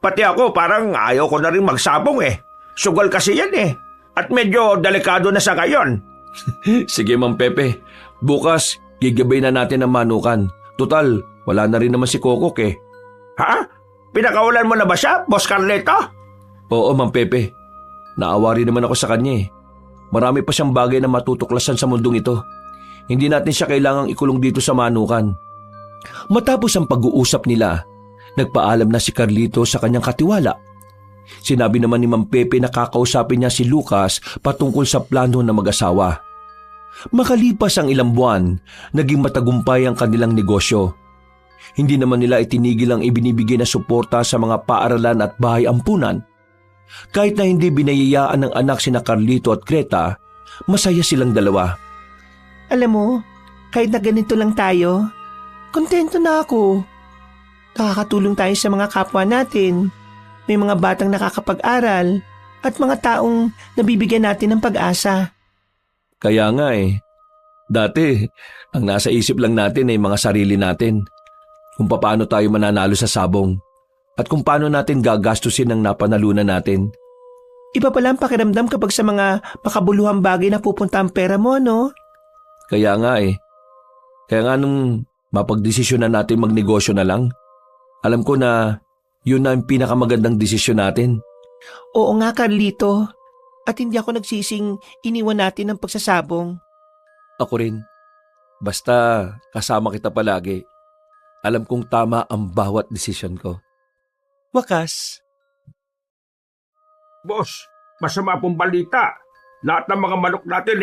Pati ako parang ayaw ko na rin magsabong Sugal kasi yan At medyo delikado na sa ngayon. Sige, Mang Pepe. Bukas, gigabay na natin ang manukan. Tutal, wala na rin naman si Kokok Pinakawalan mo na ba siya, Boss Carlito? Oo, Mang Pepe. Naawa rin naman ako sa kanya Marami pa siyang bagay na matutuklasan sa mundong ito. Hindi natin siya kailangang ikulong dito sa manukan. Matapos ang pag-uusap nila, nagpaalam na si Carlito sa kanyang katiwala. Sinabi naman ni Mang Pepe na kakausapin niya si Lucas patungkol sa plano ng mag-asawa. Makalipas ang ilang buwan, naging matagumpay ang kanilang negosyo. Hindi naman nila itinigil ang ibinibigay na suporta sa mga paaralan at bahay ampunan. Kahit na hindi binayayaan ng anak sina Carlito at Greta, masaya silang dalawa. Alam mo, kahit na ganito lang tayo, kontento na ako. Nakakatulong tayo sa mga kapwa natin. May mga batang nakakapag-aral at mga taong nabibigyan natin ng pag-asa. Kaya nga Dati, ang nasa isip lang natin ay mga sarili natin. Kung paano tayo mananalo sa sabong at kung paano natin gagastusin ang napanalunan natin. Iba pala ang pakiramdam kapag sa mga makabuluhang bagay na pupunta ang pera mo, no? Kaya nga Kaya nga nung mapagdesisyonan natin magnegosyo na lang, alam ko na yun na ang pinakamagandang desisyon natin. Oo nga, Carlito. At hindi ako nagsising iniwan natin ang pagsasabong. Ako rin. Basta kasama kita palagi. Alam kong tama ang bawat desisyon ko. Wakas. Boss, masama pong balita. Lahat ng mga manok natin